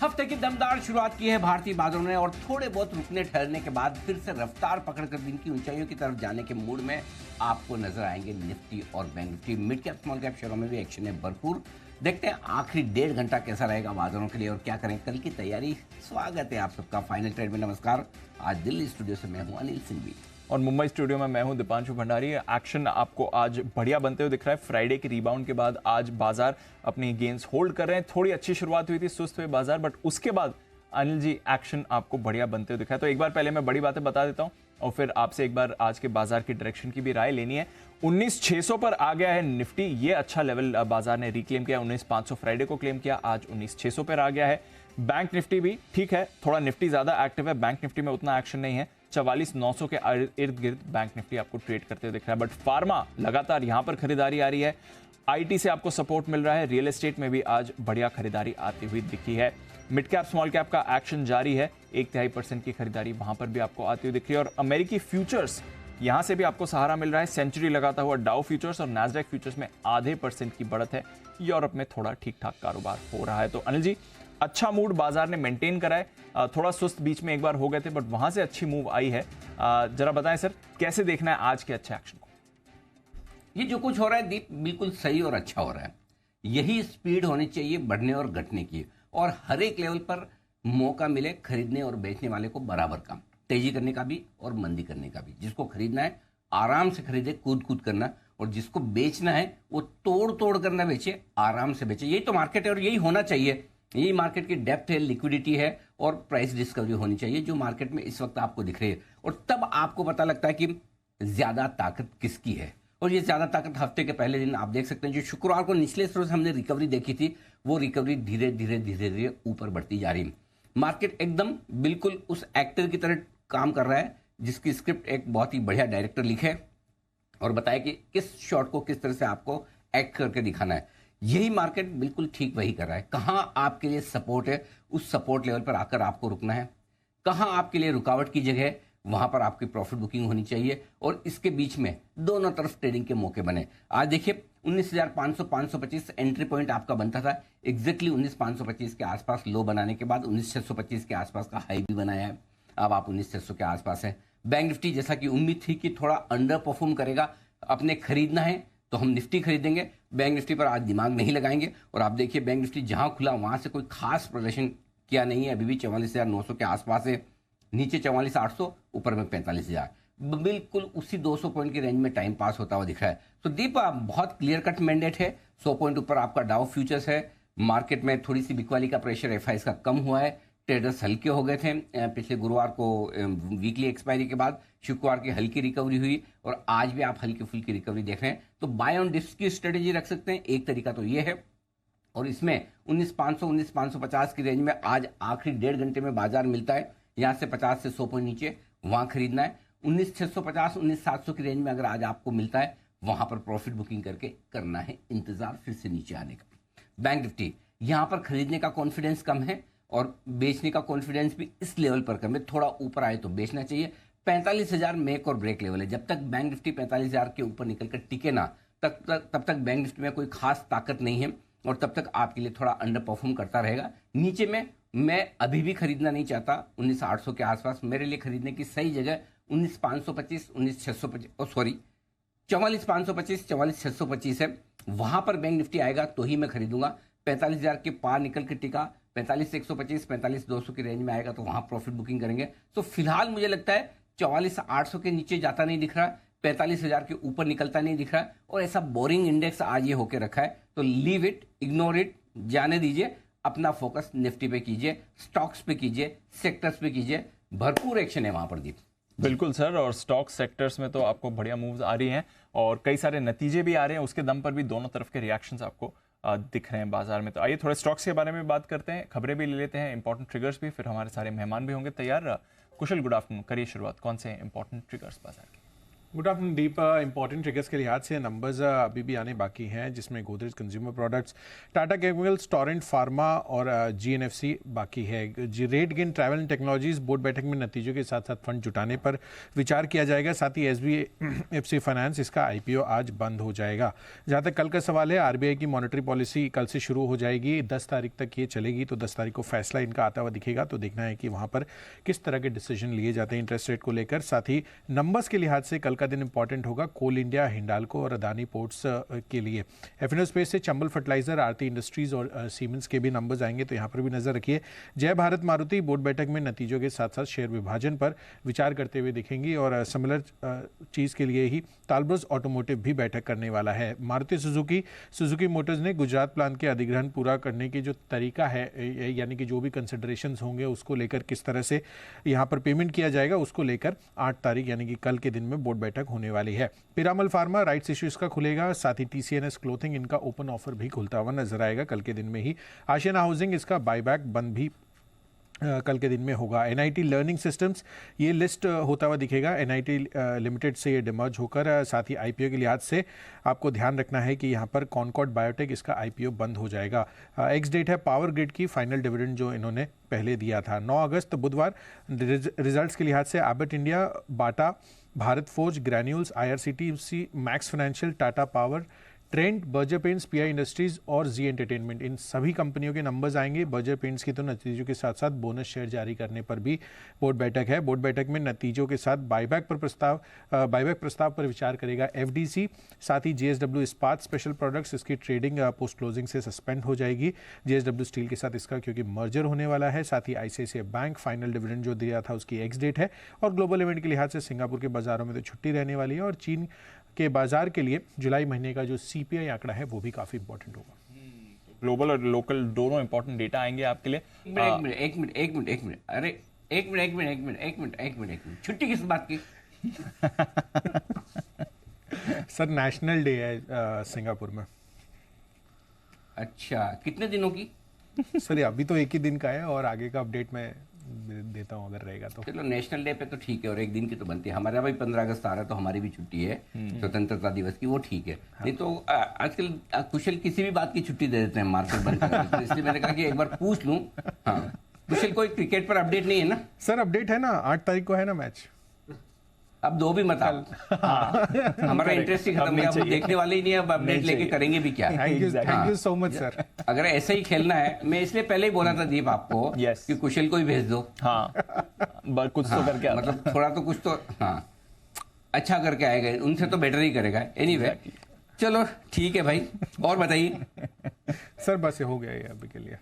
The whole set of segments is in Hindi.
हफ्ते की दमदार शुरुआत की है भारतीय बाजारों ने और थोड़े बहुत रुकने ठहरने के बाद फिर से रफ्तार पकड़कर दिन की ऊंचाइयों की तरफ जाने के मूड में आपको नजर आएंगे निफ्टी और bank Nifty. Mid cap small cap शेयरों में भी एक्शन है भरपूर। देखते हैं आखिरी 1.5 घंटा कैसा रहेगा बाजारों के लिए और क्या करें कल की तैयारी। स्वागत है आप सबका फाइनल ट्रेड में। नमस्कार। आज दिल्ली स्टूडियो से मैं हूं अनिल सिंघवी और मुंबई स्टूडियो में मैं हूं दीपांशु भंडारी। एक्शन आपको आज बढ़िया बनते हुए दिख रहा है। फ्राइडे के रिबाउंड के बाद आज बाजार अपनी गेंस होल्ड कर रहे हैं। थोड़ी अच्छी शुरुआत हुई थी, सुस्त हुए बाजार, बट उसके बाद अनिल जी एक्शन आपको बढ़िया बनते हुए दिख रहा है। तो एक बार पहले मैं बड़ी बातें बता देता हूं और फिर आपसे एक बार आज के बाजार की डायरेक्शन की भी राय लेनी है। 19,600 पर आ गया है निफ्टी, ये अच्छा लेवल बाजार ने रिक्लेम किया। 19,500 फ्राइडे को क्लेम किया, आज 19,600 पर आ गया है। बैंक निफ्टी भी ठीक है, थोड़ा निफ्टी ज्यादा एक्टिव है, बैंक निफ्टी में उतना एक्शन नहीं है। 44,900 के इर्द गिर्द बैंक निफ्टी आपको ट्रेड करते हुए दिख रहा है। बट फार्मा लगातार यहां पर खरीदारी आ रही है, आईटी से आपको सपोर्ट मिल रहा है, रियल एस्टेट में भी आज बढ़िया खरीदारी आती हुई दिखी है। मिड कैप स्मॉल कैप का एक्शन जारी है, 1.5% की खरीदारी वहां पर भी आपको आती हुई दिख रही है। और अमेरिकी फ्यूचर्स यहां से भी आपको सहारा मिल रहा है। सेंचुरी लगाता हुआ डाउ फ्यूचर्स और नैस्डैक फ्यूचर्स में 0.5% की बढ़त है। यूरोप में थोड़ा ठीक ठाक कारोबार हो रहा है। तो अनिल जी, अच्छा मूड बाजार ने मेंटेन करा है। थोड़ा सुस्त बीच में एक बार हो गए थे, बट वहां से अच्छी मूव आई है। जरा बताएं सर, कैसे देखना है आज के अच्छे एक्शन को? ये जो कुछ हो रहा है दीप बिल्कुल सही और अच्छा हो रहा है। यही स्पीड होनी चाहिए बढ़ने और घटने की, और हर एक लेवल पर मौका मिले खरीदने और बेचने वाले को बराबर का, तेजी करने का भी और मंदी करने का भी। जिसको खरीदना है आराम से खरीदे, कूद कूद करना, और जिसको बेचना है वो तोड़ तोड़ करना बेचे, आराम से बेचे। यही तो मार्केट है और यही होना चाहिए। यही मार्केट की डेप्थ है, लिक्विडिटी है और प्राइस डिस्कवरी होनी चाहिए जो मार्केट में इस वक्त आपको दिख रही है। और तब आपको पता लगता है कि ज्यादा ताकत किसकी है। और ये ज्यादा ताकत हफ्ते के पहले दिन आप देख सकते हैं, जो शुक्रवार को निचले स्तर से हमने रिकवरी देखी थी, वो रिकवरी धीरे धीरे धीरे धीरे ऊपर बढ़ती जा रही है। मार्केट एकदम बिल्कुल उस एक्टर की तरह काम कर रहा है जिसकी स्क्रिप्ट एक बहुत ही बढ़िया डायरेक्टर लिखे और बताए कि किस शॉट को किस तरह से आपको एक्ट करके दिखाना है। यही मार्केट बिल्कुल ठीक वही कर रहा है। कहां आपके लिए सपोर्ट है, उस सपोर्ट लेवल पर आकर आपको रुकना है। कहां आपके लिए रुकावट की जगह है, वहां पर आपकी प्रॉफिट बुकिंग होनी चाहिए। और इसके बीच में दोनों तरफ ट्रेडिंग के मौके बने। आज देखिए 19,500 525 एंट्री पॉइंट आपका बनता था। एग्जैक्टली 19,525 के आसपास लो बनाने के बाद 19,625 के आसपास का हाई भी बनाया है। अब आप 19,600 के आसपास है। बैंक निफ्टी जैसा कि उम्मीद थी कि थोड़ा अंडर परफॉर्म करेगा, अपने खरीदना है तो हम निफ्टी खरीदेंगे, बैंक निफ्टी पर आज दिमाग नहीं लगाएंगे। और आप देखिए बैंक निफ्टी जहां खुला वहां से कोई खास प्रदर्शन किया नहीं है। अभी भी 44,900 के आसपास है, नीचे 44,800, ऊपर में 45,000। बिल्कुल उसी 200 पॉइंट की रेंज में टाइम पास होता हुआ दिख रहा है। तो दीप बहुत क्लियर कट मैंडेट है। 100 पॉइंट ऊपर आपका डाउ फ्यूचर्स है। मार्केट में थोड़ी सी बिकवाली का प्रेशर एफआईएस का कम हुआ है। ट्रेडर्स हल्के हो गए थे। पिछले गुरुवार को वीकली एक्सपायरी के बाद शुक्रवार की हल्की रिकवरी हुई और आज भी आप हल्की फुल्की रिकवरी देख रहे हैं। तो बाय ऑन डिप्स की स्ट्रेटेजी रख सकते हैं, एक तरीका तो ये है। और इसमें 19,500 19,550 की रेंज में आज आखिरी 1.5 घंटे में बाजार मिलता है। यहां से 50 से 100 पॉइंट नीचे वहां खरीदना है। 19,650 19,700 की रेंज में अगर आज आपको मिलता है, वहां पर प्रॉफिट बुकिंग करके करना है इंतजार फिर से नीचे आने का। बैंक निफ्टी यहां पर खरीदने का कॉन्फिडेंस कम है और बेचने का कॉन्फिडेंस भी इस लेवल पर कम है। थोड़ा ऊपर आए तो बेचना चाहिए। 45,000 मेक और ब्रेक लेवल है। जब तक बैंक निफ्टी 45,000 के ऊपर निकलकर टिके ना, तब तक बैंक निफ्टी में कोई खास ताकत नहीं है और तब तक आपके लिए थोड़ा अंडर परफॉर्म करता रहेगा। नीचे में मैं अभी भी खरीदना नहीं चाहता। 19,800 के आसपास मेरे लिए खरीदने की सही जगह 19,525 19,625 सॉरी 44,525 44,625 है। वहां पर बैंक निफ्टी आएगा तो ही मैं खरीदूंगा। 45,000 के पार निकल के टिका 45,125 45,200 की रेंज में आएगा तो वहां प्रॉफिट बुकिंग करेंगे। तो फिलहाल मुझे लगता है 44,800 के नीचे जाता नहीं दिख रहा, 45,000 के ऊपर निकलता नहीं दिख रहा, और ऐसा बोरिंग इंडेक्स आज ये होके रखा है। तो लीव इट, इग्नोर इट, जाने दीजिए। अपना फोकस निफ्टी पे कीजिए, स्टॉक्स पे कीजिए, सेक्टर्स पे कीजिए। भरपूर एक्शन है वहां पर दीप। बिल्कुल सर, और स्टॉक सेक्टर्स में तो आपको बढ़िया मूव्स आ रही हैं और कई सारे नतीजे भी आ रहे हैं। उसके दम पर भी दोनों तरफ के रिएक्शंस आपको दिख रहे हैं बाजार में। तो आइए थोड़े स्टॉक्स के बारे में बात करते हैं, खबरें भी ले लेते हैं, इंपॉर्टेंट ट्रिगर्स भी, फिर हमारे सारे मेहमान भी होंगे तैयार। कुशल, गुड आफ्टरनून, करिए शुरुआत। कौन से इंपॉर्टेंट ट्रिगर्स बाजार के? गुड आफ्टरनून दीप। इंपॉर्टेंट ट्रिगर्स के लिहाज से नंबर्स अभी भी आने बाकी हैं, जिसमें Godrej consumer products, Tata chemicals, Torrent pharma और जीएनएफसी बाकी है। Rate gain travel and technologies board बैठक में नतीजों के साथ साथ फंड जुटाने पर विचार किया जाएगा। साथ ही एसबीएफसी फाइनेंस, इसका आईपीओ आज बंद हो जाएगा। जहाँ तक कल का सवाल है, आरबीआई की मॉनेटरी पॉलिसी कल से शुरू हो जाएगी, 10 तारीख तक ये चलेगी, तो 10 तारीख को फैसला इनका आता हुआ दिखेगा। तो देखना है कि वहाँ पर किस तरह के डिसीजन लिए जाते हैं इंटरेस्ट रेट को लेकर। साथ ही नंबर्स के लिहाज से कल का दिन इंपॉर्टेंट होगा कोल इंडिया, हिंडाल्को और अदानी पोर्ट्स के लिए। एफएनओ स्पेस से चंबल फर्टिलाइजर, आरती इंडस्ट्रीज और सीमेंस के भी नंबर्स आएंगे, तो यहाँ पर भी नजर रखिए। जय भारत मारुति बोर्ड बैठक में नतीजों के साथ साथ शेयर विभाजन पर विचार करते हुए दिखेंगी और सिमिलर चीज के लिए ही तालब्रोस ऑटोमोटिव भी बैठक करने वाला है। मारुति सुजुकी मोटर्स ने गुजरात प्लांट के अधिग्रहण पूरा करने की जो तरीका है, यानी कि जो भी कंसिडरेशंस होंगे उसको लेकर किस तरह से यहाँ पर पेमेंट किया जाएगा, उसको लेकर 8 तारीख यानी कि कल के दिन में बोर्ड बैठक होने वाली है। पिरामल फार्मा राइट्स इश्यू इसका खुलेगा, साथ ही टीसीएनएस क्लोथिंग इनका ओपन ऑफर भी खुलता हुआ नजर आएगा कल के दिन में ही। आशियाना हाउसिंग, इसका बायबैक बंद भी कल के दिन में होगा। एनआईटी लर्निंग सिस्टम्स, ये लिस्ट होता हुआ दिखेगा एनआईटी लिमिटेड से ये डिमर्ज होकर। साथ ही आईपीओ के लिहाज से आपको ध्यान रखना है कि यहाँ पर कॉनकॉर्ड बायोटेक, इसका आईपीओ बंद हो जाएगा। एक्स डेट है पावर ग्रिड की फाइनल डिविडेंड जो इन्होंने पहले दिया था, 9 अगस्त बुधवार। रिजल्ट्स के लिहाज से Abbott India, Bata, Bharat Forge, Granules, IRCTC, Max Financial, Tata Power, Trent, Berger Paints, PI Industries और जी एंटरटेनमेंट, इन सभी कंपनियों के नंबर्स आएंगे। बर्जर पेंट्स की तो नतीजों के साथ साथ बोनस शेयर जारी करने पर भी बोर्ड बैठक है। बोर्ड बैठक में नतीजों के साथ बायबैक प्रस्ताव पर विचार करेगा एफडीसी। साथ ही जेएसडब्ल्यू इस्पात स्पेशल प्रोडक्ट्स, इसकी ट्रेडिंग पोस्ट क्लोजिंग से सस्पेंड हो जाएगी। जेएसडब्ल्यू स्टील के साथ इसका क्योंकि मर्जर होने वाला है। साथ ही आईसीआईसीआई बैंक फाइनल डिविडेंड जो दिया था उसकी एक्स डेट है। और ग्लोबल इवेंट के लिहाज से सिंगापुर के बाजारों में तो छुट्टी रहने वाली है और चीन के बाजार के लिए जुलाई महीने का जो सीपीआई आंकड़ा है वो भी काफी इंपॉर्टेंट होगा। ग्लोबल और लोकल दोनों इंपॉर्टेंट डेटा आएंगे आपके लिए। एक मिनट, अरे एक मिनट, छुट्टी किस बात की? सर नेशनल डे है सिंगापुर में। अच्छा, कितने दिनों की? सर अभी तो एक ही दिन का है और आगे का अपडेट मैं देता हूँ अगर रहेगा तो। चलो, नेशनल डे पे तो ठीक है और एक दिन की तो बनती है। हमारे यहाँ भी 15 अगस्त आ रहा है तो हमारी भी छुट्टी है स्वतंत्रता दिवस की, वो ठीक है। नहीं तो आजकल कुशल किसी भी बात की छुट्टी दे देते हैं मार्केट बंद करने की, तो इसलिए मैंने कहा कि एक बार पूछ लूँ। हाँ, कुशल कोई क्रिकेट पर अपडेट नहीं है ना? सर अपडेट है ना, 8 तारीख को है ना मैच। अब 2 भी मत आओ। हमारा इंटरेस्ट ही खत्म है, अब देखने वाले ही नहीं है, अब अपडेट लेके करेंगे भी क्या? Thank you so much sir. अगर ऐसे ही खेलना है, मैं इसलिए पहले ही बोला था दीप आपको कि कुशल को ही भेज दो। हाँ, कुछ तो करके मतलब थोड़ा तो कुछ तो हाँ अच्छा करके आएगा, उनसे तो बेटर ही करेगा। एनीवे, चलो ठीक है भाई, और बताइए। सर बस ये हो गया ये अभी के लिए।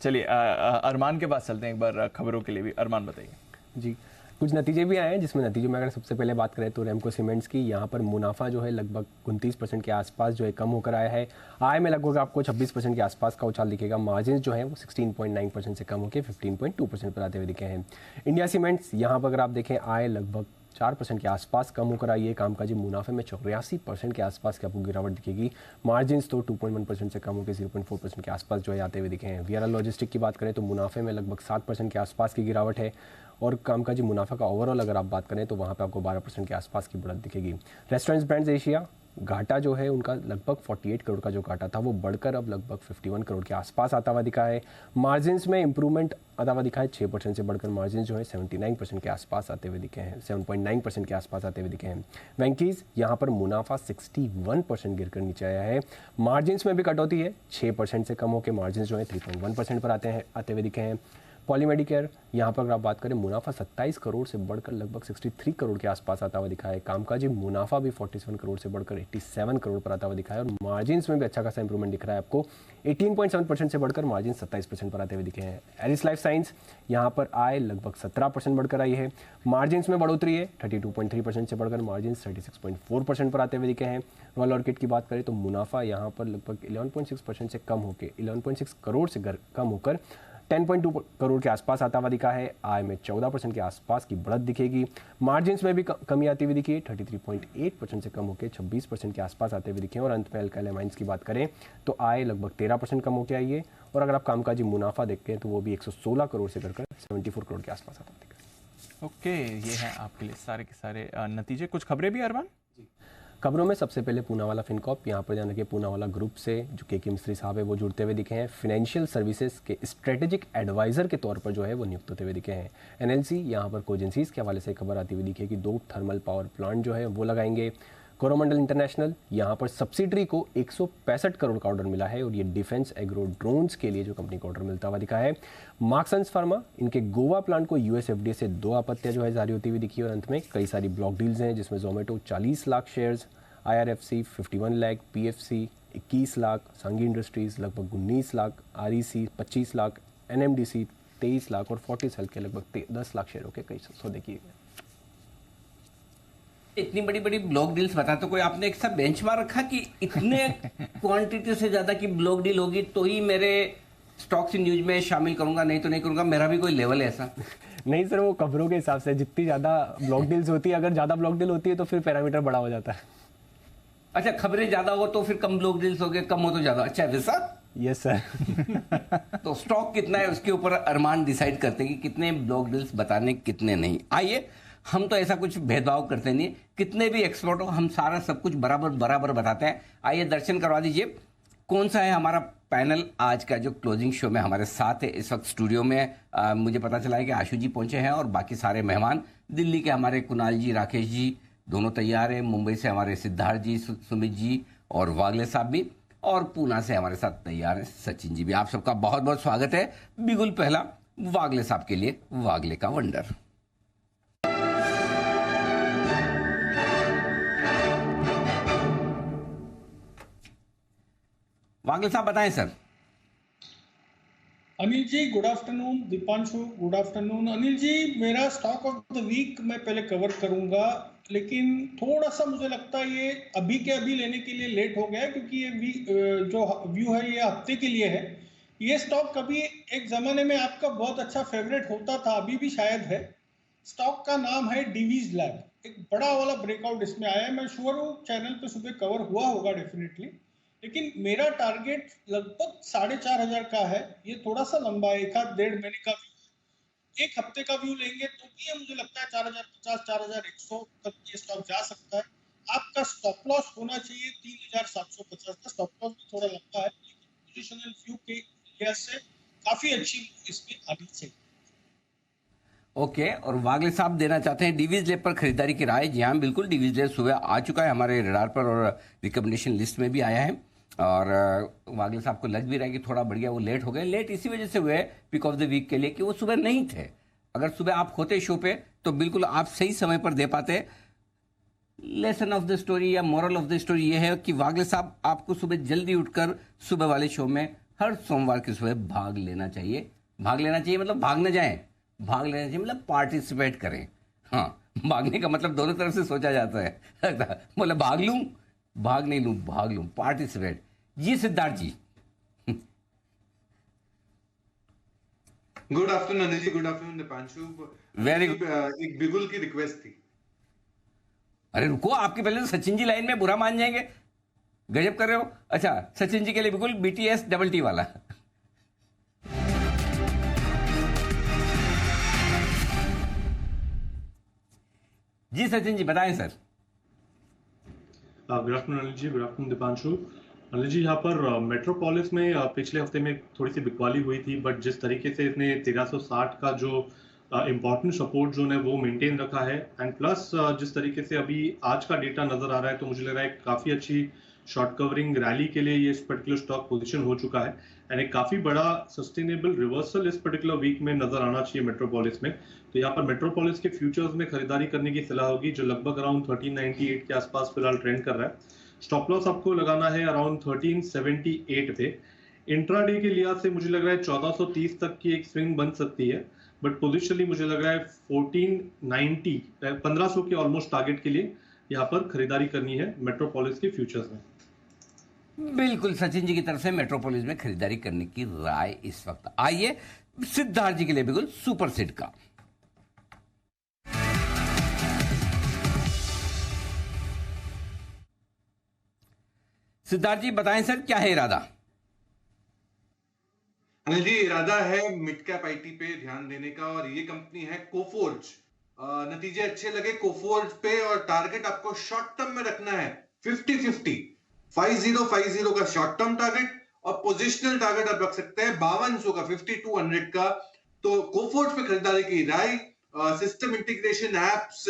चलिए अरमान के पास चलते हैं एक बार खबरों के लिए भी। अरमान बताइए। जी, कुछ नतीजे भी आए हैं, जिसमें नतीजों में अगर सबसे पहले बात करें तो रेमको सीमेंट्स की, यहाँ पर मुनाफा जो है लगभग 29% के आसपास जो है कम होकर आया है। आय में लगभग आपको 26% के आसपास का उछाल दिखेगा। मार्जिन जो है वो 16.9% से कम होकर 15.2% पर आते हुए दिखे हैं। इंडिया सीमेंट्स, यहाँ पर अगर आप देखें आय लगभग 4% के आसपास कम होकर आई है। कामकाजी मुनाफे में 84% के आसपास की आपको गिरावट दिखेगी। मार्जिन्स तो 2.1% से कम होकर 0.4% के आसपास जो है आते हुए दिखे हैं। वीआरएल लॉजिस्टिक की बात करें तो मुनाफे में लगभग 7% के आसपास की गिरावट है और कामकाजी मुनाफा का ओवरऑल अगर आप बात करें तो वहाँ पे आपको 12% के आसपास की बढ़त दिखेगी। रेस्टोरेंट्स ब्रांड्स एशिया, घाटा जो है उनका लगभग 48 करोड़ का जो घाटा था वो बढ़कर अब लगभग 51 करोड़ के आसपास आता हुआ दिखा है। मार्जिन्स में इंप्रूवमेंट आता हुआ दिखा है, 6% से बढ़कर मार्जिन जो है 79% के आसपास आते हुए दिखे हैं, 7.9% के आसपास आते हुए दिखे हैं। वेंकीज, यहाँ पर मुनाफा 61% गिरकर नीचे आया है। मार्जिन्स में भी कटौती है, 6% से कम होकर मार्जिन जो है 3.1% पर आते हुए दिखे हैं। पॉलीमेडिकेयर, यहाँ पर अगर आप बात करें मुनाफा 27 करोड़ से बढ़कर लगभग 63 करोड़ के आसपास आता हुआ दिखा है। कामकाजी मुनाफा भी 47 करोड़ से बढ़कर 87 करोड़ पर आता हुआ दिखा है और मार्जिन्स में भी अच्छा खासा इंप्रूवमेंट दिख रहा है आपको, 18.7% से बढ़कर मार्जिन 27% पर आते हुए दिखे हैं। एरिस लाइफ साइंस, यहाँ पर आय लगभग 17% बढ़कर आई है। मार्जिन्स में बढ़ोतरी है, 32.3% से बढ़कर मार्जिन 36.4% पर आते हुए दिखे हैं। रॉयल ऑर्किड की बात करें तो मुनाफा यहाँ पर लगभग 11.6% से कम होकर 11.6 करोड़ से कम होकर 10.2 करोड़ के आसपास आता हुआ दिखा है। आय में 14% के आसपास की बढ़त दिखेगी। मार्जिन्स में भी कमी आती हुई दिखी है, 33.8% से कम होकर 26% के आसपास आते हुए दिखे। और अंत में अल्काइल अमाइंस की बात करें तो आय लगभग 13% कम होकर आई है। और अगर आप कामकाजी मुनाफा देखते तो वो भी 116 करोड़ से बढ़कर 74 करोड़ के आसपास आता दिखा है। ओके, ये है आपके लिए सारे के सारे नतीजे। कुछ खबरें भी अरमान? खबरों में सबसे पहले पूनावाला फिनकॉर्प, यहाँ पर ध्यान रखिए पूनावाला ग्रुप से जो के मिस्त्री साहब है वो जुड़ते हुए दिखे हैं। फाइनेंशियल सर्विसेज के स्ट्रेटेजिक एडवाइजर के तौर पर जो है वो नियुक्त होते हुए दिखे हैं। एनएलसी यहाँ पर कोजेंसीज के हवाले से खबर आती हुई दिखी है कि 2 थर्मल पावर प्लांट जो है वो लगाएंगे। कोरोमंडल इंटरनेशनल यहाँ पर सब्सिडरी को 165 करोड़ का ऑर्डर मिला है और ये डिफेंस एग्रो ड्रोन्स के लिए जो कंपनी को ऑर्डर मिलता हुआ दिखा है। मार्क्सन्स फार्मा, इनके गोवा प्लांट को यूएसएफडीए से 2 आपत्तियां जो है जारी होती हुई दिखी। और अंत में कई सारी ब्लॉक डील्स हैं जिसमें Zomato 40 lakh shares, IRFC 51 lakh, PFC 21 lakh, सांगी इंडस्ट्रीज लगभग 19 लाख, REC 25 लाख, NMDC 23 लाख और फोर्टिस हेल्थ के लगभग 10 लाख शेयरों के कई सौदे किए गए। इतनी बड़ी बड़ी ब्लॉक डील्स बता, तो कोई आपने एक सा बेंचमार्क रखा कि इतने क्वांटिटी से ज्यादा की ब्लॉक डील होगी तो ही मेरे स्टॉक्स इन न्यूज में शामिल करूंगा, नहीं तो नहीं करूंगा? मेरा भी कोई लेवल है ऐसा? नहीं सर, वो खबरों के हिसाब से जितनी ज़्यादा ब्लॉक डील्स होती है, अगर ज़्यादा ब्लॉक डील होती है तो फिर पैरामीटर बड़ा हो जाता है। अच्छा, खबरें ज्यादा हो तो फिर कम ब्लॉक डील्स हो गए, कम हो तो ज्यादा। अच्छा वैसा? Yes sir. तो स्टॉक कितना है उसके ऊपर अरमान डिसाइड करते हैं कि कितने ब्लॉक डील्स बताने, कितने नहीं। आइए, हम तो ऐसा कुछ भेदभाव करते नहीं, कितने भी एक्सपर्ट हो हम सारा सब कुछ बराबर बराबर बताते हैं। आइए दर्शन करवा दीजिए कौन सा है हमारा पैनल आज का जो क्लोजिंग शो में हमारे साथ है। इस वक्त स्टूडियो में मुझे पता चला है कि आशु जी पहुंचे हैं और बाकी सारे मेहमान दिल्ली के हमारे कुणाल जी, राकेश जी दोनों तैयार हैं। मुंबई से हमारे सिद्धार्थ जी, सुमित जी और वागले साहब भी, और पूना से हमारे साथ तैयार हैं सचिन जी भी। आप सबका बहुत बहुत स्वागत है। बिगुल पहला वागले साहब के लिए, वागले का वंडर। वागले साहब बताएं sir. Anil ji good afternoon, Deepanshu good afternoon. Anil ji, मेरा स्टॉक ऑफ द वीक मैं पहले कवर करूंगा, लेकिन थोड़ा सा मुझे लगता है ये अभी के अभी लेने के लिए लेट हो गया है, क्योंकि ये जो व्यू है ये हफ्ते के लिए है। ये स्टॉक कभी एक जमाने में आपका बहुत अच्छा फेवरेट होता था, अभी भी शायद है। स्टॉक का नाम है डिवीज लैब। एक बड़ा वाला ब्रेकआउट इसमें आया है, मैं श्योर हूँ चैनल पे सुबह कवर हुआ होगा डेफिनेटली, लेकिन मेरा टारगेट लगभग 4,500 का है। ये थोड़ा सा लंबा है, 1.5-1.5 महीने का व्यू, एक हफ्ते का व्यू लेंगे तो भी मुझे लगता है 4,050 4,100 तक ये स्टॉक जा सकता है। आपका स्टॉप लॉस होना चाहिए 3,750 का। स्टॉप लॉस भी थोड़ा लंबा है, लेकिन पोजिशनल व्यू के लिहाज से काफी अच्छी इसमें अभी से। ओके, और वागले साहब देना चाहते हैं डीवीज लैब पर खरीदारी की राय। जी हाँ, बिल्कुल, डीवीज लैब सुबह आ चुका है हमारे रडार पर और रिकमेंडेशन लिस्ट में भी आया है। और वागले साहब को लग भी रहा है कि थोड़ा बढ़िया वो लेट हो गए। लेट इसी वजह से हुए पिक ऑफ द वीक के लिए कि वो सुबह नहीं थे। अगर सुबह आप होते शो पे तो बिल्कुल आप सही समय पर दे पाते। लेसन ऑफ द स्टोरी या मॉरल ऑफ द स्टोरी ये है कि वागले साहब आपको सुबह जल्दी उठकर सुबह वाले शो में हर सोमवार की सुबह भाग लेना चाहिए। भाग लेना चाहिए मतलब भाग न जाएं, भाग लेना चाहिए मतलब पार्टिसिपेट करें। हाँ, भागने का मतलब दोनों तरफ से सोचा जाता है। बोले भाग लूं, भाग नहीं लूं, भाग लूं, पार्टिसिपेट। जी सिद्धार्थ जी। Good afternoon Anil ji, good afternoon Deepanshu. Very एक बिगुल की रिक्वेस्ट थी। अरे रुको, आपके पहले तो सचिन जी लाइन में बुरा मान जाएंगे, गजब कर रहे हो। अच्छा, सचिन जी के लिए बिल्कुल BTS डबल टी वाला। जी सचिन जी बताएं sir. Good afternoon Anil ji, good afternoon Deepanshu. Anil ji, यहाँ पर मेट्रोपोलिस में पिछले हफ्ते में थोड़ी सी बिकवाली हुई थी, बट जिस तरीके से इसने 1360 का जो इम्पोर्टेंट सपोर्ट जोन है वो मेंटेन रखा है, एंड प्लस जिस तरीके से अभी आज का डेटा नजर आ रहा है तो मुझे लग रहा है काफी अच्छी शॉर्ट कवरिंग रैली के लिए ये इस पर्टिकुलर स्टॉक पोजीशन हो चुका है, एंड एक काफी बड़ा सस्टेनेबल रिवर्सल इस पर्टिकुलर वीक में नजर आना चाहिए मेट्रोपोलिस में। तो यहाँ पर मेट्रोपोलिस के फ्यूचर्स में खरीदारी करने की सलाह होगी, जो लगभग अराउंड 1398 के आसपास फिलहाल ट्रेंड कर रहा है। स्टॉप लॉस आपको लगाना है अराउंड 1378 पे। इंट्राडे के लिहाज से मुझे लग रहा है 1430 तक की एक स्विंग बन सकती है, बट पोजिशनली मुझे लग रहा है 1490 1500 के ऑलमोस्ट टारगेट के लिए यहाँ पर खरीदारी करनी है मेट्रोपोलिस के फ्यूचर्स में। बिल्कुल सचिन जी की तरफ से मेट्रोपोलिस में खरीदारी करने की राय इस वक्त आइए सिद्धार्थ जी के लिए बिल्कुल सुपर सीड का। सिद्धार्थ जी बताएं सर, क्या है इरादा? अनिल जी, इरादा है मिड कैप आईटी पे ध्यान देने का, और ये कंपनी है कोफोर्ज। नतीजे अच्छे लगे कोफोर्ज पे, और टारगेट आपको शॉर्ट टर्म में रखना है 50-50 50 का शॉर्ट टर्म टारगेट, और पोजिशनल टारगेट आप रख सकते हैं 5200 का 5200 का। तो कोफोर्ज पे खरीदारी की राय। सिस्टम इंटीग्रेशन एप्स,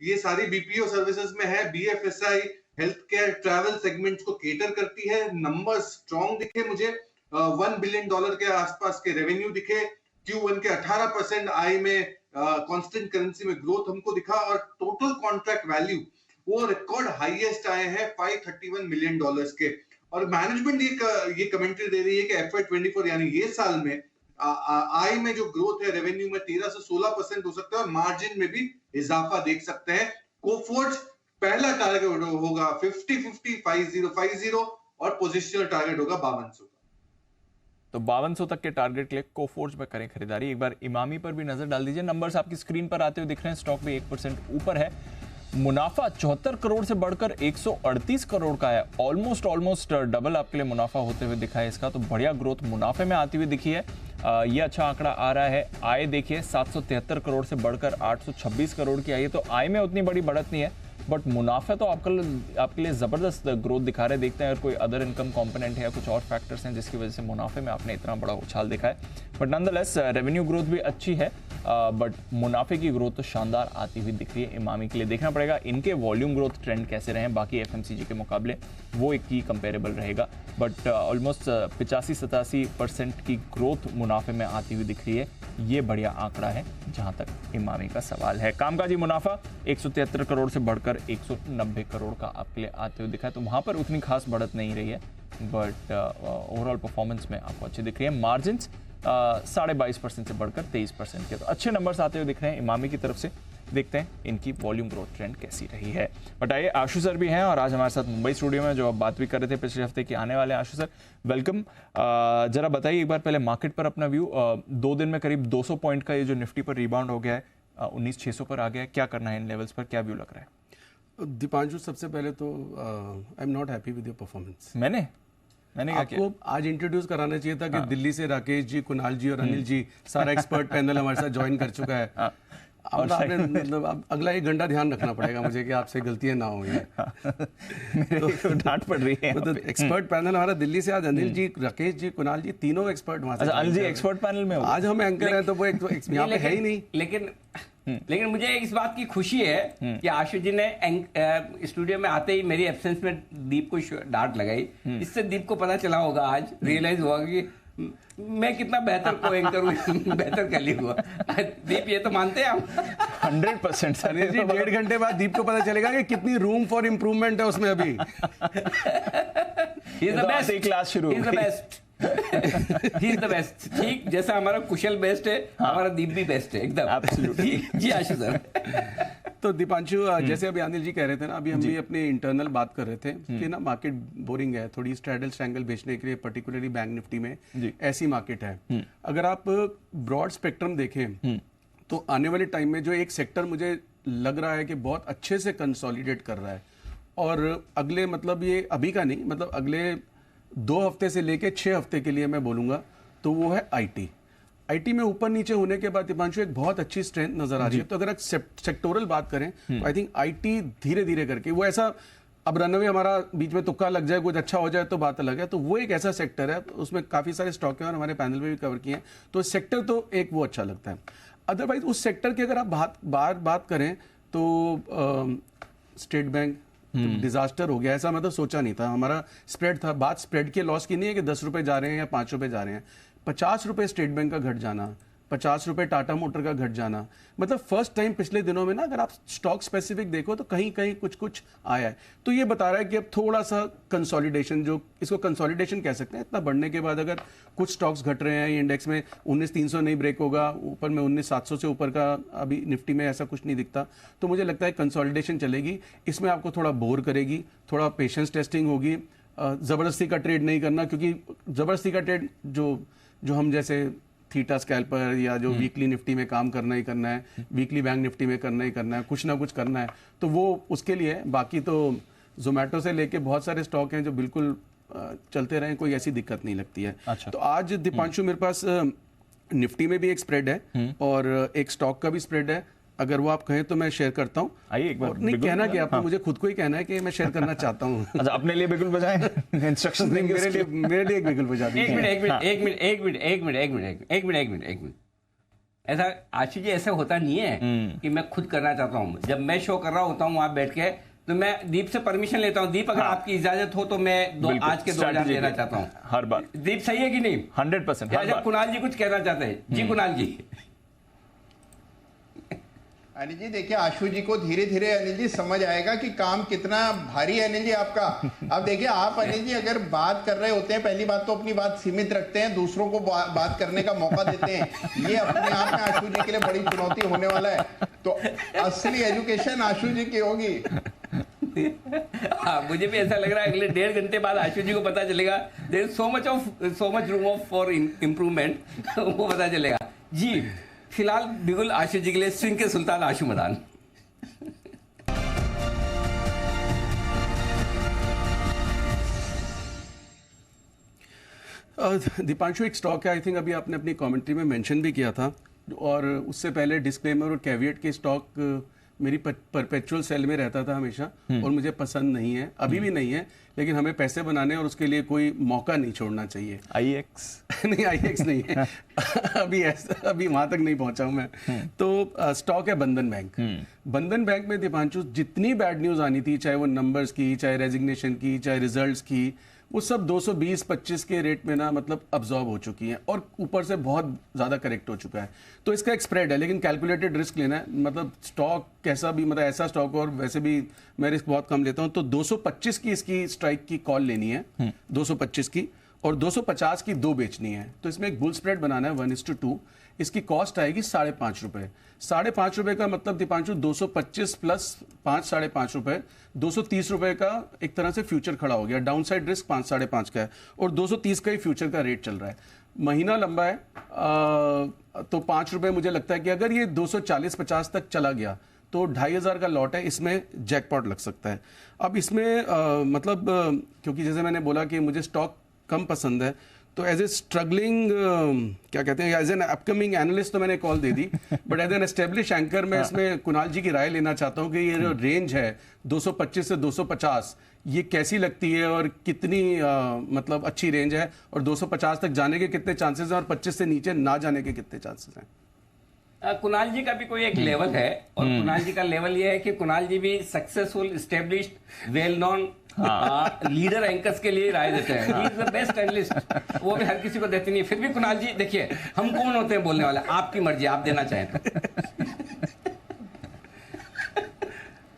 ये सारी बीपीओ सर्विसेज में है। BFSI health care travel segments को केटर करती है। नंबर स्ट्रॉन्ग दिखे मुझे, $1 बिलियन के आसपास के रेवेन्यू दिखे, Q1 के 18% आई में कांस्टेंट करेंसी में ग्रोथ हमको दिखा, और टोटल कॉन्ट्रैक्ट वैल्यू वो रिकॉर्ड हाईएस्ट आए हैं $531 मिलियन के। और मैनेजमेंट ये कमेंट्री दे रही है कि FY24 यानी ये साल में आई में जो ग्रोथ है रेवेन्यू में 13 से 16% हो सकता है, और मार्जिन में भी इजाफा देख सकते हैं। कोफोर्ज पहला टारगेट होगा 50-50 50-50, और पोजिशनल टारगेट होगा 5200 का। तो 5200 तक के टारगेट के लिए कोफोर्ज में करें खरीदारी। एक बार इमामी पर भी नजर डाल दीजिए। नंबर्स आपकी स्क्रीन पर आते हुए दिख रहे हैं। स्टॉक भी 1% ऊपर है। मुनाफा 74 करोड़ से बढ़कर 138 करोड़ का है। ऑलमोस्ट डबल आपके लिए मुनाफा होते हुए दिखा है इसका। तो बढ़िया ग्रोथ मुनाफे में आती हुई दिखी है। ये अच्छा आंकड़ा आ रहा है। आय देखिए 773 करोड़ से बढ़कर 826 करोड़ की आई है। तो आय में उतनी बड़ी बढ़त नहीं है, बट मुनाफा तो आपके लिए जबरदस्त ग्रोथ दिखा रहे। देखते हैं अगर कोई अदर इनकम कंपोनेंट है या कुछ और फैक्टर्स हैं जिसकी वजह से मुनाफे में आपने इतना बड़ा उछाल देखा है। बट नॉनदलेस रेवेन्यू ग्रोथ भी अच्छी है, बट मुनाफे की ग्रोथ तो शानदार आती हुई दिख रही है। इमामी के लिए देखना पड़ेगा इनके वॉल्यूम ग्रोथ ट्रेंड कैसे रहे बाकी एफएमसीजी के मुकाबले, वो एक की कंपेरेबल रहेगा। बट ऑलमोस्ट 85-87% की ग्रोथ मुनाफे में आती हुई दिख रही है। ये बढ़िया आंकड़ा है जहां तक इमामी का सवाल है। कामकाजी मुनाफा 173 करोड़ से बढ़कर 190 करोड़ का आपके लिए आते हुए दिखा है। तो वहां पर उतनी खास बढ़त नहीं रही है, बट ओवरऑल परफॉर्मेंस में आपको अच्छी दिख रही है। मार्जिन 22.5% से बढ़कर 23% के, तो अच्छे नंबर्स आते हुए दिख रहे हैं इमामी की तरफ से। देखते हैं इनकी वॉल्यूम ग्रोथ ट्रेंड कैसी रही है। बट आइए, आशु सर भी हैं और आज हमारे साथ मुंबई स्टूडियो में, जो आप बात भी कर रहे थे पिछले हफ्ते की, आने वाले। आशु सर वेलकम। जरा बताइए एक बार पहले मार्केट पर अपना व्यू। 2 दिन में करीब 200 पॉइंट का ये जो निफ्टी पर रिबाउंड हो गया है, 19,600 पर आ गया है। क्या करना है इन लेवल्स पर, क्या व्यू लग रहा है? दीपांशु, सबसे पहले तो I am not happy with your performance. मैंने क्या किया? आपको आज इंट्रोड्यूस कराना चाहिए था कि दिल्ली से राकेश जी, कुणाल जी और अनिल जी, सारा एक्सपर्ट पैनल हमारे साथ ज्वाइन कर चुका है। अब आपने मतलब अगला 1 घंटा ध्यान रखना पड़ेगा मुझे कि आपसे गलतियां ना हो। तो डांट पड़ रही है। तो एक्सपर्ट पैनल हमारा दिल्ली से आज अनिल जी, राकेश जी, कुणाल जी, तीनों एक्सपर्ट वहां से। अनिल जी एक्सपर्ट पैनल में हो। आज हम एंकर हैं तो वो यहाँ पे है ही नहीं। लेकिन मुझे इस बात की खुशी है कि आशु जी ने स्टूडियो में आते ही मेरी एब्सेंस में दीप को डांट लगाई। इससे दीप को पता चला होगा, आज रियलाइज हुआ कि मैं कितना बेहतर को एंकर हूँ, बेहतर कली हुआ। दीप ये तो मानते हैं आप? 100% सर। जी 1.5 घंटे बाद दीप को पता चलेगा कि कितनी रूम फॉर इम्प्रूवमेंट है उसमें अभी। He is the best. Class शुरू। He is the best. He is the best. ठीक, जैसा हमारा कुशल बेस्ट है, हमारा दीप भी बेस्ट है एकदम। Absolutely. जी आशु सर। तो दीपांशु, जैसे अभी अनिल जी कह रहे थे ना, अभी हम भी अपने इंटरनल बात कर रहे थे कि ना मार्केट बोरिंग है, थोड़ी स्ट्रैडल स्ट्रैंगल बेचने के लिए, पर्टिकुलरली बैंक निफ्टी में ऐसी मार्केट है। अगर आप ब्रॉड स्पेक्ट्रम देखें तो आने वाले टाइम में जो एक सेक्टर मुझे लग रहा है कि बहुत अच्छे से कंसोलिडेट कर रहा है, और अगले मतलब ये अभी का नहीं, मतलब अगले 2 हफ्ते से लेके 6 हफ्ते के लिए मैं बोलूंगा, तो वो है आईटी। आईटी में ऊपर नीचे होने के बाद दीपांशु एक बहुत अच्छी स्ट्रेंथ नजर आ रही है। तो अगर आप सेक्टोरल बात करें तो आई थिंक आईटी धीरे धीरे करके वो ऐसा, अब रनवे हमारा बीच में तुक्का लग जाए, कुछ अच्छा हो जाए तो बात अलग है। तो वो एक ऐसा सेक्टर है, उसमें काफी सारे स्टॉक हैं और हमारे पैनल में भी कवर किए हैं, तो सेक्टर तो एक वो अच्छा लगता है। अदरवाइज उस सेक्टर की अगर आप बात करें तो स्टेट बैंक डिजास्टर हो गया, ऐसा मैं तो सोचा नहीं था। हमारा स्प्रेड था, बात स्प्रेड के लॉस की नहीं है कि 10 रुपए जा रहे हैं या 5 रुपए जा रहे हैं। 50 रुपए स्टेट बैंक का घट जाना, 50 रुपए टाटा मोटर का घट जाना, मतलब फर्स्ट टाइम पिछले दिनों में ना, अगर आप स्टॉक स्पेसिफिक देखो तो कहीं कहीं कुछ आया है। तो ये बता रहा है कि अब थोड़ा सा कंसोलिडेशन, जो इसको कंसोलिडेशन कह सकते हैं, इतना बढ़ने के बाद अगर कुछ स्टॉक्स घट रहे हैं, इंडेक्स में 19,300 नहीं ब्रेक होगा, ऊपर में 19,700 से ऊपर का अभी निफ्टी में ऐसा कुछ नहीं दिखता, तो मुझे लगता है कंसोलिडेशन चलेगी। इसमें आपको थोड़ा बोर करेगी, थोड़ा पेशेंस टेस्टिंग होगी। ज़बरदस्ती का ट्रेड नहीं करना, क्योंकि ज़बरदस्ती का ट्रेड जो हम जैसे थीटा स्कैल्पर या जो वीकली निफ्टी में काम करना ही करना है, वीकली बैंक निफ्टी में करना ही करना है, कुछ ना कुछ करना है, तो वो उसके लिए है। बाकी तो जोमेटो से लेके बहुत सारे स्टॉक हैं जो बिल्कुल चलते रहे, कोई ऐसी दिक्कत नहीं लगती है। अच्छा। तो आज दीपांशु मेरे पास निफ्टी में भी एक स्प्रेड है और एक स्टॉक का भी स्प्रेड है, अगर वो आप कहें तो मैं शेयर करता हूँ। आइए एक बार। और नहीं कहना कि आपको, मुझे खुद को ही कहना है कि मैं शेयर करना चाहता हूँ। अच्छा, अपने लिए बिल्कुल बजाएं, इंस्ट्रक्शन देंगे मेरे लिए एक बिल्कुल बजा दीजिए। एक मिनट। ऐसा आशीष जी, ऐसा होता नहीं है कि मैं खुद करना चाहता हूँ। जब मैं शो कर रहा होता हूँ वहां बैठ के, तो मैं दीप से परमिशन लेता हूँ। दीप, अगर आपकी इजाजत हो तो मैं आज के 2000 लेना चाहता हूँ हर बार। दीप सही है कि नहीं? 100% हर बार। कुणाल जी कुछ कहना चाहते हैं जी? कुणाल जी। अनिल जी देखिए, आशु जी को धीरे धीरे अनिल जी समझ आएगा कि काम कितना भारी है अनिल जी आपका। अब देखिए आप अनिल जी अगर बात कर रहे होते हैं, पहली बात तो अपनी बात सीमित रखते हैं, दूसरों को बात करने का मौका देते हैं, ये अपने आप में आशु जी के लिए बड़ी चुनौती होने वाला है। तो असली एजुकेशन आशु जी की होगी। हाँ, मुझे भी ऐसा लग रहा है अगले 1.5 घंटे बाद आशु जी को पता चलेगा there is so much room for improvement, वो पता चलेगा जी। फिलहाल बिल्कुल आशु जी के लिए सिंह के सुल्तान आशु मदान। दीपांशु, एक स्टॉक है, आई थिंक अभी आपने अपनी कमेंट्री में मेंशन भी किया था, और उससे पहले डिस्क्लेमर और कैविएट के स्टॉक मेरी परपेचुअल सेल में रहता था हमेशा, और मुझे पसंद नहीं है, अभी भी नहीं है, लेकिन हमें पैसे बनाने और उसके लिए कोई मौका नहीं छोड़ना चाहिए। IEX नहीं, IEX नहीं है। अभी वहां तक नहीं पहुंचा हूं मैं। तो स्टॉक है बंधन बैंक। बंधन बैंक में दीपांशु जितनी बैड न्यूज आनी थी, चाहे वो नंबर्स की, चाहे रेजिग्नेशन की, चाहे रिजल्ट्स की, वो सब 220-25 के रेट में ना मतलब अब्जॉर्ब हो चुकी हैं, और ऊपर से बहुत ज़्यादा करेक्ट हो चुका है। तो इसका एक स्प्रेड है, लेकिन कैलकुलेटेड रिस्क लेना है, मतलब स्टॉक कैसा भी, मतलब ऐसा स्टॉक, और वैसे भी मैं रिस्क बहुत कम लेता हूँ, तो 225 की इसकी स्ट्राइक की कॉल लेनी है, 225 की, और 250 की 2 बेचनी है। तो इसमें एक बुल स्प्रेड बनाना है 1:2। इसकी कॉस्ट आएगी 5.5 रुपए। 5.5 रुपए का मतलब दीपांशु 225 प्लस 5, 5.5 रुपए, 230 रुपए का एक तरह से फ्यूचर खड़ा हो गया। डाउन साइड रिस्क 5, 5.5 का है, और 230 का ही फ्यूचर का रेट चल रहा है। महीना लंबा है, तो 5 रुपए मुझे लगता है कि अगर ये 240-50 तक चला गया तो 2500 का लॉट है, इसमें जैकपॉट लग सकता है। अब इसमें क्योंकि जैसे मैंने बोला कि मुझे स्टॉक कम पसंद है, तो एज ए स्ट्रगलिंग क्या कहते हैं, एज एन अपकमिंग एनालिस्ट तो मैंने कॉल दे दी, but as an establish anchor मैं इसमें कुणाल जी की राय लेना चाहता हूं कि ये जो रेंज है 225 से 250, ये कैसी लगती है और कितनी मतलब अच्छी रेंज है, और 250 तक जाने के कितने चांसेस हैं, और 25 से नीचे ना जाने के कितने चांसेस हैं? कुणाल जी का भी कोई एक लेवल है, और कुणाल जी का लेवल ये है कि कुणाल जी भी successful, established, well known leader anchors के लिए राय देते हैं। He is the best analyst, वो भी हर किसी को देते नहीं है। फिर भी कुणाल जी देखिए, हम कौन होते हैं बोलने वाले, आपकी मर्जी, आप देना चाहें तो।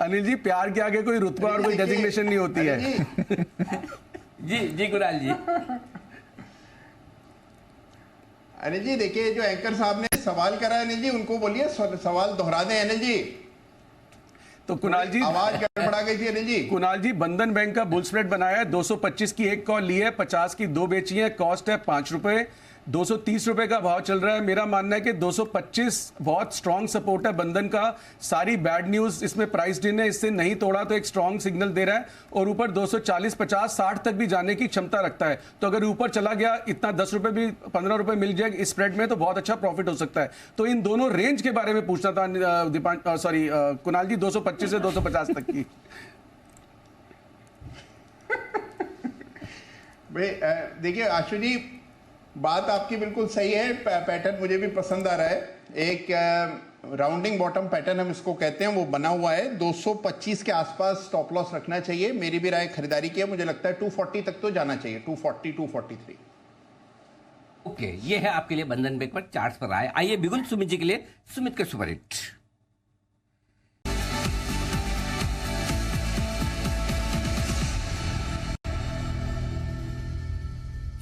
अनिल जी, प्यार के आगे कोई रुतबा और कोई डेजिग्नेशन नहीं होती है। जी कुणाल जी। अनिल जी देखिए, जो एंकर साहब ने सवाल करा है अनिल जी, उनको बोलिए सवाल दोहरा दें अनिल जी। तो कुणाल जी, आवाज गड़बड़ा गई थी अनिल जी। कुणाल जी, बंधन बैंक का बुल स्प्रेड बनाया है, 225 की एक कॉल ली है, 50 की 2 बेची है, कॉस्ट है 5 रुपए, 230 रुपए का भाव चल रहा है। मेरा मानना है कि 225 बहुत स्ट्रॉन्ग सपोर्ट है बंधन का। सारी बैड न्यूज इसमें प्राइस इन है, इससे नहीं तोड़ा तो एक स्ट्रॉन्ग सिग्नल दे रहा है, और ऊपर 240, 50, 60 तक भी जाने की क्षमता रखता है। तो अगर ऊपर चला गया, इतना 10 रुपए भी 15 रुपए मिल जाए इस स्प्रेड में, तो बहुत अच्छा प्रॉफिट हो सकता है। तो इन दोनों रेंज के बारे में पूछना था कुणाल जी, 225 से 250 तक की। देखिए आशु जी, बात आपकी बिल्कुल सही है, पैटर्न मुझे भी पसंद आ रहा है। एक राउंडिंग बॉटम पैटर्न हम इसको कहते हैं, वो बना हुआ है। 225 के आसपास स्टॉप लॉस रखना चाहिए। मेरी भी राय खरीदारी की है, मुझे लगता है 240 तक तो जाना चाहिए, 240, 243। ओके, ये है आपके लिए बंधन बैंक पर चार्ट्स पर आए। आइए बिल्कुल सुमित जी के लिए सुमित के super hit.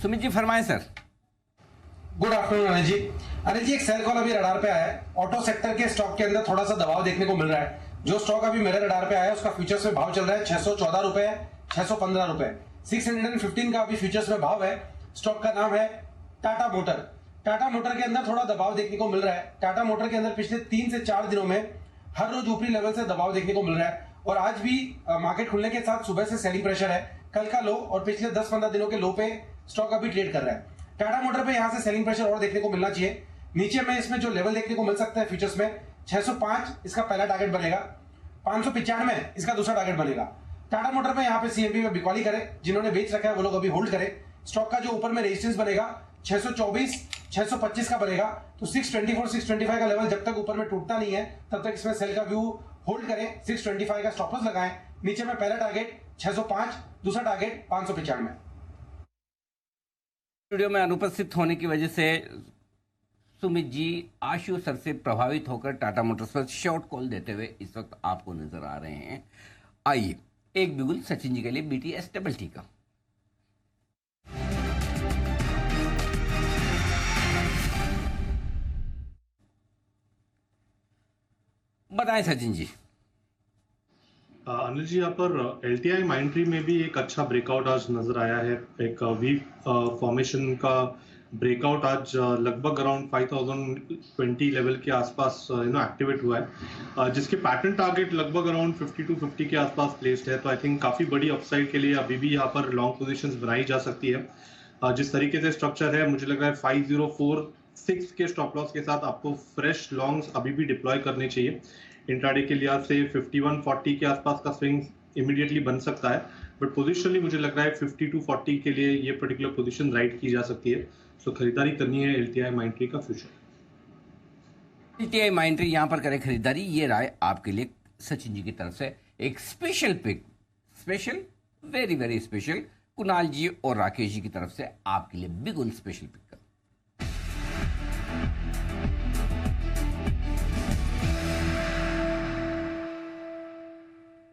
Sumit ji फरमाएं sir. Good afternoon Anil जी। अनिल जी, एक सेल कॉल अभी रडार पे आया है। ऑटो सेक्टर के स्टॉक के अंदर थोड़ा सा दबाव देखने को मिल रहा है। जो स्टॉक अभी मेरे रडार पे आया है, उसका फ्यूचर्स में भाव चल रहा है 614 रुपए, 615 रुपए। 615 का अभी फ्यूचर्स में भाव है। स्टॉक का नाम है टाटा मोटर। टाटा मोटर के अंदर थोड़ा दबाव देखने को मिल रहा है। टाटा मोटर के अंदर पिछले 3 से 4 दिनों में हर रोज ऊपरी लेवल से दबाव देखने को मिल रहा है और आज भी मार्केट खुलने के साथ सुबह से सेलिंग प्रेशर है। कल का लो और पिछले 10-15 दिनों के लो पे स्टॉक अभी ट्रेड कर रहा है। टाटा मोटर पे यहां से सेलिंग प्रेशर और देखने को मिलना चाहिए। नीचे में इसमें जो लेवल देखने को मिल सकता है फ्यूचर्स में 605 इसका पहला टारगेट बनेगा, 595 इसका दूसरा टारगेट बनेगा। टाटा मोटर पे यहाँ पे सीएमपी में बिकवाली करे, जिन्होंने बेच रखा है वो लोग अभी होल्ड करें। स्टॉक का जो ऊपर में रेजिस्टेंस बनेगा 624 625 का बनेगा, तो 624 625 का लेवल जब तक ऊपर में टूटता नहीं है तब तक इसमें सेल का व्यू होल्ड करें। 625 का स्टॉप लॉस लगाएं। नीचे में पहला टारगेट 605, दूसरा टारगेट 595। स्टूडियो में अनुपस्थित होने की वजह से सुमित जी आशु सर से प्रभावित होकर टाटा मोटर्स पर शॉर्ट कॉल देते हुए इस वक्त आपको नजर आ रहे हैं। आइए एक बिगुल सचिन जी के लिए BTS डबल टी का। बताएं सचिन जी। अनिल जी, यहाँ पर LTI माइंट्री में भी एक अच्छा ब्रेकआउट आज नजर आया है। एक वीक फॉर्मेशन का ब्रेकआउट आज लगभग अराउंड 5020 लेवल के आसपास एक्टिवेट हुआ है, जिसके पैटर्न टारगेट लगभग अराउंड 5250 के आसपास प्लेस्ड है। तो आई थिंक काफी बड़ी अपसाइड के लिए अभी भी यहाँ पर लॉन्ग पोजीशंस बनाई जा सकती है। जिस तरीके से स्ट्रक्चर है, मुझे लग रहा है 5046 के स्टॉप लॉस के साथ आपको फ्रेश लॉन्ग्स अभी भी डिप्लॉय करने चाहिए। इंट्राडे के लिहाज से 5140 के आसपास का स्विंग इमीडिएटली बन सकता है, बट पोजिशनली मुझे लग रहा है 5240 के लिए ये पर्टिकुलर पोजीशन राइट की जा सकती है। सो खरीदारी करनी है LTI माइंट्री का फ्यूचर। LTI माइंट्री यहां पर करें खरीदारी, ये राय आपके लिए सचिन जी की तरफ से। एक special pick, special very very special, Kunal ji और राकेश जी की तरफ से आपके लिए बिगुल स्पेशल पिक का।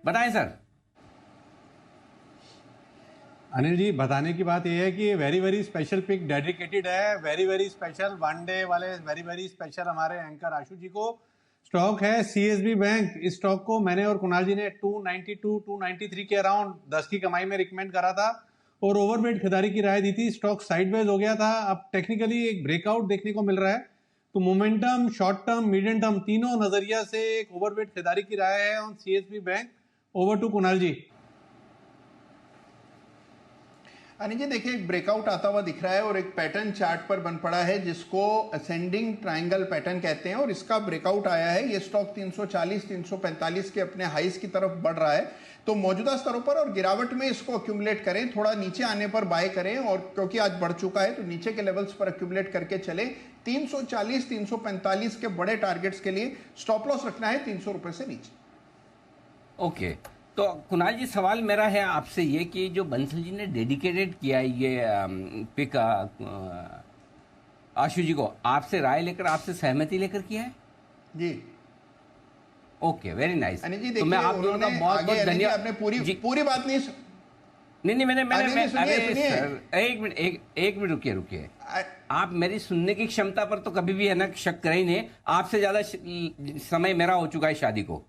बताएं सर। अनिल जी, बताने की बात यह है कि very very special pick dedicated है, very very special one day वाले वेरी वेरी स्पेशल हमारे एंकर आशु जी को। स्टॉक है CSB बैंक। इस स्टॉक को मैंने और कुणाल जी ने 292 293 के अराउंड 10 की कमाई में रिकमेंड करा था और ओवरवेट खरीदारी की राय दी थी। स्टॉक साइडवेज हो गया था, अब टेक्निकली एक ब्रेकआउट देखने को मिल रहा है। तो momentum, short term, medium term तीनों नजरिया से एक ओवरवेट खरीदारी की राय है on CSB bank. Over to Kunal ji. Anil ji देखिए, एक ब्रेकआउट आता हुआ दिख रहा है और एक पैटर्न चार्ट पर बन पड़ा है जिसको असेंडिंग ट्रायंगल पैटर्न कहते हैं और इसका ब्रेकआउट आया है। ये स्टॉक 340 345 के अपने हाइस की तरफ बढ़ रहा है, तो मौजूदा स्तरों पर और गिरावट में इसको अक्यूमुलेट करें, थोड़ा नीचे आने पर बाय करें और क्योंकि आज बढ़ चुका है तो नीचे के लेवल्स पर अक्यूमुलेट करके चले। 340 345 के बड़े टारगेट्स के लिए स्टॉप लॉस रखना है 300 रुपए से नीचे। ओके, तो कुणाल जी सवाल मेरा है आपसे ये कि जो बंसल जी ने डेडिकेटेड किया है ये पिक आशु जी को, आपसे राय लेकर, आपसे सहमति लेकर किया है जी? Okay, very nice. तो मैं आप दोनों का बहुत बहुत धन्यवाद। आपने पूरी बात नहीं मैंने सर एक मिनट रुकिए। आप मेरी सुनने की क्षमता पर तो कभी भी है ना शक करें ही नहीं। आपसे ज्यादा समय मेरा हो चुका है शादी को,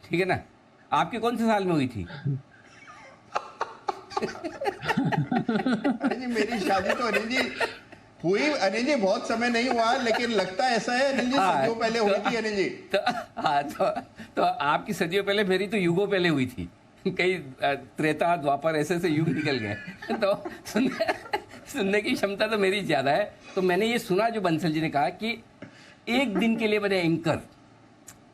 ठीक है ना? आपके कौन से साल में हुई थी? अरे जी, मेरी शादी तो अनिल जी हुई, अनिल जी बहुत समय नहीं हुआ, लेकिन लगता ऐसा है अनिल जी सदियों पहले हुई थी अनिल जी। तो आपकी सदियों पहले, मेरी तो युगों पहले हुई थी। कई त्रेता द्वापर ऐसे युग निकल गए। तो सुनने की क्षमता तो मेरी ज्यादा है। तो मैंने ये सुना जो बंसल जी ने कहा कि एक दिन के लिए बने एंकर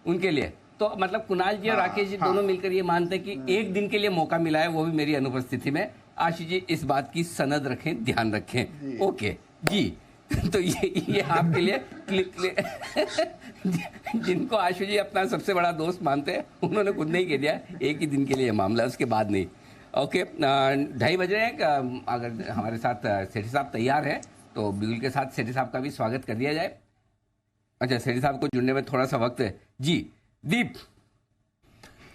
उनके लिए, तो मतलब कुणाल जी और राकेश जी दोनों मिलकर ये मानते हैं कि एक दिन के लिए मौका मिला है, वो भी मेरी अनुपस्थिति में। आशीष जी इस बात की सनद रखें, ध्यान रखें। ओके जी। तो ये आपके लिए जिनको आशु जी अपना सबसे बड़ा दोस्त मानते हैं, उन्होंने खुद नहीं कह दिया एक ही दिन के लिए मामला, उसके बाद नहीं। ओके, 2:30 बज रहे हैं। अगर हमारे साथ सेठी साहब तैयार है तो बिगुल के साथ सेठी साहब का भी स्वागत कर दिया जाए। अच्छा, सेठी साहब को जुड़ने में थोड़ा सा वक्त है जी। दीप,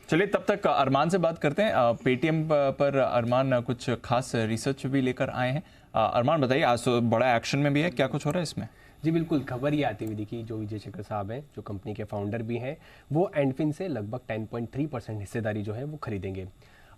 चलिए तब तक अरमान से बात करते हैं। पेटीएम पर अरमान कुछ खास रिसर्च भी लेकर आए हैं। अरमान बताइए, आज बड़ा एक्शन में भी है, क्या कुछ हो रहा है इसमें? जी बिल्कुल, खबर ये आती हुई दिखी। जो विजय शेखर साहब हैं, जो कंपनी के फाउंडर भी हैं, वो एंडफिन से लगभग 10.3% हिस्सेदारी जो है वो खरीदेंगे।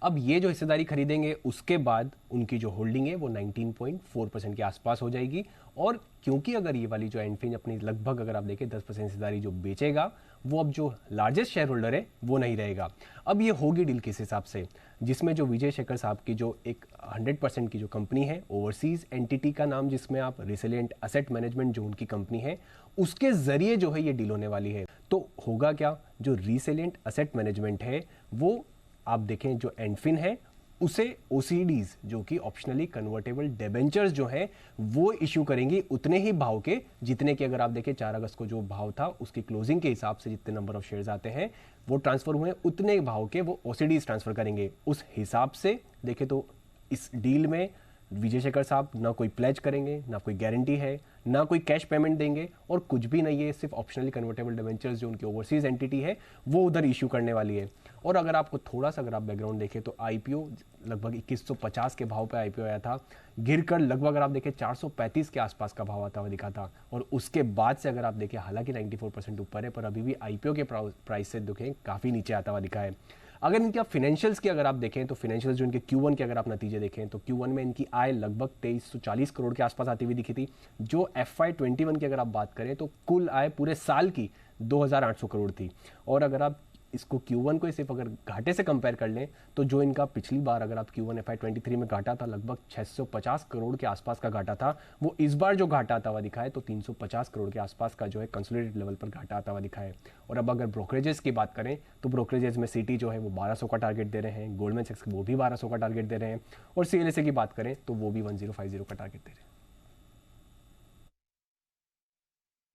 अब ये जो हिस्सेदारी खरीदेंगे उसके बाद उनकी जो होल्डिंग है वो 19.4% के आसपास हो जाएगी। और क्योंकि अगर ये वाली जो एंडफिन अपनी लगभग अगर आप देखें 10% हिस्सेदारी जो बेचेगा, वो अब जो लार्जेस्ट शेयर होल्डर है वो नहीं रहेगा। अब ये होगी डील किस हिसाब से, जिसमें जो विजय शेखर साहब की जो एक 100% की जो कंपनी है, ओवरसीज एंटिटी का नाम जिसमें आप रेसिलिएंट एसेट मैनेजमेंट जो उनकी कंपनी है, उसके जरिए जो है ये डील होने वाली है। तो होगा क्या, जो रेसिलिएंट एसेट मैनेजमेंट है वो आप देखें जो एंडफिन है उसे ओसीडीज जो कि ऑप्शनली कन्वर्टेबल डिबेंचर्स जो है वो इश्यू करेंगी उतने ही भाव के जितने कि अगर आप देखें 4 अगस्त को जो भाव था उसकी क्लोजिंग के हिसाब से जितने नंबर ऑफ शेयर्स आते हैं वो ट्रांसफर हुए, उतने भाव के वो ओसीडीज ट्रांसफर करेंगे। उस हिसाब से देखें तो इस डील में विजय शेखर साहब ना कोई प्लेज करेंगे, ना कोई गारंटी है, ना कोई कैश पेमेंट देंगे और कुछ भी नहीं है, सिर्फ ऑप्शनली कन्वर्टेबल डिबेंचर्स जो उनकी ओवरसीज एंटिटी है वो उधर इश्यू करने वाली है। और अगर आपको थोड़ा सा अगर आप बैकग्राउंड देखें तो आईपीओ लगभग 2150 के भाव पे आईपीओ आया था, गिरकर लगभग अगर आप देखें 435 के आसपास का भाव आता हुआ दिखा था। और उसके बाद से अगर आप देखें हालांकि 94% ऊपर है पर अभी भी आईपीओ के प्राइस से देखें काफ़ी नीचे आता हुआ दिखा है। अगर इनके फिनेंशियल्स की अगर आप देखें तो फिनेंशियल्स जो इनके Q1 के अगर आप नतीजे देखें तो Q1 में इनकी आय लगभग 2340 करोड़ के आसपास आती हुई दिखी थी, जो FY21 की अगर आप बात करें तो कुल आय पूरे साल की 2800 करोड़ थी। और अगर आप इसको Q1 को सिर्फ अगर घाटे से कंपेयर कर लें तो जो इनका पिछली बार अगर आप Q1 FY23 में घाटा था लगभग 650 करोड़ के आसपास का घाटा था, वो इस बार जो घाटा आता हुआ दिखा है तो 350 करोड़ के आसपास का जो है कंसोलिडेटेड लेवल पर घाटा आता हुआ दिखा है। और अब अगर ब्रोकरेजेस की बात करें तो ब्रोकरेजेस में सिटी जो है वो 1200 का टारगेट दे रहे हैं, गोल्डमैन सैक्स वो भी 1200 का टारगेट दे रहे हैं और CLSA की बात करें तो वो भी 1050 का टारगेट दे रहे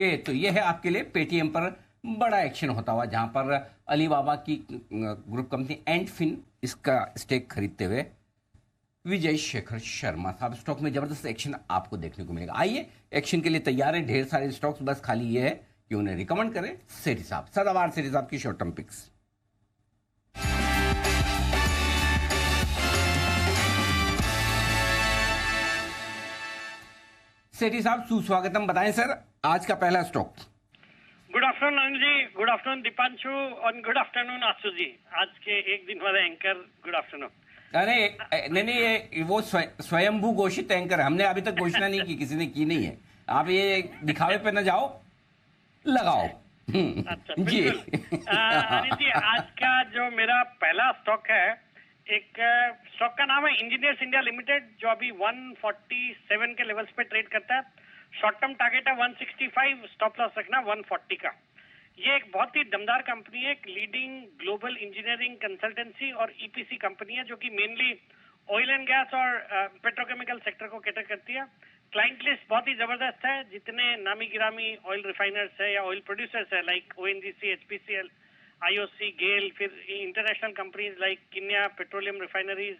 हैं। तो ये है आपके लिए पेटीएम पर बड़ा एक्शन होता हुआ, जहां पर अलीबाबा की ग्रुप कंपनी एंडफिन इसका स्टेक खरीदते हुए विजय शेखर शर्मा साहब स्टॉक में जबरदस्त एक्शन आपको देखने को मिलेगा। आइए एक्शन के लिए तैयार है ढेर सारे स्टॉक्स, बस खाली ये है कि उन्हें रिकमेंड करें सेठी साहब, सदाबहार सेठी साहब की शॉर्ट टर्म पिक्स। सेठी साहब सुस्वागतम, बताएं सर आज का पहला stock. Good afternoon Anil ji, good afternoon Deepanshu और गुड आफ्टरनून आशु जी, आज के एक दिन वाले एंकर, गुड आफ्टरनून। अरे नहीं, ये वो स्वयंभू घोषित एंकर, हमने अभी तक घोषणा नहीं की, किसी ने की नहीं है। आप ये दिखावे पे न जाओ, लगाओ। अच्छा जी अनिल जी, आज का जो मेरा पहला स्टॉक है, एक स्टॉक का नाम है इंजीनियर्स इंडिया लिमिटेड, जो अभी 147 के लेवल्स पे ट्रेड करता है। शॉर्ट टर्म टारगेट है 165, स्टॉप लॉस रखना 140 का। ये एक बहुत ही दमदार कंपनी है, एक लीडिंग ग्लोबल इंजीनियरिंग कंसल्टेंसी और ईपीसी कंपनी है, जो कि मेनली ऑयल एंड गैस और पेट्रोकेमिकल सेक्टर को कैटर करती है। क्लाइंट लिस्ट बहुत ही जबरदस्त है, जितने नामी गिरामी ऑयल रिफाइनर्स है या ऑयल प्रोड्यूसर्स है like ONGC, HPCL, IOC, GAIL, फिर international companies like Kenya petroleum refineries,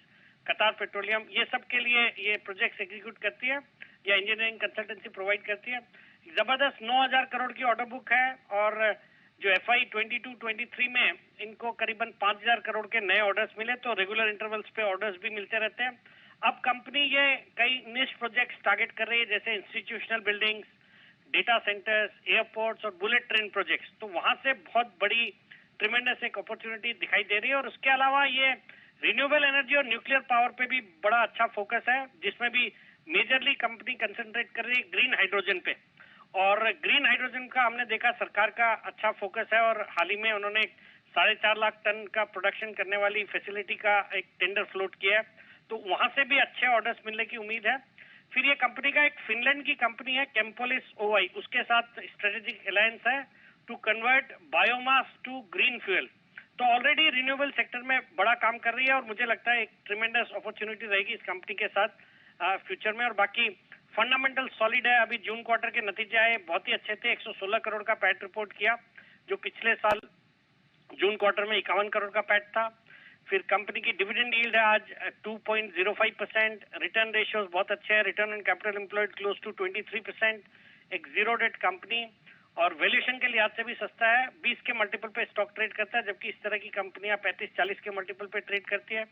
Qatar petroleum, ये सब के लिए ये प्रोजेक्ट्स एग्जीक्यूट करती है या इंजीनियरिंग कंसल्टेंसी प्रोवाइड करती है। जबरदस्त 9000 करोड़ की ऑर्डर बुक है और जो FY22-23 में इनको करीबन 5000 करोड़ के नए ऑर्डर्स मिले, तो रेगुलर इंटरवल्स पे ऑर्डर्स भी मिलते रहते हैं। अब कंपनी ये कई निश प्रोजेक्ट्स टारगेट कर रही है, जैसे institutional buildings, data centres, airports और बुलेट ट्रेन प्रोजेक्ट्स, तो वहां से बहुत बड़ी ट्रिमेंडस एक अपॉर्चुनिटी दिखाई दे रही है। और उसके अलावा ये रिन्यूएबल एनर्जी और न्यूक्लियर पावर पे भी बड़ा अच्छा फोकस है, जिसमें भी मेजरली कंपनी कंसंट्रेट कर रही है ग्रीन हाइड्रोजन पे। और ग्रीन हाइड्रोजन का हमने देखा सरकार का अच्छा फोकस है और हाल ही में उन्होंने 4.5 लाख टन का प्रोडक्शन करने वाली फैसिलिटी का एक टेंडर फ्लोट किया है, तो वहां से भी अच्छे ऑर्डर्स मिलने की उम्मीद है। फिर ये कंपनी का एक फिनलैंड की कंपनी है केम्पोलिस OI, उसके साथ स्ट्रेटेजिक अलायंस है to convert biomass to green fuel, तो ऑलरेडी रिन्यूएबल सेक्टर में बड़ा काम कर रही है और मुझे लगता है एक ट्रिमेंडस अपॉर्चुनिटी रहेगी इस कंपनी के साथ फ्यूचर में। और बाकी फंडामेंटल सॉलिड है। अभी जून क्वार्टर के नतीजे आए, बहुत ही अच्छे थे, 116 करोड़ का पैट रिपोर्ट किया, जो पिछले साल जून क्वार्टर में 51 करोड़ का पैट था। फिर कंपनी की डिविडेंड यील्ड है आज 2.05%, रिटर्न रेशियोज बहुत अच्छे हैं, return on capital employed close to 23%, एक जीरो डेट कंपनी और वैल्यूएशन के लिहाज से भी सस्ता है, 20 के मल्टीपल पे स्टॉक ट्रेड करता है, जबकि इस तरह की कंपनियां 35-40 के मल्टीपल पे ट्रेड करती है।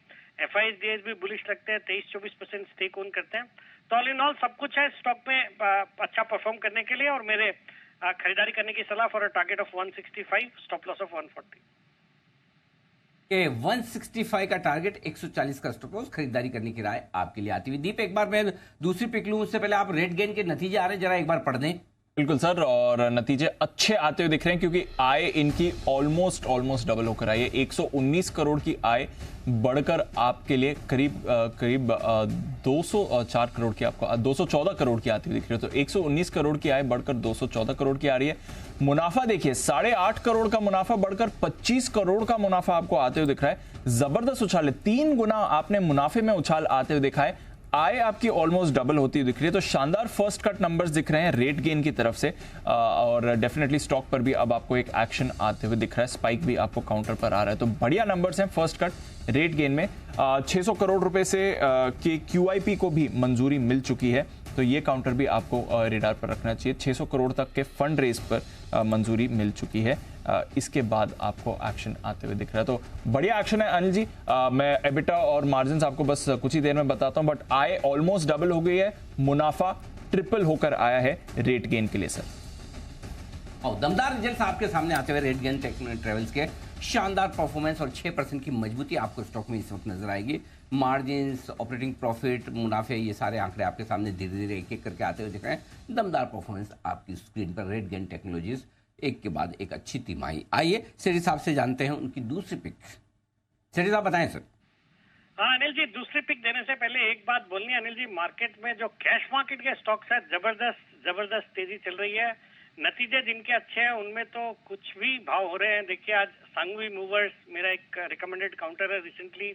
FIS भी बुलिश लगते हैं, 23-24% स्टेक ओन करते हैं। तो ऑल इन ऑल सब कुछ है स्टॉक में अच्छा परफॉर्म करने के लिए और मेरे खरीदारी करने की सलाह for a target of 165, stop loss of 140। कि 165 का टारगेट, 140 का स्टॉप लॉस, खरीदारी करने की राय आपके लिए आती हुई। दीप, एक बार मैं दूसरी पिक लूं उससे पहले आप रेट गेन के नतीजे आ रहे हैं, जरा एक बार पढ़ दें। बिल्कुल सर, और नतीजे अच्छे आते हुए दिख रहे हैं क्योंकि आय इनकी ऑलमोस्ट डबल होकर आई है। 119 करोड़ की आय बढ़कर आपके लिए करीब 204 करोड़ की, आपको 214 करोड़ की आती हुई दिख रही है। तो 119 करोड़ की आय बढ़कर 214 करोड़ की आ रही है। मुनाफा देखिए, 8.5 करोड़ का मुनाफा बढ़कर 25 करोड़ का मुनाफा आपको आते हुए दिख रहा है। जबरदस्त उछाल है, 3 गुना आपने मुनाफे में उछाल आते हुए दिखा है। आय आपकी ऑलमोस्ट डबल होती हुई दिख रही है। तो शानदार फर्स्ट कट नंबर्स दिख रहे हैं रेट गेन की तरफ से, और डेफिनेटली स्टॉक पर भी अब आपको एक एक्शन आते हुए दिख रहा है। स्पाइक भी आपको काउंटर पर आ रहा है। तो बढ़िया नंबर्स हैं फर्स्ट कट रेट गेन में। 600 करोड़ रुपए से के QIP को भी मंजूरी मिल चुकी है, तो ये काउंटर भी आपको रेडार पर रखना चाहिए। 600 करोड़ तक के फंड रेज पर मंजूरी मिल चुकी है। इसके बाद आपको एक्शन आते हुए दिख रहा है। तो बढ़िया एक्शन है अनिल जी। मैं एबिटा और मार्जिन आपको बस कुछ ही देर में बताता हूं, बट आय ऑलमोस्ट डबल हो गई है, मुनाफा ट्रिपल होकर आया है रेट गेन के लिए सर। और दमदार रिजल्ट्स आपके सामने आते हुए रेट गेन ट्रेवल्स के शानदार परफॉर्मेंस और 6% की मजबूती आपको स्टॉक में इस वक्त नजर आएगी। मार्जिन्स, ऑपरेटिंग प्रॉफिट, मुनाफे, ये सारे आंकड़े आपके सामने धीरे धीरे एक एक करके आते हुए दिख रहे हैं। दमदार परफॉर्मेंस आपकी स्क्रीन पर। रेट गेन टेक्नोलॉजीज एक के बाद एक अच्छी तिमाही। आइए सेठी साहब से जानते हैं उनकी दूसरी पिक। सेठी साहब बताएं सर। हाँ अनिल जी, दूसरी पिक देने से पहले एक बात बोलनी है अनिल जी। मार्केट में जो कैश मार्केट के स्टॉक्स है, जबरदस्त तेजी चल रही है। नतीजे जिनके अच्छे हैं उनमें तो कुछ भी भाव हो रहे हैं। देखिए आज सांगवी मूवर्स, मेरा एक रिकमेंडेड काउंटर है, रिसेंटली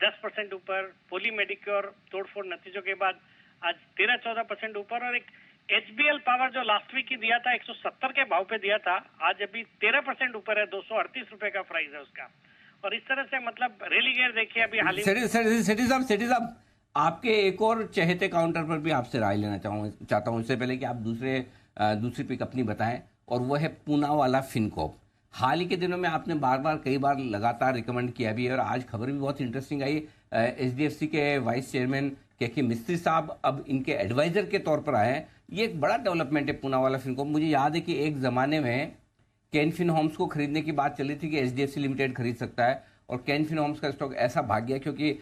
10% ऊपर। पोली मेडिक्योर तोड़फोड़ नतीजों के बाद आज 13-14% ऊपर। और एक HBL पावर जो लास्ट वीक ही दिया था 170 के भाव पे दिया था, आज अभी 13% ऊपर है, 238 रुपए का प्राइस है उसका। और इस तरह से मतलब रेलीगेयर देखिए अभी हाल ही में। सेठी साहब आपके एक और चहेते काउंटर पर भी आपसे राय लेना चाहता हूं इससे पहले कि आप दूसरी पिक अपनी बताएं, और वो है पूनावाला फिनकॉर्प। हाल ही के दिनों में आपने कई बार लगातार रिकमेंड किया भी है, और आज खबर भी बहुत इंटरेस्टिंग आई। HDFC के वाइस चेयरमैन के मिस्त्री साहब अब इनके एडवाइजर के तौर पर आए हैं। ये एक बड़ा डेवलपमेंट है पूनावाला फिनकॉर्प। मुझे याद है कि एक जमाने में कैन फिन होम्स को खरीदने की बात चली थी कि HDFC लिमिटेड खरीद सकता है, और कैन फिन होम्स का स्टॉक ऐसा भाग गया क्योंकि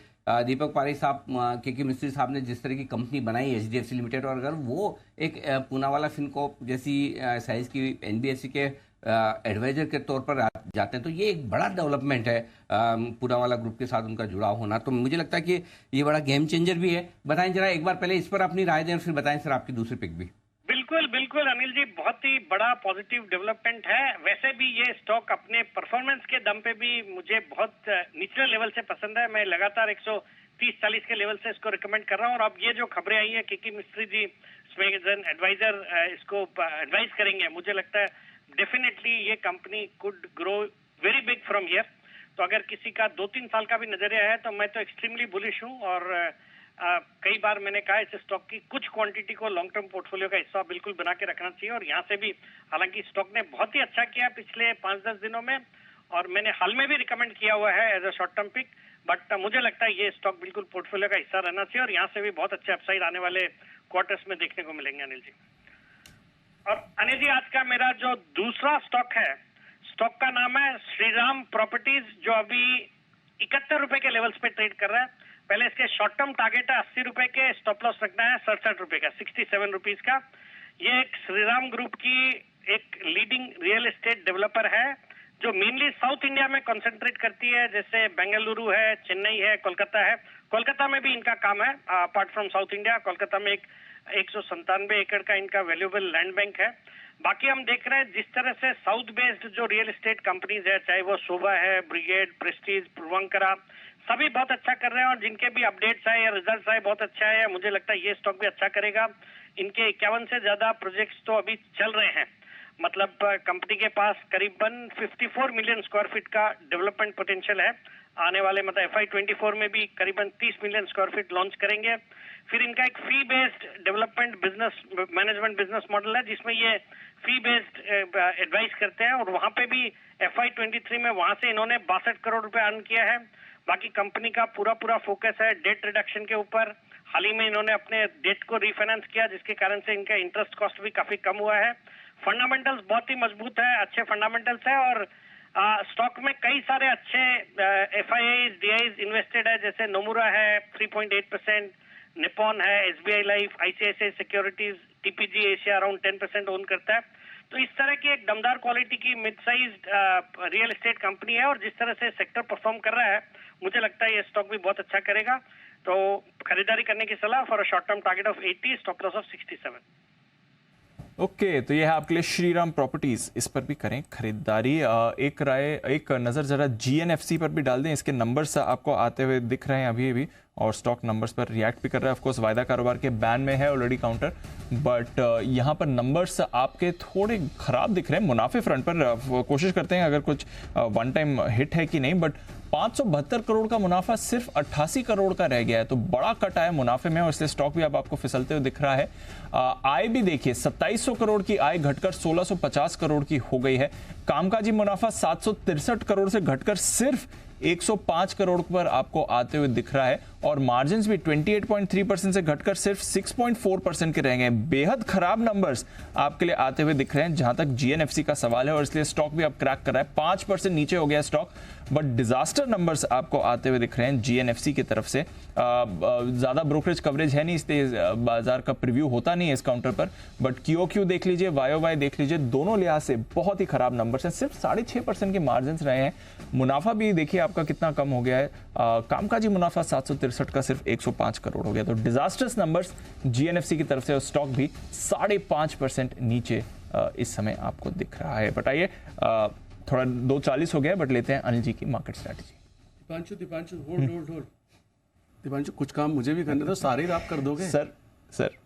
दीपक पारेख साहब, के मिस्त्री साहब ने जिस तरह की कंपनी बनाई HDFC लिमिटेड, और अगर वो एक पूनावाला फिनकॉर्प जैसी साइज की NBFC के एडवाइजर के तौर पर जाते हैं, तो ये एक बड़ा डेवलपमेंट है पूनावाला ग्रुप के साथ उनका जुड़ा होना। तो मुझे लगता है कि ये बड़ा गेम चेंजर भी है। बताएं जरा एक बार पहले इस पर अपनी राय दें, फिर बताएं सर आपकी दूसरी पिक भी। बिल्कुल अनिल जी, बहुत ही बड़ा पॉजिटिव डेवलपमेंट है। वैसे भी ये स्टॉक अपने परफॉर्मेंस के दम पे भी मुझे बहुत निचले लेवल से पसंद है। मैं लगातार 130-40 के लेवल से इसको रिकमेंड कर रहा हूँ। और अब ये जो खबरें आई है के मिस्त्री जी एडवाइजर इसको एडवाइस करेंगे, मुझे लगता है डेफिनेटली ये company could grow very big from here. तो अगर किसी का 2-3 साल का भी नजरिया है तो मैं तो एक्सट्रीमली बुलिश हूँ। और कई बार मैंने कहा इस स्टॉक की कुछ क्वांटिटी को लॉन्ग टर्म पोर्टफोलियो का हिस्सा बिल्कुल बना के रखना चाहिए। और यहाँ से भी हालांकि स्टॉक ने बहुत ही अच्छा किया पिछले 5-10 दिनों में, और मैंने हाल में भी रिकमेंड किया हुआ है as a short term pick. But मुझे लगता है ये स्टॉक बिल्कुल पोर्टफोलियो का हिस्सा रहना चाहिए, और यहाँ से भी बहुत अच्छे अपसाइड आने वाले क्वार्टर्स में देखने को मिलेंगे अनिल जी। और अनिल जी, आज का मेरा जो दूसरा स्टॉक है, स्टॉक का नाम है श्रीराम प्रॉपर्टीज, जो अभी 71 रुपए के लेवल्स पे ट्रेड कर रहा है। पहले इसके शॉर्ट टर्म टारगेट है 80 रुपए के, स्टॉप लॉस रखना है 67 रुपए का, 67 रुपीज का। ये एक श्रीराम ग्रुप की एक लीडिंग रियल एस्टेट डेवलपर है जो मेनली साउथ इंडिया में कंसंट्रेट करती है, जैसे बेंगलुरु है, चेन्नई है, कोलकाता है। कोलकाता में भी इनका काम है apart from south India. Kolkata में 197 एकड़ का इनका वैल्यूएबल लैंड बैंक है। बाकी हम देख रहे हैं जिस तरह से साउथ बेस्ड जो रियल एस्टेट कंपनीज है, चाहे वो शोभा है, ब्रिगेड, प्रेस्टीज, पूर्वांकरा, सभी बहुत अच्छा कर रहे हैं। और जिनके भी अपडेट्स आए या रिजल्ट्स आए बहुत अच्छा है। मुझे लगता है ये स्टॉक भी अच्छा करेगा। इनके 51 से ज्यादा प्रोजेक्ट्स तो अभी चल रहे हैं। मतलब कंपनी के पास करीबन 54 मिलियन स्क्वायर फीट का डेवलपमेंट पोटेंशियल है। आने वाले मतलब FY24 में भी करीबन 30 मिलियन स्क्वायर फीट लॉन्च करेंगे। फिर इनका एक fee based development business management business model है, जिसमें ये फी बेस्ड एडवाइस करते हैं। और वहां पे भी FY23 में वहां से इन्होंने 62 करोड़ रुपए अर्न किया है। बाकी कंपनी का पूरा फोकस है डेट रिडक्शन के ऊपर। हाल ही में इन्होंने अपने डेट को रीफाइनेंस किया, जिसके कारण से इनका इंटरेस्ट कॉस्ट भी काफी कम हुआ है। फंडामेंटल्स बहुत ही मजबूत है, अच्छे फंडामेंटल्स है। और स्टॉक में कई सारे अच्छे FIIs, DIs इन्वेस्टेड है, जैसे नोमुरा है 3.8%, निपॉन है, SBI life, ICICI securities, TPG Asia around 10% own करता है। तो इस तरह की एक दमदार क्वालिटी की mid size real estate company है, और जिस तरह से सेक्टर परफॉर्म कर रहा है मुझे लगता है ये स्टॉक भी बहुत अच्छा करेगा। तो खरीदारी करने की सलाह for a short term target of 80, stop loss of 67। Okay तो ये है आपके लिए श्रीराम प्रॉपर्टीज, इस पर भी करें खरीदारी। एक नज़र जरा GNFC पर भी डाल दें, इसके नंबर्स आपको आते हुए दिख रहे हैं अभी भी, और स्टॉक नंबर्स पर रिएक्ट भी कर रहा है। ऑफकोर्स वायदा कारोबार के बैन में है ऑलरेडी काउंटर, बट यहाँ पर नंबर्स आपके थोड़े खराब दिख रहे हैं। मुनाफे फ्रंट पर कोशिश करते हैं अगर कुछ वन टाइम हिट है कि नहीं, बट 572 करोड़ का मुनाफा सिर्फ 88 करोड़ का रह गया है, तो बड़ा कट आया मुनाफे में, और इसलिए स्टॉक भी अब आपको फिसलते हुए दिख रहा है। आय भी देखिए 2700 करोड़ की आय घटकर 1650 करोड़ की हो गई है। कामकाजी मुनाफा 763 करोड़ से घटकर सिर्फ 105 करोड़ पर आपको आते हुए दिख रहा है, और मार्जिन्स भी 28.3% से घटकर सिर्फ 6.4% के रह गए। बेहद खराब नंबर्स आपके लिए आते हुए दिख रहे हैं जहां तक GNFC का सवाल है, और इसलिए स्टॉक भी अब क्रैक कर रहा है। 5% नीचे हो गया स्टॉक, बट डिजास्टर नंबर्स आपको आते हुए दिख रहे हैं GNFC की तरफ से। ज्यादा ब्रोकरेज कवरेज है नहीं, इसलिए बाजार का प्रीव्यू होता नहीं है इस काउंटर पर, बट QOQ देख लीजिए, YOY देख लीजिए, दोनों लिहाज से बहुत ही खराब नंबर्स हैं। सिर्फ 6.5% के मार्जिन रहे हैं। मुनाफा भी देखिए आपका कितना कम हो गया है, कामकाजी मुनाफा 763 का सिर्फ 105 करोड़ हो गया। तो डिजास्टर्स नंबर्स GNFC की तरफ से, और स्टॉक भी 5.5% नीचे इस समय आपको दिख रहा है। बताइए, थोड़ा 2:40 हो गया, बट लेते हैं अनिल जी की market strategy. Deepanshu hold. Deepanshu कुछ काम मुझे भी करने दो, सारे आप कर दोगे। सर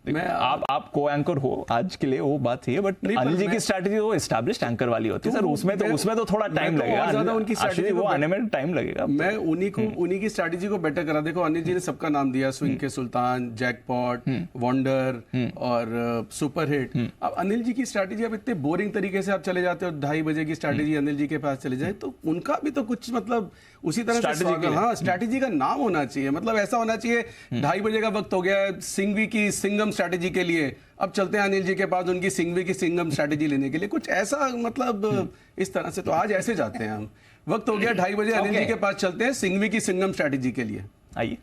मैं आप को एंकर हो आज के लिए, वो बात है, बट अनिल जी की स्ट्रैटेजी वो एस्टैब्लिश्ड एंकर वाली होती है सर, उसमें तो थोड़ा टाइम लगेगा, ज्यादा उनकी स्ट्रैटेजी वो आने में टाइम लगेगा। मैं उन्हीं की स्ट्रैटेजी को बेटर करा। देखो अनिल जी ने सबका नाम दिया, स्विंग के सुल्तान, जैकपॉट, वंडर और सुपर हिट। अब अनिल जी की स्ट्रैटेजी, अब इतने बोरिंग तरीके से आप चले जाते हो, 2:30 बजे की स्ट्रैटेजी अनिल जी के पास चले जाए, तो उनका भी तो कुछ मतलब उसी तरह से हाँ स्ट्रैटेजी का नाम होना चाहिए। मतलब ऐसा होना चाहिए 2:30 बजे का वक्त हो गया सिंघवी की सिंगम स्ट्रैटेजी के लिए, अब चलते हैं अनिल जी के पास उनकी सिंघवी की सिंगम स्ट्रैटेजी लेने के लिए, कुछ ऐसा मतलब इस तरह से। तो आज ऐसे जाते हैं हम, वक्त हो गया 2:30 बजे अनिल जी के पास चलते हैं सिंघवी की सिंगम स्ट्रैटेजी के लिए। आइए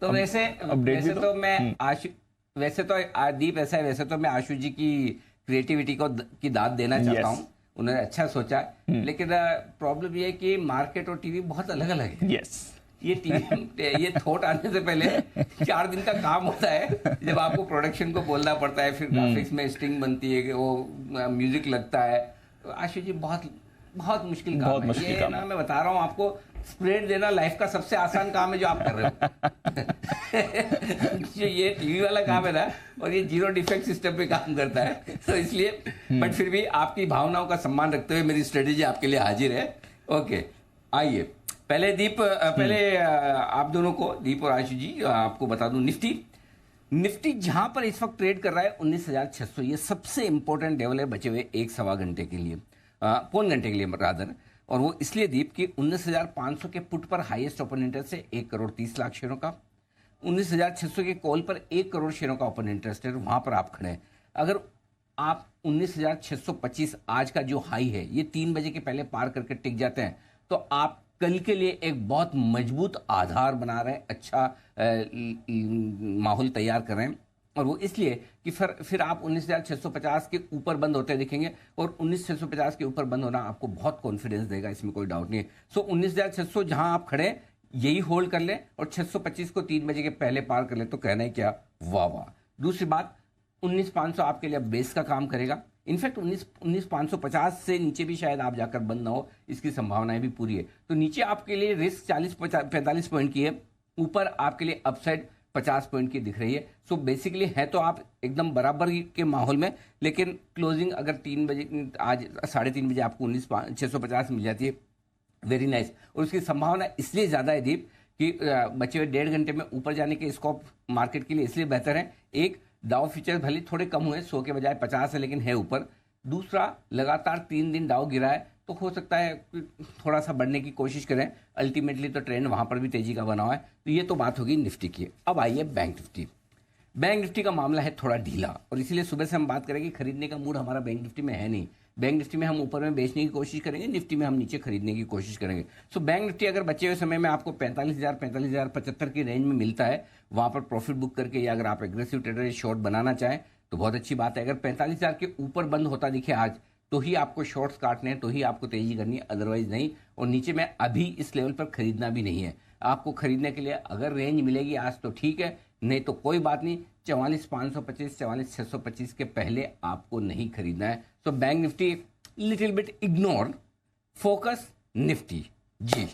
तो वैसे तो दीप ऐसा है, वैसे तो मैं आशु जी की क्रिएटिविटी की दाद देना चाहता हूँ, उन्होंने अच्छा सोचा, लेकिन प्रॉब्लम ये है कि मार्केट और टीवी बहुत अलग अलग है। ये टीवी ये थॉट आने से पहले 4 दिन का काम होता है, जब आपको प्रोडक्शन को बोलना पड़ता है, फिर ग्राफिक्स में स्टिंग बनती है, वो म्यूजिक लगता है। तो आशु जी बहुत मुश्किल काम है ये ना, मैं बता रहा हूँ आपको, स्प्रेड देना लाइफ का सबसे आसान काम है जो आप कर रहे हो। जो ये टीवी वाला काम है ना, और ये 0 डिफेक्ट सिस्टम पे काम करता है, तो इसलिए बट फिर भी आपकी भावनाओं का सम्मान रखते हुए मेरी स्ट्रेटेजी आपके लिए हाजिर है। ओके आइए, पहले आप दोनों को, दीप और आशु जी, आपको बता दूं निफ्टी जहां पर इस वक्त ट्रेड कर रहा है 19,600, ये सबसे इंपॉर्टेंट लेवल है बचे हुए 1-1.25 घंटे के लिए, पौन घंटे के लिए रादर, और वो इसलिए दीप की 19,500 के पुट पर हाईएस्ट ओपन इंटरेस्ट है 1,30,00,000 शेयरों का, 19,600 के कॉल पर 1 करोड़ शेयरों का ओपन इंटरेस्ट है, वहां पर आप खड़े हैं। अगर आप 19,625 आज का जो हाई है ये 3 बजे के पहले पार करके टिक जाते हैं, तो आप कल के लिए एक बहुत मजबूत आधार बना रहे हैं, अच्छा माहौल तैयार कर रहे हैं, और वो इसलिए कि फिर आप 19,650 के ऊपर बंद होते दिखेंगे, और 19,650 के ऊपर बंद होना आपको बहुत कॉन्फिडेंस देगा, इसमें कोई डाउट नहीं है। सो 19,600 जहां आप खड़े यही होल्ड कर लें, और 625 को 3 बजे के पहले पार कर ले, तो कहना है क्या वाह वाह। दूसरी बात, 19,500 आपके लिए बेस का काम करेगा, इनफैक्ट 19,550 से नीचे भी शायद आप जाकर बंद ना हो, इसकी संभावनाएं भी पूरी है। तो नीचे आपके लिए रिस्क 40-45 पॉइंट की है, ऊपर आपके लिए अपसाइड 50 पॉइंट की दिख रही है। सो बेसिकली है तो आप एकदम बराबर के माहौल में, लेकिन क्लोजिंग अगर 3 बजे, आज 3:30 बजे आपको 19,650 मिल जाती है, वेरी नाइस। और उसकी संभावना इसलिए ज़्यादा है दीप कि बचे हुए 1.5 घंटे में ऊपर जाने के स्कोप मार्केट के लिए इसलिए बेहतर है। एक, डाउ फ्यूचर भले थोड़े कम हुए, 100 के बजाय 50 है, लेकिन है ऊपर। दूसरा, लगातार 3 दिन डाउ गिरा है, तो हो सकता है थोड़ा सा बढ़ने की कोशिश करें, अल्टीमेटली तो ट्रेंड वहां पर भी तेजी का बना हुआ है। तो ये तो बात होगी निफ्टी की। अब आइए बैंक निफ्टी। बैंक निफ्टी का मामला है थोड़ा ढीला, और इसीलिए सुबह से हम बात करेंगे खरीदने का मूड हमारा बैंक निफ्टी में है नहीं। बैंक निफ्टी में हम ऊपर में बेचने की कोशिश करेंगे, निफ्टी में हम नीचे खरीदने की कोशिश करेंगे। सो बैंक निफ्टी अगर बचे हुए समय में आपको 45,000-45,075 की रेंज में मिलता है, वहां पर प्रॉफिट बुक करके, या अगर आप एग्रेसिव ट्रेडर शॉर्ट बनाना चाहें तो बहुत अच्छी बात है। अगर 45,000 के ऊपर बंद होता दिखे आज, तो ही आपको शॉर्ट्स काटने हैं, तो ही आपको तेजी करनी है, अदरवाइज नहीं। और नीचे में अभी इस लेवल पर खरीदना भी नहीं है आपको। खरीदने के लिए अगर रेंज मिलेगी आज तो ठीक है, नहीं तो कोई बात नहीं। 44,525, 44,625 के पहले आपको नहीं खरीदना है। तो bank Nifty little bit ignore, focus Nifty. जी,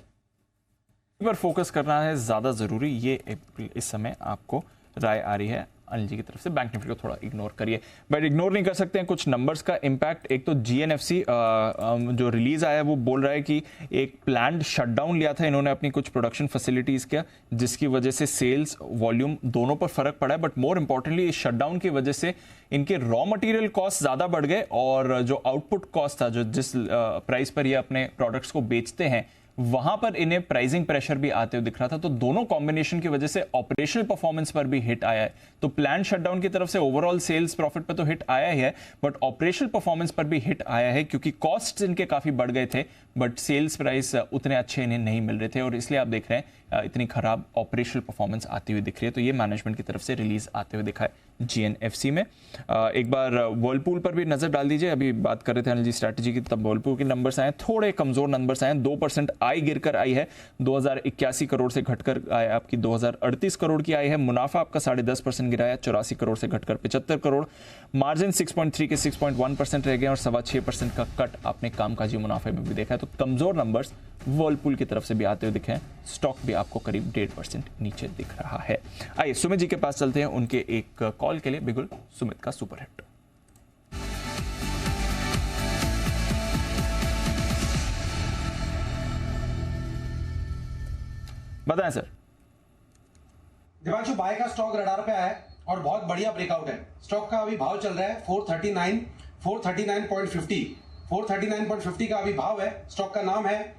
पर फोकस करना है ज्यादा जरूरी, ये इस समय आपको राय आ रही है अनिल जी की तरफ से। बैंक निफ्टी को थोड़ा इग्नोर करिए, बट इग्नोर नहीं कर सकते हैं कुछ नंबर्स का इम्पैक्ट। एक तो जीएनएफसी जो रिलीज आया है वो बोल रहा है कि एक प्लान्ड शटडाउन लिया था इन्होंने अपनी कुछ प्रोडक्शन फैसिलिटीज का, जिसकी वजह से सेल्स वॉल्यूम दोनों पर फर्क पड़ा है। बट मोर इंपॉर्टेंटली इस शटडाउन की वजह से इनके रॉ मटेरियल कॉस्ट ज्यादा बढ़ गए, और जो आउटपुट कॉस्ट था, जो जिस प्राइस पर ये अपने प्रोडक्ट्स को बेचते हैं, वहां पर इन्हें प्राइसिंग प्रेशर भी आते हुए दिख रहा था। तो दोनों कॉम्बिनेशन की वजह से ऑपरेशनल परफॉर्मेंस पर भी हिट आया है। तो प्लान शटडाउन की तरफ से ओवरऑल सेल्स प्रॉफिट पर तो हिट आया ही है, बट ऑपरेशनल परफॉर्मेंस पर भी हिट आया है, क्योंकि कॉस्ट इनके काफी बढ़ गए थे, बट सेल्स प्राइस उतने अच्छे इन्हें नहीं मिल रहे थे, और इसलिए आप देख रहे हैं इतनी खराब ऑपरेशनल परफॉर्मेंस आती हुई दिख रही है। तो ये मैनेजमेंट की तरफ से रिलीज आते हुए दिखा है जीएनएफसी में। एक बार वर्लपूल पर भी नजर डाल दीजिए। अभी बात कर रहे थे अनिल जी स्ट्रैटेजी की, तब वर्लपूल के नंबर्स आए, थोड़े कमजोर नंबर्स आए। 2% आई गिरकर आई है, 2081 करोड़ से घटकर आया आपकी 2038 करोड़ की आई है। मुनाफा आपका 10.5% गिरा है, 84 करोड़ से घटकर 75 करोड़। मार्जिन 6.3 के 6.1% रह गए, और 6.25% का कट आपने कामकाजी मुनाफे में भी देखा है। तो कमजोर नंबर्स वर्लपूल की तरफ से भी आते हुए दिखे हैं। स्टॉक भी आपको करीब 1.5% नीचे दिख रहा है। आइए सुमित जी के पास चलते हैं, उनके एक कॉल के लिए। बिगुल सुमित का सुपर हिट। बताएं सर। दिवांशु, बाय का स्टॉक रडार पे आया है और बहुत बढ़िया ब्रेकआउट है। स्टॉक का अभी भाव चल रहा है 439.50 439.50 का अभी भाव है। स्टॉक का नाम है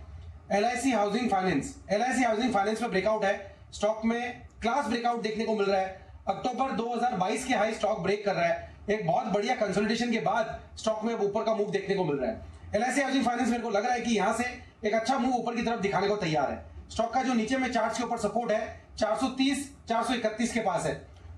LIC housing finance. LIC housing finance में ब्रेकआउट है। स्टॉक में क्लास ब्रेकआउट देखने को मिल रहा है। अक्टूबर 2022 के हाई स्टॉक ब्रेक कर रहा है। एक बहुत बढ़िया कंसोलिडेशन के बाद स्टॉक में अब ऊपर का मूव देखने को मिल रहा है। LIC हाउसिंग फाइनेंस मेरे को लग रहा है कि यहां से एक अच्छा मूव ऊपर की तरफ दिखाने को तैयार है। स्टॉक का जो नीचे में चार्ट्स के ऊपर सपोर्ट है 430 431 के पास है।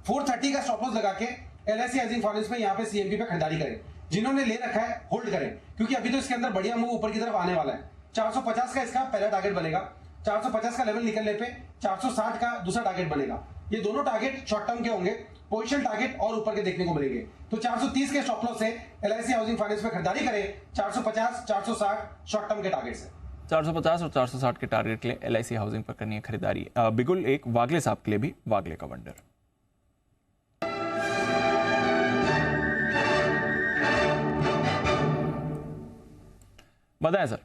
430 का स्टॉप लॉस लगा के LIC हाउसिंग फाइनेंस में यहाँ पे CMP पे खरीदारी करें। जिन्होंने ले रखा है होल्ड करें, क्योंकि अभी तो इसके अंदर बढ़िया मूव ऊपर की तरफ आने वाला है। 450 का इसका पहला टारगेट बनेगा। 450 का लेवल निकलने पे 460 का दूसरा टारगेट बनेगा। ये दोनों टारगेट शॉर्ट टर्म के होंगे। पोजिशन टारगेट और ऊपर के देखने को मिलेंगे। तो 430 के स्टॉप लॉस से LIC हाउसिंग फाइनेंस में खरीदारी करें। 450 460 शॉर्ट टर्म के टारगेट से 450 और 460 के टारगेट के लिए LIC हाउसिंग पर करनी है खरीदारी। बिगुल, एक वागले साहब के लिए भी वागले का वंडर। बताएं सर।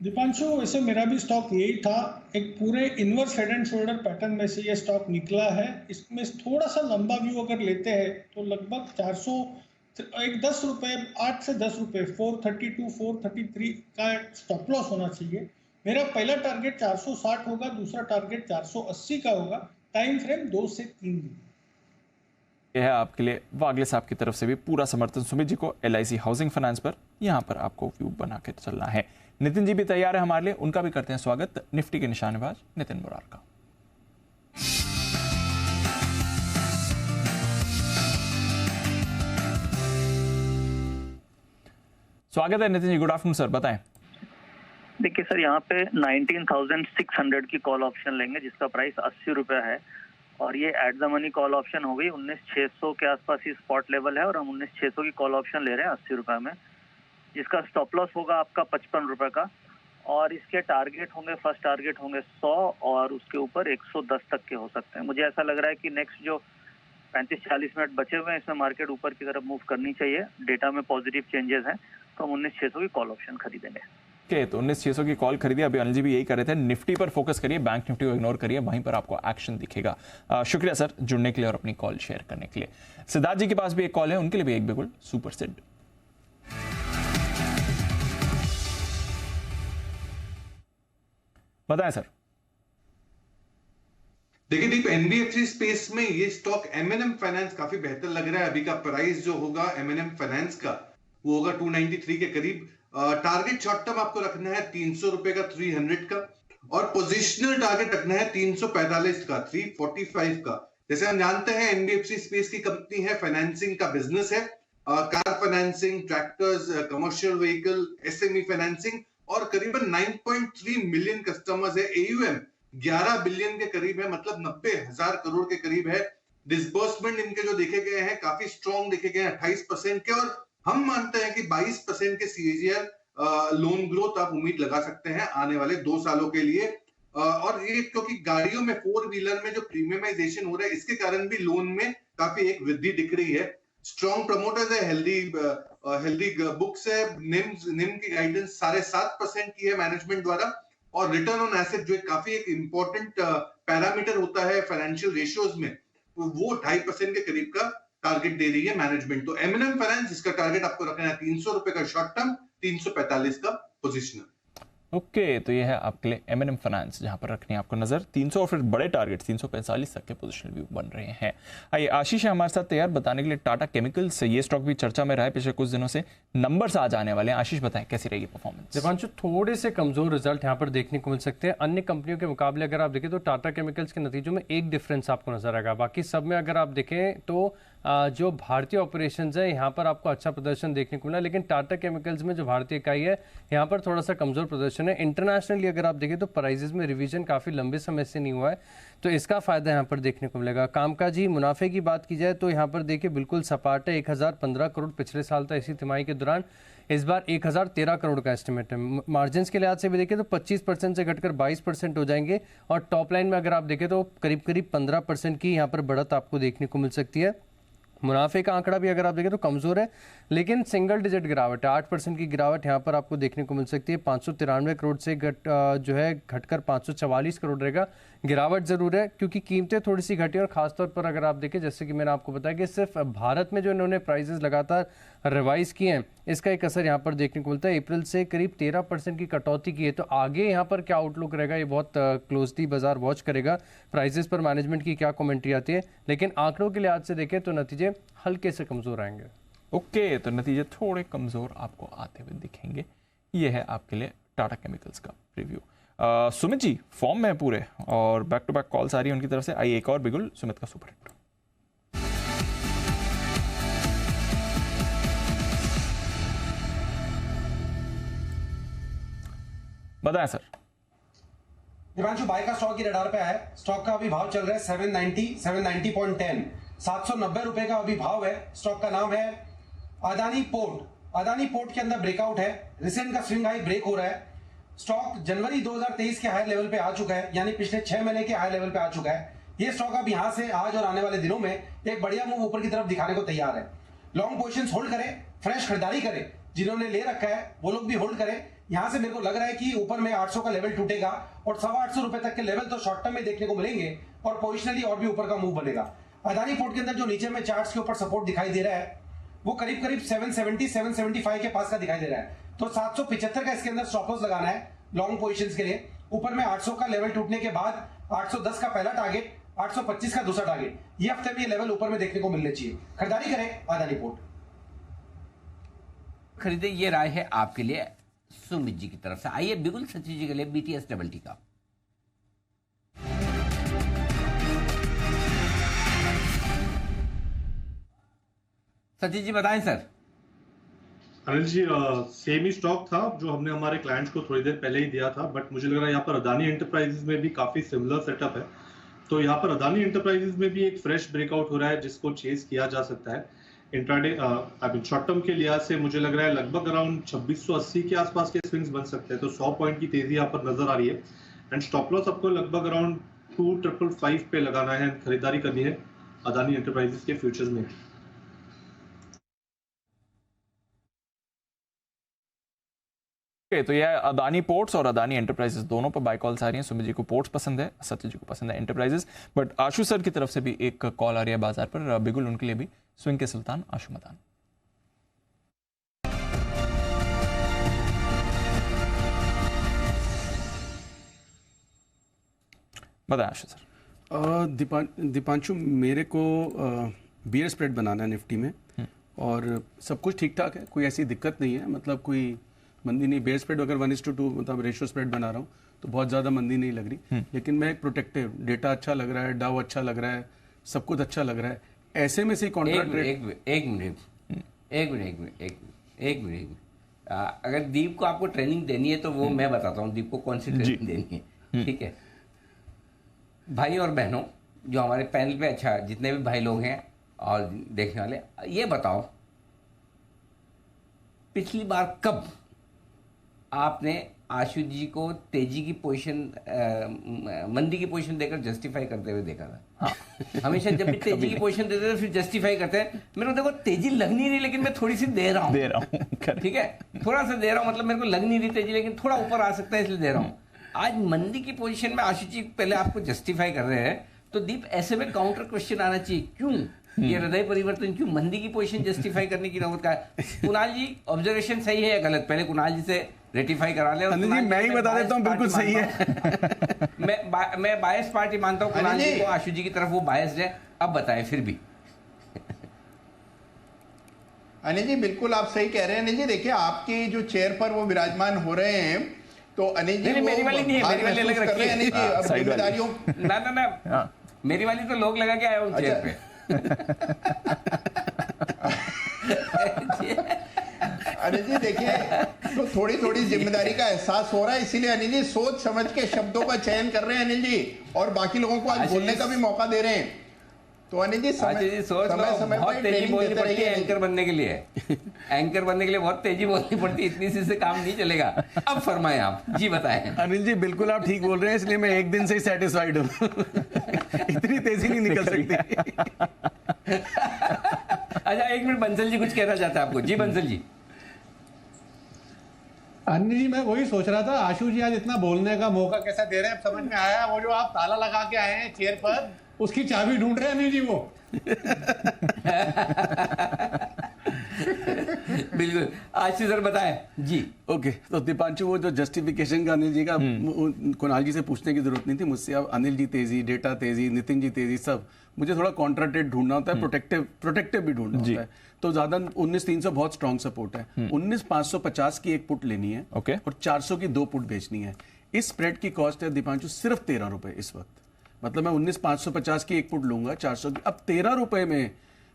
दीपांशु, वैसे मेरा भी स्टॉक यही था। एक पूरे inverse head and shoulder pattern में से ये स्टॉक निकला है। इसमें थोड़ा सा लंबा व्यू अगर लेते हैं तो लगभग 400 एक 10 रुपए, 8 से 10 रुपए 432 433 का स्टॉप लॉस होना चाहिए। मेरा पहला टारगेट 460 होगा, दूसरा टारगेट 480 का होगा। टाइम फ्रेम 2 से 3 दिन। यह है आपके लिए वागले साहब की तरफ से भी पूरा समर्थन सुमित जी को LIC हाउसिंग फाइनेंस पर। यहां पर आपको व्यू बना के चलना है। नितिन जी भी तैयार है हमारे लिए, उनका भी करते हैं स्वागत। निफ्टी के निशानेबाज नितिन मुरार का। स्वागत है Nitin ji, good afternoon sir, बताएं। देखिए सर, यहाँ पे 19,600 की कॉल ऑप्शन लेंगे, जिसका प्राइस 80 रुपये है, और ये at the money call option हो गई। 19,600 के आसपास ही स्पॉट लेवल है, और हम 19,600 की कॉल ऑप्शन ले रहे हैं 80 रुपये में, जिसका स्टॉप लॉस होगा आपका 55 रुपये का, और इसके टारगेट होंगे, फर्स्ट टारगेट होंगे 100, और उसके ऊपर 110 तक के हो सकते हैं। मुझे ऐसा लग रहा है कि नेक्स्ट जो 35-40 मिनट बचे हुए हैं, इसमें मार्केट ऊपर की तरफ मूव करनी चाहिए। डेटा में पॉजिटिव चेंजेस हैं, तो हम 19,600 की कॉल ऑप्शन खरीदेंगे। ओके, तो 19,600 की कॉल खरीदी। अभी अनिल जी भी यही कर रहे थे। निफ्टी पर फोकस करिए, बैंक निफ्टी को इग्नोर करिए, वहीं पर आपको एक्शन दिखेगा। शुक्रिया सर जुड़ने के लिए और अपनी कॉल शेयर करने के लिए। सिद्धार्थ जी के पास भी एक कॉल है, उनके लिए भी एक बिल्कुल सुपर सेट। बताएं सर। देखिए दीप, एनबीएफसी स्पेस में ये स्टॉक एमएनएम फाइनेंस काफी बेहतर लग रहा है। अभी का प्राइस जो होगा एमएनएम फाइनेंस का वो होगा 293 के करीब। टारगेट शॉर्ट टर्म आपको रखना है 300 रुपए का, 300 का, और पोजिशनल टारगेट रखना है 345 का, 345 का। जैसे हम जानते हैं एनबीएफसी स्पेस की कंपनी है, फाइनेंसिंग का बिजनेस है, car financing, tractors, commercial vehicle, SME financing, और करीबन 9.3 मिलियन कस्टमर्स है। एयूएम 11 बिलियन के करीब है, मतलब 90,000 करोड़ के करीब है। डिसबर्समेंट इनके जो देखे गए हैं काफी स्ट्रॉन्ग देखे गए हैं, 28% के, और हम मानते हैं कि 22% के सीएजीआर लोन ग्रोथ आप उम्मीद लगा सकते हैं आने वाले 2 सालों के लिए। और ये क्योंकि गाड़ियों में 4 व्हीलर में जो प्रीमियमाइजेशन हो रहा है इसके कारण भी लोन में काफी एक वृद्धि दिख रही है। स्ट्रॉन्ग प्रमोटर्स है, हेल्दी बुक्स है, निम की गाइडेंस 7.5% की है मैनेजमेंट द्वारा, और रिटर्न ऑन एसेट जो काफी एक इंपॉर्टेंट पैरामीटर होता है फाइनेंशियल रेशियोज में, वो 2.5% के करीब का टारगेट दे रही है मैनेजमेंट। तो एमएनएम फाइनेंस जिसका टारगेट आपको रखना है 300 रुपए का शॉर्ट टर्म, 345 का पोजिशनल। ओके, तो ये है आपके लिए एमएनएम फाइनेंस, जहां पर रखनी है आपको नजर 300 और फिर बड़े टारगेट 345 तक के पोजीशनल व्यू बन रहे हैं। आइए आशीष है हमारे साथ तैयार बताने के लिए टाटा केमिकल्स। ये स्टॉक भी चर्चा में रहा है पिछले कुछ दिनों से, नंबर्स आज आने वाले हैं। आशीष बताएं कैसी रहेगी परफॉर्मेंस? दीपांशु, थोड़े से कमजोर रिजल्ट यहाँ पर देखने को मिल सकते हैं। अन्य कंपनियों के मुकाबले अगर आप देखें तो टाटा केमिकल्स के नतीजों में एक डिफरेंस आपको नजर आएगा। बाकी सब में अगर आप देखें तो जो भारतीय ऑपरेशंस है यहाँ पर आपको अच्छा प्रदर्शन देखने को मिला, लेकिन टाटा केमिकल्स में जो भारतीय इकाई है यहाँ पर थोड़ा सा कमजोर प्रदर्शन है। इंटरनेशनली अगर आप देखें तो प्राइसेस में रिवीजन काफी लंबे समय से नहीं हुआ है, तो इसका फायदा यहाँ पर देखने को मिलेगा। कामकाजी मुनाफे की बात की जाए तो यहाँ पर देखिए बिल्कुल सपाट है, 1015 करोड़ पिछले साल था इसी तिमाही के दौरान, इस बार 1013 करोड़ का एस्टिमेट है। मार्जिन के लिहाज से भी देखें तो 25% से घटकर 22% हो जाएंगे, और टॉप लाइन में अगर आप देखें तो करीब करीब 15% की यहाँ पर बढ़त आपको देखने को मिल सकती है। मुनाफे का आंकड़ा भी अगर आप देखें तो कमजोर है, लेकिन सिंगल डिजिट गिरावट है, 8% की गिरावट यहाँ पर आपको देखने को मिल सकती है। 593 करोड़ से घटकर 544 करोड़ रहेगा। गिरावट जरूर है क्योंकि कीमतें थोड़ी सी घटी, और खासतौर पर अगर आप देखें जैसे कि मैंने आपको बताया कि सिर्फ भारत में जो इन्होंने प्राइसेस लगातार रिवाइज किए हैं, इसका एक असर यहाँ पर देखने को मिलता है। अप्रैल से करीब 13% की कटौती की है, तो आगे यहाँ पर क्या आउटलुक रहेगा ये बहुत क्लोजली बाजार वॉच करेगा, प्राइसेस पर मैनेजमेंट की क्या कमेंट्री आती है। लेकिन आंकड़ों के लिहाज से देखें तो नतीजे हल्के से कमजोर आएंगे। ओके, तो नतीजे थोड़े कमजोर आपको आते हुए दिखेंगे। ये है आपके लिए टाटा केमिकल्स का रिव्यू। सुमित जी फॉर्म में है पूरे, और बैक टू बैक कॉल्स आ रही है उनकी तरफ से। आइए एक और बिगुल सुमित का सुपर हिट। बताएं सर। दीपांशु, बाय का स्टॉक की रडार पे है। स्टॉक का अभी भाव चल रहा है 790.10, 790 रुपए का अभी भाव है। स्टॉक का नाम है अदानी पोर्ट। अदानी पोर्ट के अंदर ब्रेकआउट है, रिसेंट का स्विंग हाई ब्रेक हो रहा है। स्टॉक जनवरी 2023 के हाई लेवल पे आ चुका है, यानी पिछले 6 महीने के हाई लेवल पे आ चुका है। ये स्टॉक अब यहां से आज और आने वाले दिनों में एक बढ़िया मूव ऊपर की तरफ दिखाने को तैयार है। लॉन्ग पोजीशंस होल्ड करें, फ्रेश खरीदारी करें, जिन्होंने ले रखा है वो लोग भी होल्ड करें। यहां से मेरे को लग रहा है कि ऊपर में 800 का लेवल टूटेगा, और 825 रुपए तक के लेवल तो शॉर्ट टर्म में देखने को मिलेंगे, और पोजिशनली और भी ऊपर का मूव बनेगा। अदानी पोर्ट के अंदर जो नीचे में चार्ट्स के ऊपर सपोर्ट दिखाई दे रहा है वो करीब करीब 770 775 के पास का दिखाई दे रहा है, तो 775 का इसके अंदर स्टॉप लॉस लगाना है लॉन्ग पोजीशंस के लिए। ऊपर में 800 का लेवल टूटने के बाद 810 का पहला टारगेट, 825 का दूसरा टारगेट, ये हफ्ते में ये लेवल ऊपर में देखने को मिलने चाहिए। खरीदारी करें अदानी पोर्ट। खरीदे, ये राय है आपके लिए सुमित जी की तरफ से। आइए बिगुल सचिन जी के लिए BTS डबल टी का। सचिन जी बताएं सर। अनिल जी, सेम ही स्टॉक था जो हमने हमारे क्लाइंट्स को थोड़ी देर पहले ही दिया था, बट मुझे लग रहा है यहाँ पर अदानी एंटरप्राइजेज में भी काफी सिमिलर सेटअप है। तो यहाँ पर अदानी एंटरप्राइजेज में भी एक फ्रेश ब्रेकआउट हो रहा है जिसको चेस किया जा सकता है। इंट्राडे शॉर्ट टर्म के लिहाज से मुझे लग रहा है लगभग अराउंड 2680 के आसपास के स्विंग्स बन सकते हैं, तो 100 पॉइंट की तेजी यहाँ पर नजर आ रही है। एंड स्टॉप लॉस आपको लगभग अराउंड 2555 पे लगाना है, खरीदारी करनी है अदानी एंटरप्राइजेज के फ्यूचर्स में। तो यह अदानी पोर्ट्स और अदानी एंटरप्राइजेस दोनों पर बाय कॉल्स आ रही हैं। सुमित जी को पोर्ट्स पसंद है, सत्य जी को पसंद है एंटरप्राइजेस, बट आशु सर की तरफ से भी एक कॉल आ रही है बाजार पर। बिगुल उनके लिए भी स्विंग के सुल्तान आशु मदान। बताएं आशु सर। दीपांशु, मेरे को बियर स्प्रेड बनाना है निफ्टी में और सब कुछ ठीक ठाक है, कोई ऐसी दिक्कत नहीं है, मतलब कोई मंदी नहीं। बियर स्प्रेड अगर 1:2 मतलब रेशियो स्प्रेड बना रहा हूँ तो बहुत ज़्यादा मंदी नहीं लग रही, लेकिन मैं एक प्रोटेक्टिव, डेटा अच्छा लग रहा है, डाउ अच्छा लग रहा है, सब कुछ अच्छा लग रहा है, ऐसे में से कॉन्ट्रैक्ट एक मिनट। अगर दीप को आपको ट्रेनिंग देनी है तो वो मैं बताता हूँ दीप को कौन सी ट्रेनिंग देनी है, ठीक है। भाई और बहनों जो हमारे पैनल पे, अच्छा जितने भी भाई लोग हैं और देखने वाले, ये बताओ पिछली बार कब आपने आशुष जी को तेजी की पोजीशन, मंदी की पोजीशन देकर जस्टिफाई करते हुए देखा था? हाँ। हमेशा जब भी तेजी की पोजीशन देते हैं फिर जस्टिफाई करते हैं, मेरे को देखो तेजी लग नहीं रही लेकिन मैं थोड़ी सी दे रहा हूँ, ठीक है, थोड़ा सा दे रहा हूँ, मतलब मेरे को लग नहीं रही तेजी लेकिन थोड़ा ऊपर आ सकता है इसलिए दे रहा हूँ। आज मंदी की पोजीशन में आशुष जी पहले आपको जस्टिफाई कर रहे हैं, तो दीप ऐसे में काउंटर क्वेश्चन आना चाहिए, क्यों ये हृदय परिवर्तन, क्यों मंदी की पोजीशन जस्टिफाई करने की नौबत का है? कुणाल जी ऑब्जर्वेशन सही है या गलत? पहले कुणाल जी से रेटिफाई करा ले। अनिल जी मैं ही बता देता हूँ, बिल्कुल सही है। मैं बायस पार्टी मानता हूँ कुणाल जी को, आशुष जी की तरफ वो बायस्ड है। अब बताएं फिर भी। अनिल जी बिल्कुल आप सही कह रहे हैं। अनिल जी देखिए आपके जो चेयर पर वो विराजमान हो रहे हैं, तो अनिल जी मेरी वाली नहीं है, मेरी वाली अलग रखी है। अनिल जी अब जिम्मेदारियों ना मेरी वाली तो लोग लगा के आए हूँ चेयर पे। अनिल जी देखिए तो थोड़ी थोड़ी जिम्मेदारी का एहसास हो रहा है, इसीलिए अनिल जी सोच समझ के शब्दों का चयन कर रहे हैं अनिल जी, और बाकी लोगों को आज बोलने का भी मौका दे रहे हैं। तो अनिल जी समय बहुत तेजी बोलनी पड़ती है एंकर बनने के लिए। एंकर बनने के लिए बहुत तेजी बोलनी पड़ती है, इतनी सी से काम नहीं चलेगा। अब फरमाएं आप जी, बताएं। अनिल जी बिल्कुल आप ठीक बोल रहे हैं, इसलिए मैं एक दिन से ही सेटिस्फाइड हूँ। इतनी तेजी नहीं निकल सकती। अच्छा एक मिनट, बंसल जी कुछ कहना चाहते हैं आपको। जी बंसल जी। अनिल जी मैं वही सोच रहा था, आशु जी आज इतना बोलने का मौका कैसा दे रहे हैं, अब समझ में आया। वो जो आप ताला लगा के आए हैं चेयर पर, उसकी चाबी ढूंढ रहे हैं अनिल जी वो। बिल्कुल, आशीष सर बताएं जी। ओके तो दीपांशु वो जो जस्टिफिकेशन का अनिल जी का कुणाल जी से पूछने की जरूरत नहीं थी मुझसे। अब अनिल जी तेजी, डेटा तेजी, नितिन जी तेजी, सब मुझे थोड़ा कॉन्ट्राटेड ढूंढना होता है, प्रोटेक्टिव भी ढूंढना होता है। तो ज्यादा 19,300 बहुत स्ट्रॉन्ग सपोर्ट है। 19,550 की एक पुट लेनी है और 400 की 2 पुट बेचनी है। इस स्प्रेड की कॉस्ट है दीपांशु सिर्फ 13 रुपए इस वक्त। मतलब मैं 19,550 की एक पुट लूंगा, 400 की, अब 13 रुपए में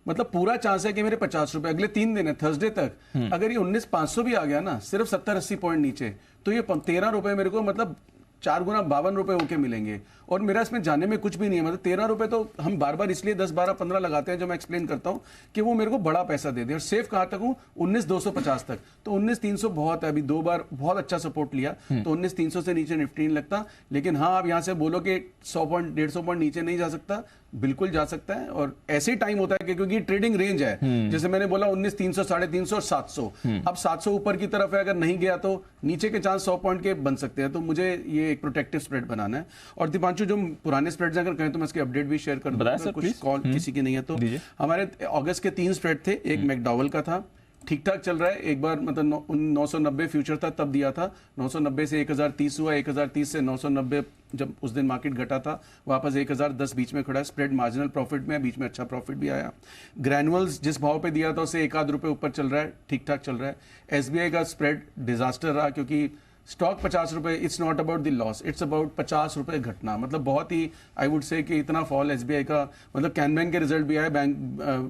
मतलब पूरा चांस है कि मेरे 50 रुपए अगले 3 दिन है, थर्सडे तक अगर ये 19,500 भी आ गया ना, सिर्फ 70-80 पॉइंट नीचे, तो ये 13 रुपए मेरे को मतलब 4 गुना 52 रुपए होके मिलेंगे। और मेरा इसमें जाने में कुछ भी नहीं है। मतलब 13 रुपए तो हम बार बार इसलिए 10, 12, 15 लगाते हैं, जो मैं एक्सप्लेन करता हूं कि वो मेरे को बड़ा पैसा दे दे। और सेफ कहां तक हूं? 19,250 तक। तो 19,300 बहुत है, अभी 2 बार बहुत अच्छा सपोर्ट लिया, तो 19,300 से नीचे निफ्टी नहीं लगता। लेकिन हाँ, आप यहां से बोलो कि 100 पॉइंट 150 पॉइंट नीचे नहीं जा सकता, बिल्कुल जा सकता है। और ऐसे टाइम होता है कि क्योंकि ट्रेडिंग रेंज है, जैसे मैंने बोला 19,300, 350 और 700। अब 700 ऊपर की तरफ है, अगर नहीं गया तो नीचे के चांस 100 पॉइंट के बन सकते हैं। तो मुझे ये एक प्रोटेक्टिव स्प्रेड बनाना है। और दीपांशु जो पुराने स्प्रेड्स अगर कहें तो मैं इसकी अपडेट भी शेयर कर दूंगा, कुछ कॉल किसी की नहीं है तो। हमारे अगस्त के 3 स्प्रेड थे, एक मैकडॉवल का था, ठीक ठाक चल रहा है। एक बार मतलब 990 फ्यूचर था तब दिया था, 990 से 1030 हुआ, 1030 से 990 जब उस दिन मार्केट घटा था, वापस 1010 बीच में खड़ा है। स्प्रेड मार्जिनल प्रॉफिट में, बीच में अच्छा प्रॉफिट भी आया। ग्रैनुअल्स जिस भाव पे दिया था उससे 1-8 रुपए ऊपर चल रहा है, ठीक ठाक चल रहा है। एसबीआई का स्प्रेड डिजास्टर रहा, क्योंकि स्टॉक 50 रुपए, it's not about the loss, it's about 50 रुपए घटना। मतलब बहुत ही आई वुड से कि इतना फॉल एसबीआई का, मतलब कैन बैंक के रिजल्ट भी आए, बैंक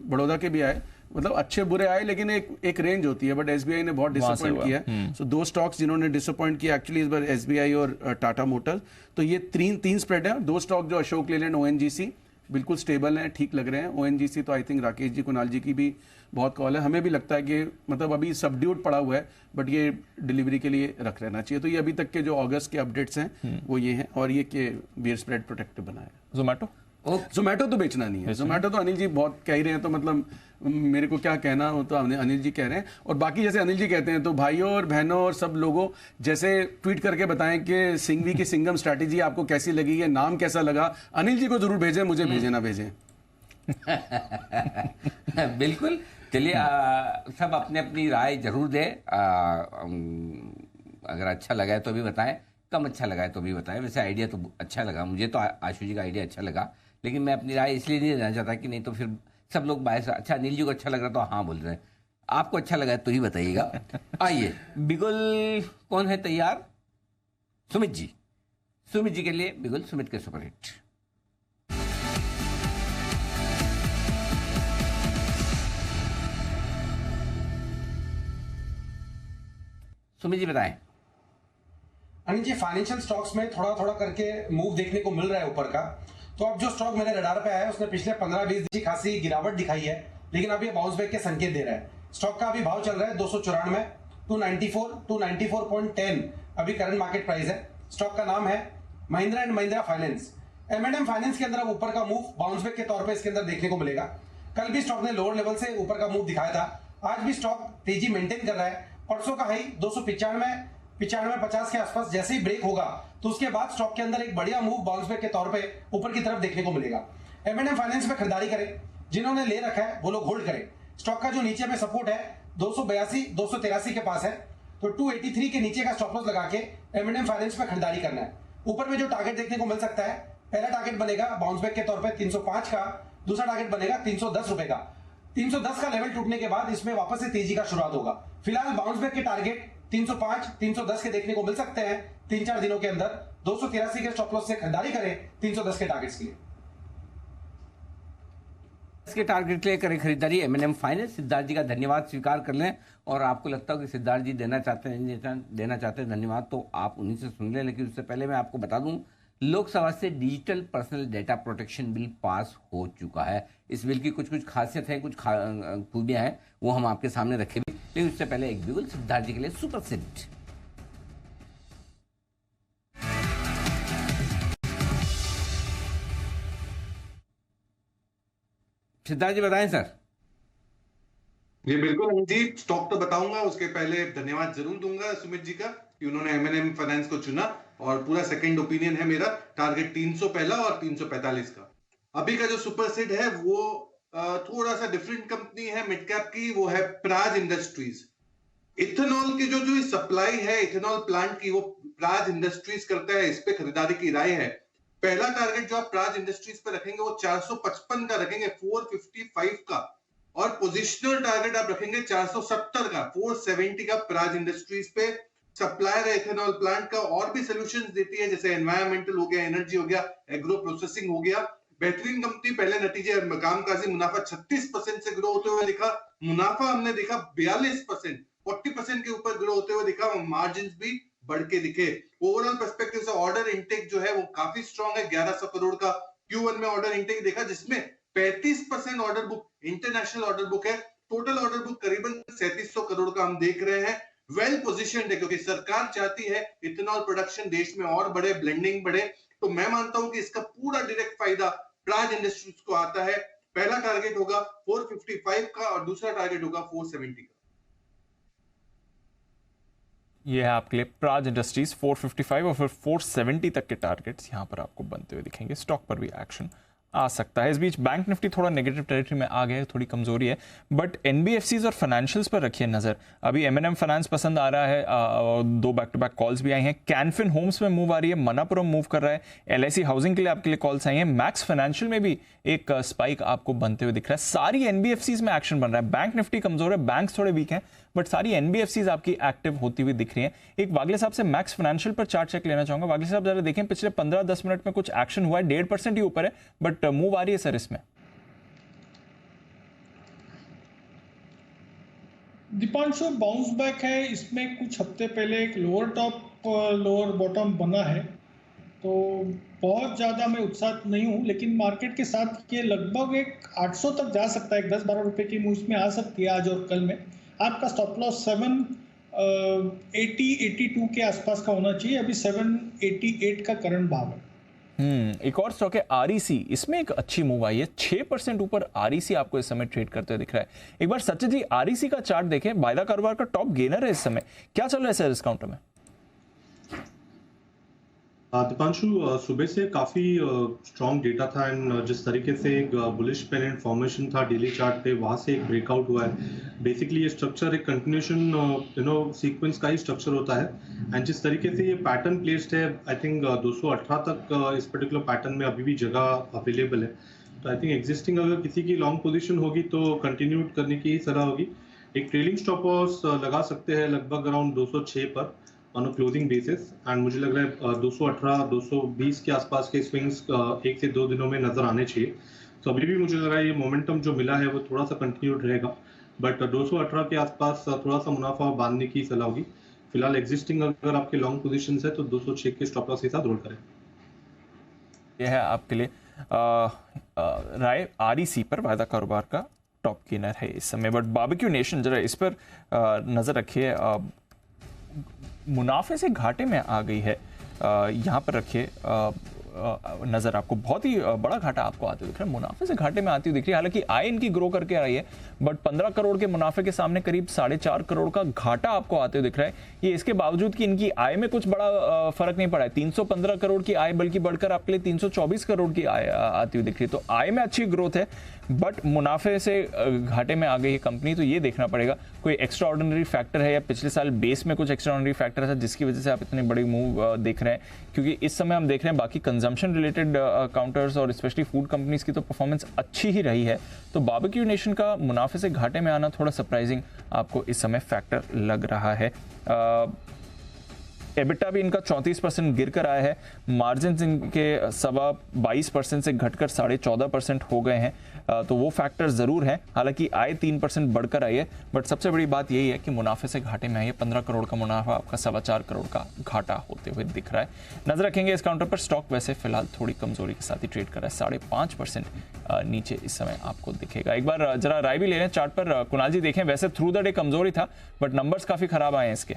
बड़ौदा के भी आए, मतलब अच्छे बुरे आए, लेकिन एक रेंज होती है। बट एसबीआई ने बहुत डिसअपॉइंट किया। सो 2 स्टॉक्स जिन्होंने डिसअपॉइंट किया एक्चुअली इस बार, एसबीआई और टाटा मोटर्स। तो ये 3 स्प्रेड है। 2 स्टॉक जो अशोक लेलैंड, ओएनजीसी बिल्कुल स्टेबल हैं, ठीक लग रहे हैं। ओएनजीसी तो आई थिंक राकेश जी, कुणाल जी की भी बहुत कॉल है। हमें भी लगता है कि मतलब अभी सबड्यूट पड़ा हुआ है, बट ये डिलीवरी के लिए रख लेना चाहिए। तो ये अभी तक के जो अगस्त के अपडेट्स हैं वो ये हैं। और ये कि बियर स्प्रेड प्रोटेक्टिव बनाया। जोमेटो तो बेचना नहीं है। जोमेटो तो अनिल जी बहुत कह ही रहे हैं, तो मतलब मेरे को क्या कहना हो, तो अनिल जी कह रहे हैं। और बाकी जैसे अनिल जी कहते हैं, तो भाइयों और बहनों और सब लोगों जैसे ट्वीट करके बताएं कि सिंघवी की सिंघम स्ट्रैटेजी आपको कैसी लगी, ये नाम कैसा लगा। अनिल जी को जरूर भेजें, मुझे भेजें ना भेजें। बिल्कुल, चलिए सब अपने अपनी राय जरूर दें। अगर अच्छा लगा है तो भी बताएं, कम अच्छा लगा है तो भी बताएं। वैसे आइडिया तो अच्छा लगा मुझे, तो आशु जी का आइडिया अच्छा लगा, लेकिन मैं अपनी राय इसलिए नहीं देना चाहता कि नहीं तो फिर सब लोग बायस, अच्छा अनिल जी को अच्छा लग रहा तो हाँ बोल रहे हैं, आपको अच्छा लगा तो ही बताइएगा। आइए बिगुल कौन है तैयार? सुमित जी। सुमित जी के लिए बिगुल सुमित के सुपरहिट। सुमित जी बताएं। अनिल जी, फाइनेंशियल स्टॉक्स में थोड़ा थोड़ा करके मूव देखने को मिल रहा है ऊपर का। तो अब जो स्टॉक मेरे रडार पे आया है उसने पिछले 15-20 दिन की खासी गिरावट दिखाई है, लेकिन अब ये बाउंस बैक के संकेत दे रहा है। स्टॉक का अभी भाव चल रहा है 294, 294, 294.10 अभी करंट मार्केट प्राइस है। स्टॉक का नाम है Mahindra and Mahindra finance. M&M finance के अंदर अब ऊपर का मूव बाउंस बैक के तौर पे इसके अंदर देखने को मिलेगा। कल भी स्टॉक ने लोअर लेवल से ऊपर का मूव दिखाया था, आज भी स्टॉक तेजी मेंटेन कर रहा है। परसों का हाई 295-50 के आसपास जैसे ही ब्रेक होगा तो उसके बाद स्टॉक के अंदर एक बढ़िया मूव बाउंस बैक के तौर पे ऊपर की तरफ देखने को मिलेगा। M&M फाइनेंस में खरीदारी करें, जिन्होंने ले रखा है वो लोग होल्ड करें। स्टॉक का जो नीचे में सपोर्ट है 282-283 के पास है, तो 283 के नीचे का स्टॉप लॉस लगा के M&M फाइनेंस में खरीदारी करना है। ऊपर में जो टारगेट देखने को मिल सकता है, पहला टारगेट बनेगा बाउंस बैक के तौर पे 305 का, दूसरा टारगेट बनेगा 310 रुपए का। 310 का लेवल टूटने के बाद इसमें वापस से तेजी का शुरुआत होगा। फिलहाल बाउंस बैक के टारगेट 305, 310 के देखने को मिल सकते हैं 3-4 दिनों के अंदर। 283 के स्टॉप लॉस से खरीदारी करें 310 के टारगेट्स के लिए। इसके टारगेट ले करें खरीदारी M&M फाइनेंस। सिद्धार्थ जी का धन्यवाद स्वीकार कर लें, और आपको लगता हो कि सिद्धार्थ जी देना चाहते हैं धन्यवाद तो आप उन्हीं से सुन लें। लेकिन उससे पहले मैं आपको बता दूं, लोकसभा से digital personal data protection bill pass हो चुका है। इस बिल की कुछ खासियत है, कुछ खूबियां हैं, वो हम आपके सामने रखेंगे। लेकिन उससे पहले एक बिगुल सिद्धार्थ जी के लिए सुपर सेट। सिद्धार्थ जी बताएं सर। जी बिल्कुल जी, स्टॉक तो बताऊंगा, उसके पहले धन्यवाद जरूर दूंगा सुमित जी का कि उन्होंने M&M फाइनेंस को चुना, और पूरा सेकंड ओपिनियन है मेरा। टारगेट 300 पहला और 345 का। अभी का जो सुपर सेट है वो थोड़ा सा डिफरेंट कंपनी है मिड कैप की, वो है प्राज इंडस्ट्रीज। इथेनॉल की जो सप्लाई है इथेनॉल प्लांट की, वो प्राज इंडस्ट्रीज करता है, इस पे खरीदारी की राय है। पहला टारगेट जो आप प्राज इंडस्ट्रीज पे रखेंगे वो 455 का रखेंगे, 455 का, और पोजिशनल टारगेट आप रखेंगे 470 का, 470 का प्राज इंडस्ट्रीज पे। सप्लायर है इथेनॉल प्लांट का, और भी सॉल्यूशंस देती है जैसे एनवायरमेंटल हो गया, एनर्जी हो गया, एग्रो प्रोसेसिंग हो गया। बेहतरीन कंपनी। पहले नतीजे कामकाजी मुनाफा 36% से ग्रो होते हुए दिखा, मुनाफा हमने देखा 42%, 40% के ऊपर ग्रो होते हुए दिखा, मार्जिन भी बढ़ के दिखे। ओवरऑल पर्सपेक्टिव से ऑर्डर इंटेक जो है वो काफी स्ट्रॉन्ग है। 1100 करोड़ का Q1 में ऑर्डर इंटेक देखा, जिसमें 35% order book international order book है। टोटल ऑर्डर बुक करीबन 3700 करोड़ का हम देख रहे हैं। वेल पोजीशन्ड है, क्योंकि सरकार चाहती है इथेनॉल प्रोडक्शन देश में और बढ़े, ब्लेंडिंग बढ़े। तो मैं मानता हूं कि इसका पूरा डायरेक्ट फायदा प्राज इंडस्ट्रीज को आता है। पहला टारगेट होगा 455 का और दूसरा टारगेट होगा 470 का। ये है आपके लिए प्राज इंडस्ट्रीज 455 और फिर 470 तक के टारगेट्स यहां पर आपको बनते हुए दिखेंगे। स्टॉक पर भी एक्शन आ सकता है। इस बीच बैंक निफ्टी थोड़ा नेगेटिव टेरिटरी में आ गया है, थोड़ी कमजोरी है, बट एनबीएफसीज और फाइनेंशियल्स पर रखिए नजर। अभी M&M फाइनेंस पसंद आ रहा है, दो बैक टू बैक कॉल्स भी आई हैं। कैनफिन होम्स में मूव आ रही है, मनापुरम मूव कर रहा है, LIC हाउसिंग के लिए आपके लिए कॉल्स आई हैं, मैक्स फाइनेंशियल में भी एक स्पाइक आपको बनते हुए दिख रहा है। सारी एनबीएफसीज में एक्शन बन रहा है। बैंक निफ्टी कमजोर है, बैंक्स थोड़े वीक हैं, बट सारी एनबीएफसीज आपकी एक्टिव होती हुई दिख रही हैं। एक वागले साहब से मैक्स फाइनेंशियल पर चार्ट चेक लेना चाहूंगा। वागले साहब जरा देखें, पिछले 15-10 मिनट में कुछ एक्शन हुआ है, 1.5% ही ऊपर है, बट मूव आ रही है सर इसमें। दीपांशु, बाउंस बैक है इसमें। कुछ हफ्ते पहले एक लोअर टॉप लोअर बॉटम बना है, तो बहुत ज़्यादा मैं उत्साहित नहीं हूँ, लेकिन मार्केट के साथ ये लगभग एक 800 तक जा सकता है। 10-12 रुपए की मूव इसमें आ सकती है आज और कल में। आपका स्टॉप लॉस 780-82 के आसपास का होना चाहिए। अभी 788 का करंट भाव है। एक और स्टॉक है REC, इसमें एक अच्छी मूव आई है, 6% ऊपर REC आपको इस समय ट्रेड करते हुए दिख रहा है। एक बार सचिन जी REC का चार्ट देखें, वायदा कारोबार का टॉप गेनर है इस समय, क्या चल रहा है सर इस काउंटर में? दीपांशु, सुबह से काफी स्ट्रॉन्ग डेटा था एंड जिस तरीके से एक बुलिश पेनेंट फॉर्मेशन था डेली चार्ट पे, वहां से एक ब्रेकआउट हुआ है। बेसिकली ये स्ट्रक्चर एक कंटिन्यूएशन सीक्वेंस का ही स्ट्रक्चर होता है एंड जिस तरीके से ये पैटर्न प्लेस्ड है, आई थिंक 218 तक इस पर्टिकुलर पैटर्न में अभी भी जगह अवेलेबल है। तो आई थिंक एग्जिस्टिंग अगर किसी की लॉन्ग पोजीशन होगी तो कंटिन्यू करने की ही सलाह होगी। एक ट्रेलिंग स्टॉप लॉस लगा सकते हैं लगभग अराउंड 206 पर on a closing basis and मुझे लग रहा है 218 220 के आसपास के स्विंग्स 1 से 2 दिनों में नजर आने चाहिए। तो अभी भी मुझे लग रहा है ये मोमेंटम जो मिला है वो थोड़ा सा कंटिन्यूड रहेगा, बट 218 के आसपास थोड़ा सा मुनाफा बांधने की सलाह होगी। फिलहाल एग्जिस्टिंग अगर आपके लॉन्ग पोजीशंस है तो 206 के स्टॉप लॉस के साथ रोल करें। यह है आपके लिए राय REC पर वायदा कारोबार का टॉप गेनर है इस समय। बट बारबेक्यू नेशन जरा इस पर नजर रखिए, मुनाफे से घाटे में आ गई है। यहाँ पर रखिए नजर, आपको बहुत ही बड़ा घाटा आपको आते हुए दिख रहा है, मुनाफे से घाटे में आती हुई दिख रही है। हालांकि आय इनकी ग्रो करके आई है, बट 15 करोड़ के मुनाफे के सामने करीब 4.5 करोड़ का घाटा आपको आते हुए दिख रहा है। ये इसके बावजूद कि इनकी आय में कुछ बड़ा फर्क नहीं पड़ा है, 315 करोड़ की आय बल्कि बढ़कर आपके लिए 324 करोड़ की आय आती हुई दिख रही है। तो आय में अच्छी ग्रोथ है, बट मुनाफे से घाटे में आ गई है कंपनी। तो ये देखना पड़ेगा कोई एक्स्ट्रा ऑर्डिनरी फैक्टर है या पिछले साल बेस में कुछ एक्स्ट्रा ऑर्डिनरी फैक्टर था जिसकी वजह से आप इतनी बड़ी मूव देख रहे हैं। क्योंकि इस समय हम देख रहे हैं बाकी कंजम्पशन रिलेटेड काउंटर्स और स्पेशली फूड कंपनीज की तो परफॉर्मेंस अच्छी ही रही है। तो बारबेक्यू नेशन का मुनाफे से घाटे में आना थोड़ा सरप्राइजिंग आपको इस समय फैक्टर लग रहा है। एबिटा भी इनका 34% गिर कर आया है, मार्जिन इनके 22% से घटकर 14.5% हो गए हैं। तो वो फैक्टर जरूर है। हालांकि आय 3% बढ़कर आई है, बट सबसे बड़ी बात यही है कि मुनाफे से घाटे में आई है। 15 करोड़ का मुनाफा आपका 4.25 करोड़ का घाटा होते हुए दिख रहा है। नजर रखेंगे इस काउंटर पर। स्टॉक वैसे फिलहाल थोड़ी कमजोरी के साथ ही ट्रेड कर रहा है, 5.5% नीचे इस समय आपको दिखेगा। एक बार जरा राय भी ले लें चार्ट पर। कुणाल जी देखें, वैसे थ्रू द डे कमजोरी था, बट नंबर्स काफी खराब आए हैं इसके।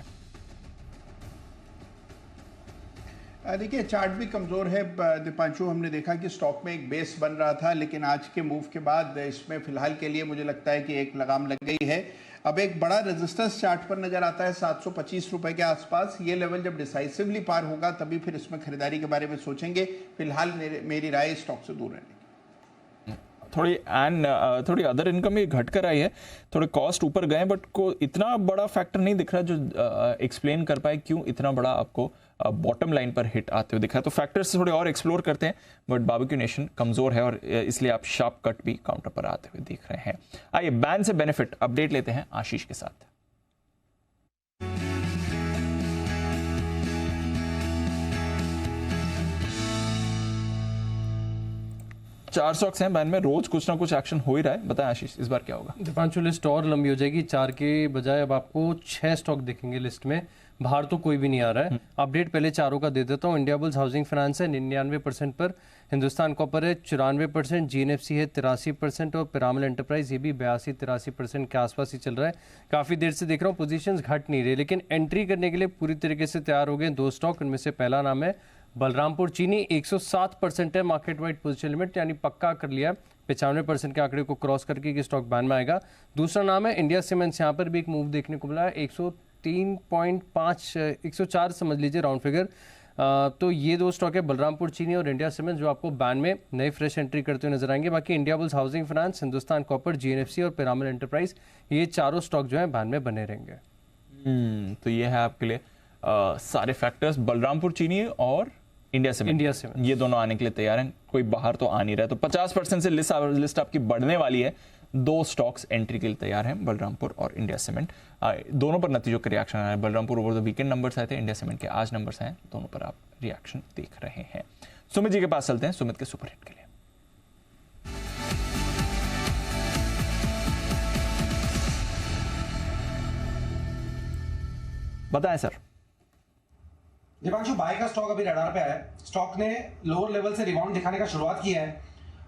देखिए चार्ट भी कमज़ोर है दीपांशु। हमने देखा कि स्टॉक में एक बेस बन रहा था, लेकिन आज के मूव के बाद इसमें फिलहाल के लिए मुझे लगता है कि एक लगाम लग गई है। अब एक बड़ा रेजिस्टेंस चार्ट पर नजर आता है 725 रुपए के आसपास। ये लेवल जब डिसाइसिवली पार होगा तभी फिर इसमें खरीदारी के बारे में सोचेंगे। फिलहाल मेरी राय स्टॉक से दूर रहने की। थोड़ी अदर इनकम भी घट कर आई है, थोड़े कॉस्ट ऊपर गए, बट को इतना बड़ा फैक्टर नहीं दिख रहा जो एक्सप्लेन कर पाए क्यों इतना बड़ा आपको बॉटम लाइन पर हिट आते हुए दिखा है। तो फैक्टर्स थोड़े और एक्सप्लोर करते हैं, बट बारबेक्यू नेशन कमजोर है और इसलिए आप शार्प कट भी काउंटर पर आते हुए दिख रहे हैं। आइए बैन से बेनिफिट अपडेट लेते हैं आशीष के साथ। चार स्टॉक्स हैं बैन में, रोज कुछ ना कुछ एक्शन हो ही रहा है। बताएं आशीष, इस बार क्या होगा? दीपांशु लिस्ट और लंबी हो जाएगी, 4 के बजाय अब आपको 6 स्टॉक दिखेंगे लिस्ट में। बाहर तो कोई भी नहीं आ रहा है। अपडेट पहले चारों का दे देता हूँ। इंडिया बुल्स हाउसिंग फाइनेंस है 99% पर, हिंदुस्तान कॉपर है 94%, GNFC है 83% और पिरामल एंटरप्राइज ये भी 82-83% के आसपास ही चल रहा है। काफ़ी देर से देख रहा हूँ पोजीशंस घट नहीं रहे, लेकिन एंट्री करने के लिए पूरी तरीके से तैयार हो गए 2 स्टॉक। इनमें से पहला नाम है बलरामपुर चीनी, 107% है मार्केट वाइड पोजीशन लिमिट, यानी पक्का कर लिया 95% के आंकड़े को क्रॉस करके कि स्टॉक बैन में आएगा। दूसरा नाम है इंडिया सीमेंट्स, यहाँ पर भी एक मूव देखने को मिला है 103.5 104 समझ लीजिए राउंड फिगर। तो ये 2 स्टॉक है बलरामपुर चीनी और इंडिया सीमेंट्स जो आपको बैन में नए फ्रेश एंट्री करते हुए नजर आएंगे। बाकी India bulls housing finance, Hindustan copper, GNFC और पिरामल एंटरप्राइज ये चारों स्टॉक जो है बैन में बने रहेंगे। तो ये है आपके लिए सारे फैक्टर्स। बलरामपुर चीनी और इंडिया सीमेंट ये दोनों आने के लिए तैयार हैं, कोई बाहर तो आ नहीं रहा है। तो 50% से लिस्ट आपकी बढ़ने वाली है। 2 स्टॉक्स एंट्री के लिए तैयार हैं, बलरामपुर और इंडिया सीमेंट। दोनों पर नतीजों के रिएक्शन आए। Balrampur over the weekend numbers आए थे, इंडिया सीमेंट के आज नंबर्स आए, दोनों पर आप रिएक्शन देख रहे हैं। सुमित जी के पास चलते हैं, सुमित के सुपरहिट के लिए। बताएं सर। दीपांशु, बाय का स्टॉक अभी रडार पे आया है। स्टॉक ने लोअर लेवल से रिबाउंड दिखाने का शुरुआत किया है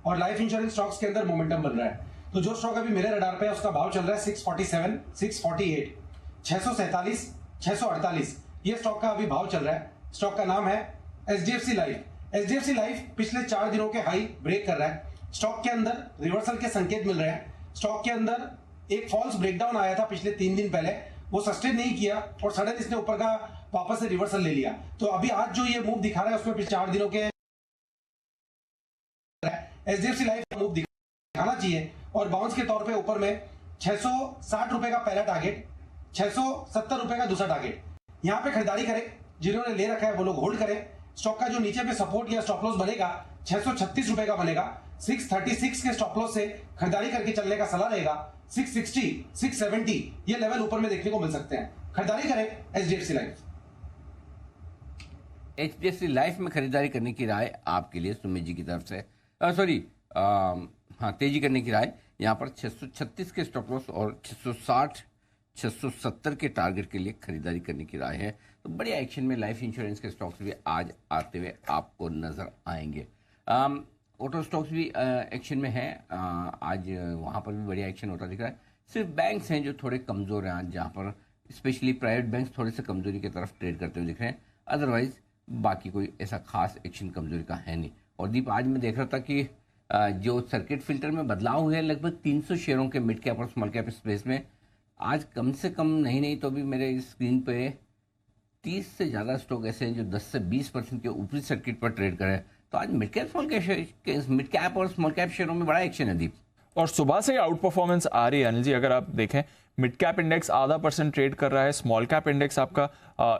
और लाइफ इंश्योरेंस स्टॉक्स के अंदर मोमेंटम बन रहा है। तो जो स्टॉक अभी मेरे रडार पे है उसका भाव चल रहा है 647, 648, 647, 648 ये स्टॉक का अभी भाव चल रहा है। स्टॉक का नाम है HDFC लाइफ। HDFC लाइफ पिछले 4 दिनों के हाई ब्रेक कर रहा है। स्टॉक के अंदर रिवर्सल के संकेत मिल रहे हैं। स्टॉक के अंदर एक फॉल्स ब्रेकडाउन आया था पिछले 3 दिन पहले, वो सस्टेन नहीं किया और सडन इसने ऊपर का वापस से रिवर्सल ले लिया। तो अभी आज जो ये मूव दिखा रहा है उसमें पिछले 4 दिनों के HDFC लाइफ का मूव दिखाना चाहिए और बाउंस के तौर पे ऊपर में 660 रुपए का पहला टारगेट, 670 रुपए का दूसरा टारगेट, यहाँ पे खरीदारी करें। जिन्होंने ले रखा है वो लोग होल्ड करें। स्टॉक का जो नीचे पे सपोर्ट या स्टॉप लॉस बनेगा 636 रुपए का बनेगा। 636 के स्टॉप लॉस से खरीदारी करके चलने का सलाह रहेगा। 660, 670 ये लेवल ऊपर में देखने को मिल सकते हैं। खरीदारी करें HDFC लाइफ। HDFC लाइफ में खरीदारी करने की राय आपके लिए सुमित जी की तरफ से तेजी करने की राय यहाँ पर 636 के स्टॉप लॉस और 660 670 के टारगेट के लिए खरीदारी करने की राय है। तो बड़े एक्शन में लाइफ इंश्योरेंस के स्टॉक्स भी आज आते हुए आपको नजर आएंगे। ऑटो स्टॉक्स भी एक्शन में है। आज वहाँ पर भी बढ़िया एक्शन होता दिख रहा है। सिर्फ बैंक्स हैं जो थोड़े कमज़ोर हैं आज, जहाँ पर स्पेशली प्राइवेट बैंक्स थोड़े से कमजोरी की तरफ ट्रेड करते हुए दिख रहे हैं। अदरवाइज बाकी कोई ऐसा खास एक्शन कमजोरी का है नहीं। और दीप, आज मैं देख रहा था कि जो सर्किट फिल्टर में बदलाव हुए हैं लगभग 300 शेयरों के मिड कैप और स्मॉल कैप स्पेस में, आज कम से कम नहीं तो भी मेरे स्क्रीन पे 30 से ज़्यादा स्टॉक ऐसे हैं जो 10 से 20% के ऊपरी सर्किट पर ट्रेड कर रहे हैं। तो आज मिड कैप और स्मॉल कैप शेयरों में बड़ा एक्शन है दीप। और सुबह से आउट परफॉर्मेंस आ रही है अनिल जी। अगर आप देखें मिड कैप इंडेक्स आधा % ट्रेड कर रहा है, स्मॉल कैप इंडेक्स आपका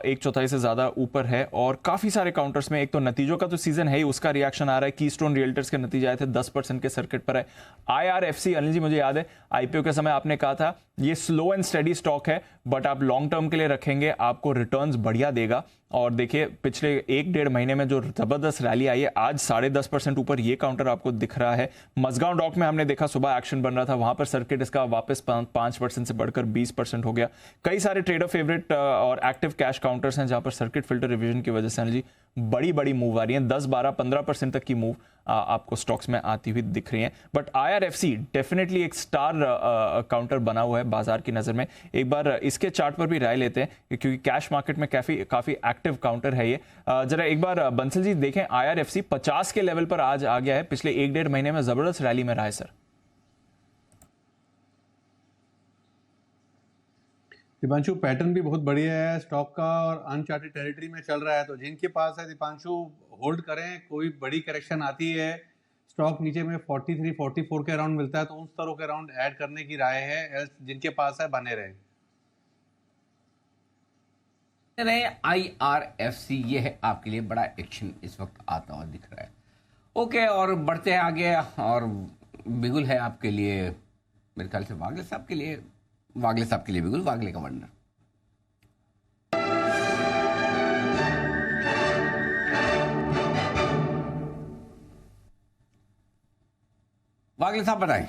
1/4 से ज़्यादा ऊपर है। और काफ़ी सारे काउंटर्स में एक तो नतीजों का तो सीजन है ही, उसका रिएक्शन आ रहा है। कीस्टोन रियल्टर्स के नतीजे आए थे, 10% के सर्किट पर है। IRFC अनिल जी, मुझे याद है IPO के समय आपने कहा था ये स्लो एंड स्टेडी स्टॉक है, बट आप लॉन्ग टर्म के लिए रखेंगे, आपको रिटर्न्स बढ़िया देगा। और देखिए पिछले 1-1.5 महीने में जो जबरदस्त रैली आई है, आज 10.5% ऊपर ये काउंटर आपको दिख रहा है। मजगांव डॉक में हमने देखा सुबह एक्शन बन रहा था, वहां पर सर्किट इसका वापस 5% से बढ़कर 20% हो गया। कई सारे ट्रेडर फेवरेट और एक्टिव कैश काउंटर्स हैं जहां पर सर्किट फिल्टर रिवीजन की वजह से अनिल जी बड़ी मूव आ रही है। 10, 12, 15% तक की मूव आपको स्टॉक्स में आती हुई दिख रही है। बट IRFC डेफिनेटली एक स्टार काउंटर बना हुआ है बाजार की नज़र में। एक बार इसके चार्ट पर भी राय लेते हैं क्योंकि कैश मार्केट में काफ़ी एक्टिव काउंटर है ये। जरा एक बार बंसल जी देखें, IRFC 50 के लेवल पर आज आ गया है। पिछले 1-1.5 महीने में जबरदस्त रैली में रहा है सर। दीपांशु, पैटर्न भी बहुत बढ़िया है स्टॉक का और अनचार्टेड टेरिटरी में चल रहा है। तो जिनके पास है दीपांशु, होल्ड करें। कोई बड़ी करेक्शन आती है, स्टॉक नीचे में 43, 44 के अराउंड मिलता है तो उन स्तरों के अराउंड ऐड करने की राय है। जिनके पास है बने रहे। IRFC ये है आपके लिए बड़ा एक्शन इस वक्त आता हुआ दिख रहा है। ओके, और बढ़ते हैं आगे। और बिगुल है आपके लिए, मेरे ख्याल से वागले साहब के लिए बिगुल, वागले का वंडर। वागले साहब बताएं।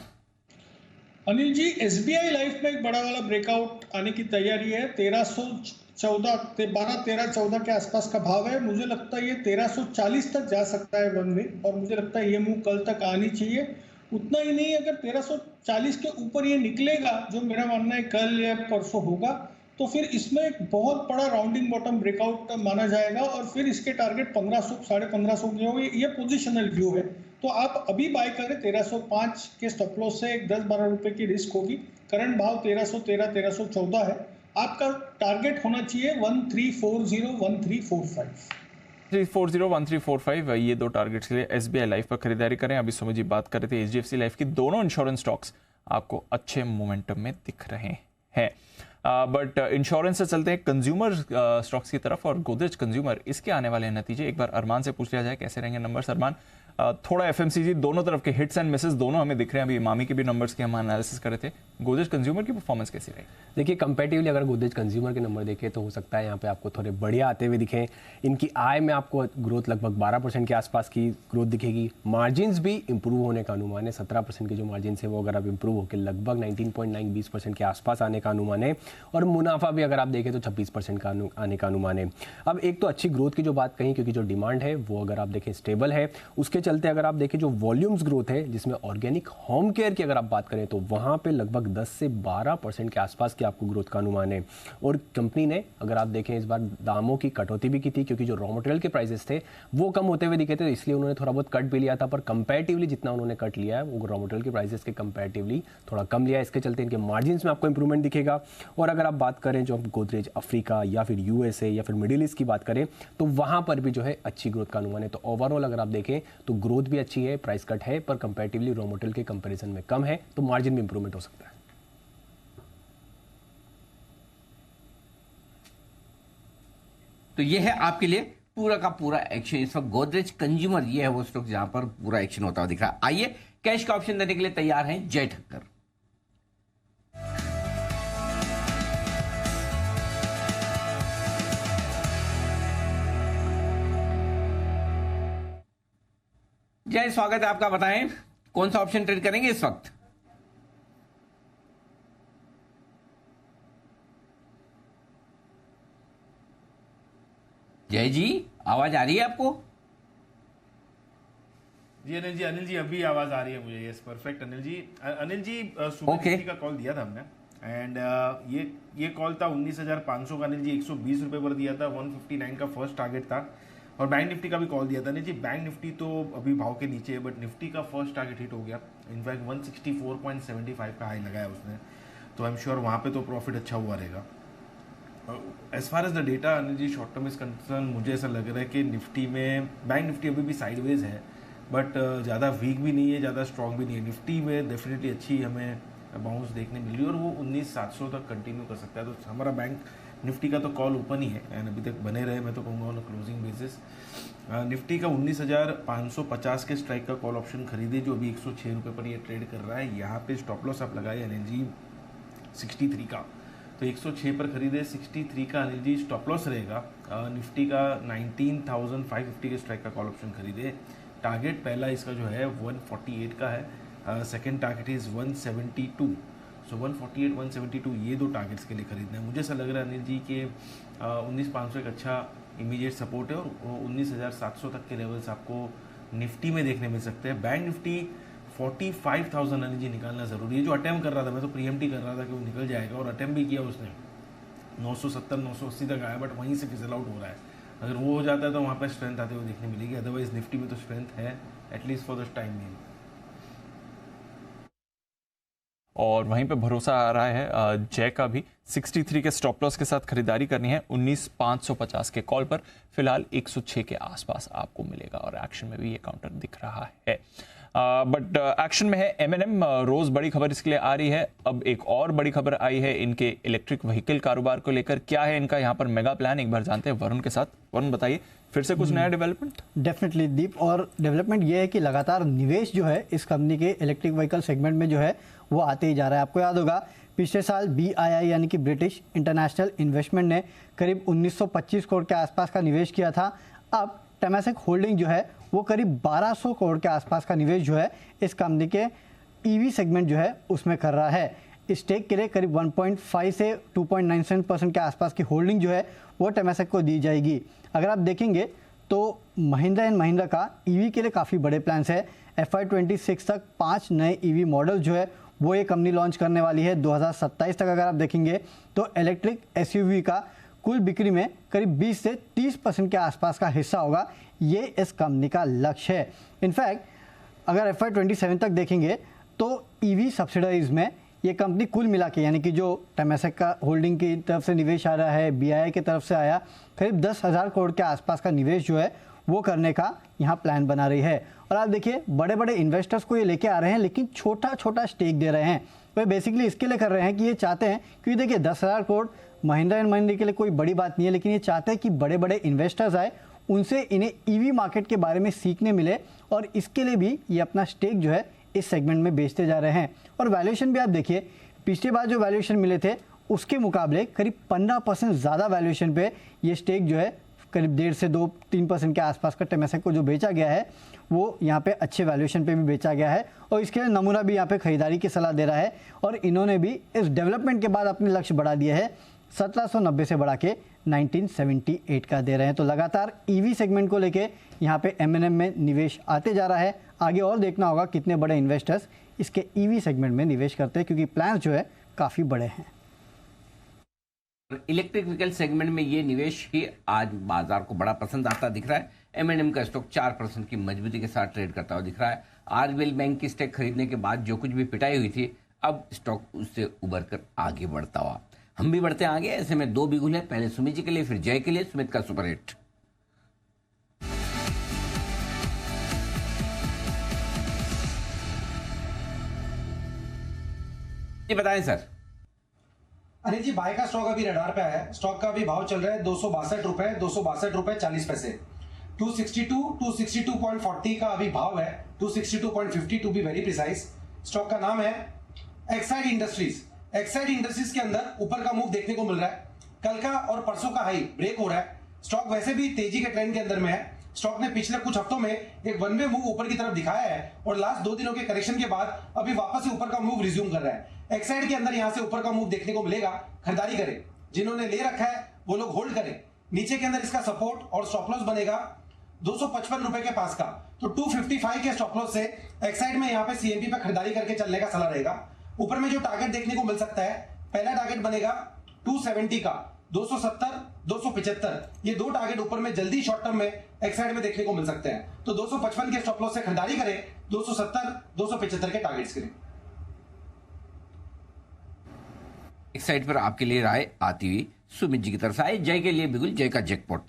अनिल जी, SBI लाइफ में एक बड़ा वाला ब्रेकआउट आने की तैयारी है। 1314 के आसपास का भाव है। मुझे लगता है ये 1340 तक जा सकता है वन में, और मुझे लगता है ये मूव कल तक आनी चाहिए। उतना ही नहीं, अगर 1340 के ऊपर ये निकलेगा, जो मेरा मानना है कल या परसों होगा, तो फिर इसमें एक बहुत बड़ा राउंडिंग बॉटम ब्रेकआउट माना जाएगा और फिर इसके टारगेट 1500, 1550 के होंगे। ये पोजिशनल व्यू है। तो आप अभी बाय करें 1305 के स्टॉप लॉस से। एक 10-12 रुपए की रिस्क होगी। करंट भाव 1313, 1314 है। आपका टारगेट होना चाहिए 1340, 1345। 340, 1345 ये दो टारगेट्स के लिए SBI लाइफ पर खरीदारी करें। अभी सुमित जी बात कर रहे थे HDFC लाइफ की। दोनों इंश्योरेंस स्टॉक्स आपको अच्छे मोमेंटम में दिख रहे हैं। बट इंश्योरेंस से चलते हैं कंज्यूमर स्टॉक्स की तरफ। और गोदरेज कंज्यूमर, इसके आने वाले नतीजे एक बार अरमान से पूछ लिया जाए कैसे रहेंगे नंबर्स। अरमान, थोड़ा FMCG दोनों तरफ के हिट्स एंड मिसेस दोनों हमें दिख रहे हैं। अभी इमामी के भी नंबर्स के हम एनालिसिस कर रहे थे। गोदरेज कंज्यूमर की परफॉर्मेंस कैसी रही? देखिए, कंपैरेटिवली अगर गोदरेज कंज्यूमर के नंबर देखें तो हो सकता है यहाँ पे आपको थोड़े बढ़िया आते हुए दिखें। इनकी आय में आपको ग्रोथ लगभग 12% के आसपास की ग्रोथ दिखेगी। मार्जिन्स भी इंप्रूव होने का अनुमान है। 17% के जो मार्जिन है वो अगर आप इंप्रूव होकर लगभग 19.9-20% के आसपास आने का अनुमान है। और मुनाफा भी अगर आप देखें तो 26% का आने का अनुमान है। अब एक तो अच्छी ग्रोथ की जो बात कही, क्योंकि जो डिमांड है वो अगर आप देखें स्टेबल है। उसके चलते अगर आप देखें जो वॉल्यूम्स ग्रोथ है, जिसमें ऑर्गेनिक होम केयर की अगर आप बात करें तो वहाँ पे लगभग लगभग 10 से 12% के आसपास की आपको ग्रोथ का अनुमान है। और कंपनी ने अगर आप देखें इस बार दामों की कटौती भी की थी, क्योंकि जो रॉ मटेरियल के प्राइसेस थे वो कम होते हुए दिखे थे, इसलिए उन्होंने थोड़ा बहुत कट भी लिया था। पर कंपैरेटिवली जितना उन्होंने कट लिया है वो रॉ मटेरियल के प्राइसेस के कंपैरेटिवली थोड़ा कम लिया है, इसके चलते इनके मार्जिन्स में आपको इंप्रूवमेंट दिखेगा। और अगर आप बात करें जो गोदरेज अफ्रीका या फिर यूएसए या फिर मिडिल ईस्ट की बात करें तो वहाँ पर भी जो है अच्छी ग्रोथ का अनुमान है। तो ओवरऑल अगर आप देखें तो ग्रोथ भी अच्छी है, प्राइस कट है, पर कंपैरेटिवली रॉ मटेरियल के कंपैरिजन में कम है, तो मार्जिन में इंप्रूवमेंट हो सकता है। तो ये है आपके लिए पूरा का पूरा एक्शन। इस वक्त गोदरेज कंज्यूमर ये है वो स्टॉक जहां पर पूरा एक्शन होता हुआ दिख रहा है। आइए कैश का ऑप्शन देने के लिए तैयार हैं जय ठक्कर। जय, स्वागत है आपका। बताएं कौन सा ऑप्शन ट्रेड करेंगे इस वक्त? जय जी, आवाज आ रही है आपको? जी अनिल जी अभी आवाज आ रही है मुझे। यस, परफेक्ट अनिल जी सुबह का कॉल दिया था हमने एंड ये कॉल था 19,500 का अनिल जी, 120 रुपए पर दिया था, 159 का फर्स्ट टारगेट था। और बैंक निफ्टी का भी कॉल दिया था अनिल जी। बैंक निफ्टी तो अभी भाव के नीचे है, बट निफ्टी का फर्स्ट टारगेट हिट हो गया। इनफैक्ट 164.75 का हाई लगाया उसने, तो आई एम श्योर वहाँ पे तो प्रॉफिट अच्छा हुआ रहेगा। As far as the data Anil ji short term is concern, मुझे ऐसा लग रहा है कि निफ्टी में बैंक निफ्टी अभी भी साइडवेज है, बट ज़्यादा वीक भी नहीं है, ज़्यादा स्ट्रॉन्ग भी नहीं है। निफ्टी में डेफिनेटली अच्छी हमें बाउंस देखने मिल रही है और वो 19,700 तक कंटिन्यू कर सकता है। तो हमारा बैंक निफ्टी का तो कॉल ओपन ही है एंड अभी तक बने रहे, मैं तो कहूँगा ऑन क्लोजिंग बेसिस। निफ्टी का 19,550 के स्ट्राइक का कॉल ऑप्शन खरीदे, जो अभी 106 रुपये पर ये ट्रेड कर रहा है। यहाँ पे स्टॉप लॉस आप लगाए अनिल जी 63 का, तो 106 पर खरीदे, 63 का अनिल जी स्टॉप लॉस रहेगा। निफ्टी का 19,550 के स्ट्राइक का कॉल ऑप्शन खरीदे। टारगेट पहला इसका जो है 148 का है, सेकेंड टारगेट इज़ 172। सो 148, 172 ये दो टारगेट्स के लिए खरीदना है। मुझे ऐसा लग रहा है अनिल जी कि 19,500 एक अच्छा इमीडिएट सपोर्ट है और 19,700 तक के लेवल्स आपको निफ्टी में देखने मिल सकते हैं। बैंक निफ्टी 45,000 अनिल जी निकालना ज़रूरी है। जो अटेम्प्ट कर रहा था, मैं तो प्रीएम्प्ट कर रहा था कि वो निकल जाएगा और अटेम्प्ट भी किया उसने, 970, 980 तक आया, बट वहीं से फिजल आउट हो रहा है। अगर वो हो जाता है तो वहाँ पर स्ट्रेंथ आते हुए देखने मिलेगी, अदरवाइज निफ्टी में तो स्ट्रेंथ है at least for the time being. और वहीं पे भरोसा आ रहा है जय का भी 63 के स्टॉप लॉस के साथ खरीदारी करनी है। 19,550 के कॉल पर फिलहाल 106 के आसपास आपको मिलेगा और एक्शन में भी ये काउंटर दिख रहा है। बट एक्शन में है M&M। रोज बड़ी खबर इसके लिए आ रही है। अब एक और बड़ी खबर आई है इनके इलेक्ट्रिक व्हीकल कारोबार को लेकर। क्या है इनका यहाँ पर मेगा प्लान, एक बार जानते हैं वरुण के साथ। वरुण बताइए, फिर से कुछ नया डेवलपमेंट? डेफिनेटली दीप, और डेवलपमेंट ये है कि लगातार निवेश जो है इस कंपनी के इलेक्ट्रिक व्हीकल सेगमेंट में जो है वो आते ही जा रहा है। आपको याद होगा पिछले साल BII यानी कि ब्रिटिश इंटरनेशनल इन्वेस्टमेंट ने करीब 1925 करोड़ के आसपास का निवेश किया था। अब टेमासेक होल्डिंग जो है वो करीब 1200 करोड़ के आसपास का निवेश जो है इस कंपनी के EV सेगमेंट जो है उसमें कर रहा है। स्टेक के लिए करीब 1.5 से 2.97% के आसपास की होल्डिंग जो है वो टेमासेक को दी जाएगी। अगर आप देखेंगे तो महिंद्रा एंड महिंद्रा का EV के लिए काफ़ी बड़े प्लान्स है। FY26 तक 5 नए EV मॉडल जो है वो ये कंपनी लॉन्च करने वाली है। 2027 तक अगर आप देखेंगे तो इलेक्ट्रिक SUV का कुल बिक्री में करीब 20 से 30% के आसपास का हिस्सा होगा। ये इस कंपनी का लक्ष्य है। इनफैक्ट अगर FY27 तक देखेंगे तो EV सब्सिडाइज में ये कंपनी कुल मिला के, यानी कि जो टेमासेक का होल्डिंग की तरफ से निवेश आ रहा है, BII की तरफ से आया, करीब 10,000 करोड़ के आसपास का निवेश जो है वो करने का यहाँ प्लान बना रही है। और आप देखिए बड़े बड़े इन्वेस्टर्स को ये लेके आ रहे हैं, लेकिन छोटा छोटा स्टेक दे रहे हैं। वे बेसिकली इसके लिए कर रहे हैं कि ये चाहते हैं, क्योंकि देखिए 10,000 करोड़ महिंद्रा एंड महिंद्रा के लिए कोई बड़ी बात नहीं है, लेकिन ये चाहते हैं कि बड़े बड़े इन्वेस्टर्स आए, उनसे इन्हें EV मार्केट के बारे में सीखने मिले, और इसके लिए भी ये अपना स्टेक जो है इस सेगमेंट में बेचते जा रहे हैं। और वैल्यूएशन भी आप देखिए, पिछली बार जो वैल्यूएशन मिले थे उसके मुकाबले करीब 15% ज़्यादा वैल्यूएशन पे ये स्टेक जो है करीब 1.5 से 2-3% के आसपास का टेमासेक को जो बेचा गया है वो यहाँ पे अच्छे वैल्यूएशन पे भी बेचा गया है। और इसके लिए नमूना भी यहाँ पे खरीदारी की सलाह दे रहा है, और इन्होंने भी इस डेवलपमेंट के बाद अपने लक्ष्य बढ़ा दिया है, 1790 से बढ़ा के 1978 का दे रहे हैं। तो लगातार EV सेगमेंट को लेके यहाँ पे M&M में निवेश आते जा रहा है। आगे और देखना होगा कितने बड़े इन्वेस्टर्स इसके ईवी सेगमेंट में निवेश करते हैं, क्योंकि प्लान जो है काफ़ी बड़े हैं। इलेक्ट्रिक व्हीकल सेगमेंट में ये निवेश ही आज बाजार को बड़ा पसंद आता दिख रहा है। M&M का स्टॉक 4% की मजबूती के साथ ट्रेड करता हुआ दिख रहा है। आरबीएल बैंक की स्टेक खरीदने के बाद जो कुछ भी पिटाई हुई थी, अब स्टॉक उससे उबर कर आगे बढ़ता हुआ। हम भी बढ़ते हैं आगे। ऐसे में 2 बिगुल है, पहले सुमित जी के लिए, फिर जय के लिए। सुमित का सुपर हिट। जी बताएं सर। अनिल जी, बाय का स्टॉक अभी रडार पे आया है। स्टॉक का अभी भाव चल रहा है 262 रुपए 40 पैसे। 262.40 का अभी भाव है, 262.50 to be very precise. Stock का नाम है एक्साइड इंडस्ट्रीज। एक्साइड इंडस्ट्रीज के अंदर ऊपर का मूव देखने को मिल रहा है। कल का और परसों का हाई ब्रेक हो रहा है। स्टॉक वैसे भी तेजी के ट्रेंड के अंदर में है। स्टॉक ने पिछले कुछ हफ्तों में एक वन वे मूव ऊपर की तरफ दिखाया है और लास्ट 2 दिनों के करेक्शन के बाद अभी वापस से ऊपर का मूव रिज्यूम कर रहा है। एक्साइड के अंदर यहां से ऊपर का मूव देखने को मिलेगा। खरीदारी करें, जिन्होंने ले रखा है वो लोग होल्ड करें। नीचे के अंदर इसका सपोर्ट और स्टॉप लॉस बनेगा 255 रुपए के पास का। तो 255 के स्टॉप लॉस से एक्साइड में यहां पे सीएमपी पे खरीदारी करके चलने का सलाह रहेगा। ऊपर में जो टारगेट देखने को मिल सकता है, पहला टारगेट बनेगा 270 का, 270, 275, ये 2 टारगेट ऊपर में जल्दी शॉर्ट टर्म में एक्साइड में देखने को मिल सकते हैं। तो 255 के स्टॉप लॉस से खरीदारी करें, 270, 275 के टारगेट्स करें। एक्साइड पर आपके लिए राय आती हुई सुमित जी की तरफ से आए। जय के लिए बिगुल, जय का जैकपॉट।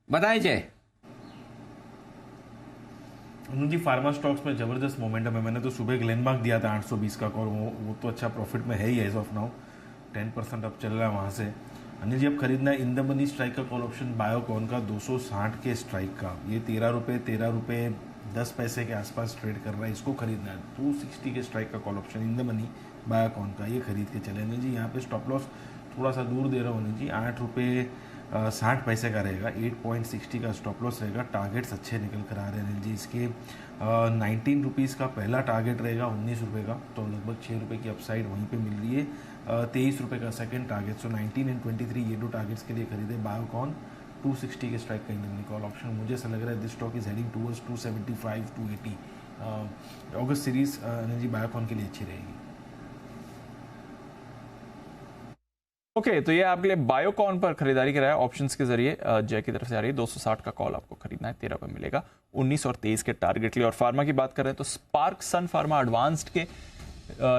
बताएं जय। जी, फार्मा स्टॉक्स में जबरदस्त मोमेंटम है। मैंने तो सुबह ग्लेनमार्क दिया था 820 का कॉल, वो तो अच्छा प्रॉफिट में है ही एज ऑफ नाउ। 10% अब चल रहा है वहाँ से। अनिल जी, अब खरीदना है इन द मनी स्ट्राइक का कॉल ऑप्शन बायोकॉन का 260 के स्ट्राइक का। ये 13 रुपये 10 पैसे के आसपास ट्रेड कर रहा है, इसको खरीदना है। 260 के स्ट्राइक का call option in the money Biocon का, ये खरीद के चले। अनिल जी, यहाँ पे स्टॉप लॉस थोड़ा सा दूर दे रहा हूँ अनिल जी, 8 रुपये 60 पैसे का रहेगा। 8.60 का स्टॉप लॉस रहेगा। टारगेट्स अच्छे निकल कर आ रहे हैं अनिल जी। इसके 19 रुपीज़ का पहला टारगेट रहेगा 19 रुपये का, तो लगभग 6 रुपये की अपसाइड वहीं पे मिल रही है। 23 रुपये का सेकंड टारगेट। सो 19 एंड 23 ये 2 टारगेट्स के लिए खरीदे बायोकॉन। 260 के स्ट्राइक का इंडियन कॉल ऑप्शन। मुझे ऐसा लग रहा है this stock is heading towards 275 280। August series Anil ji Biocon के लिए अच्छी रहेगी। ओके, तो ये आपके लिए बायोकॉन पर खरीदारी कराया ऑप्शंस के जरिए। जय की तरफ से आ रही है 260 का कॉल आपको खरीदना है, 13 पे मिलेगा। 19 और 23 के टारगेट लिए। और फार्मा की बात करें तो स्पार्क सन फार्मा एडवांस्ड के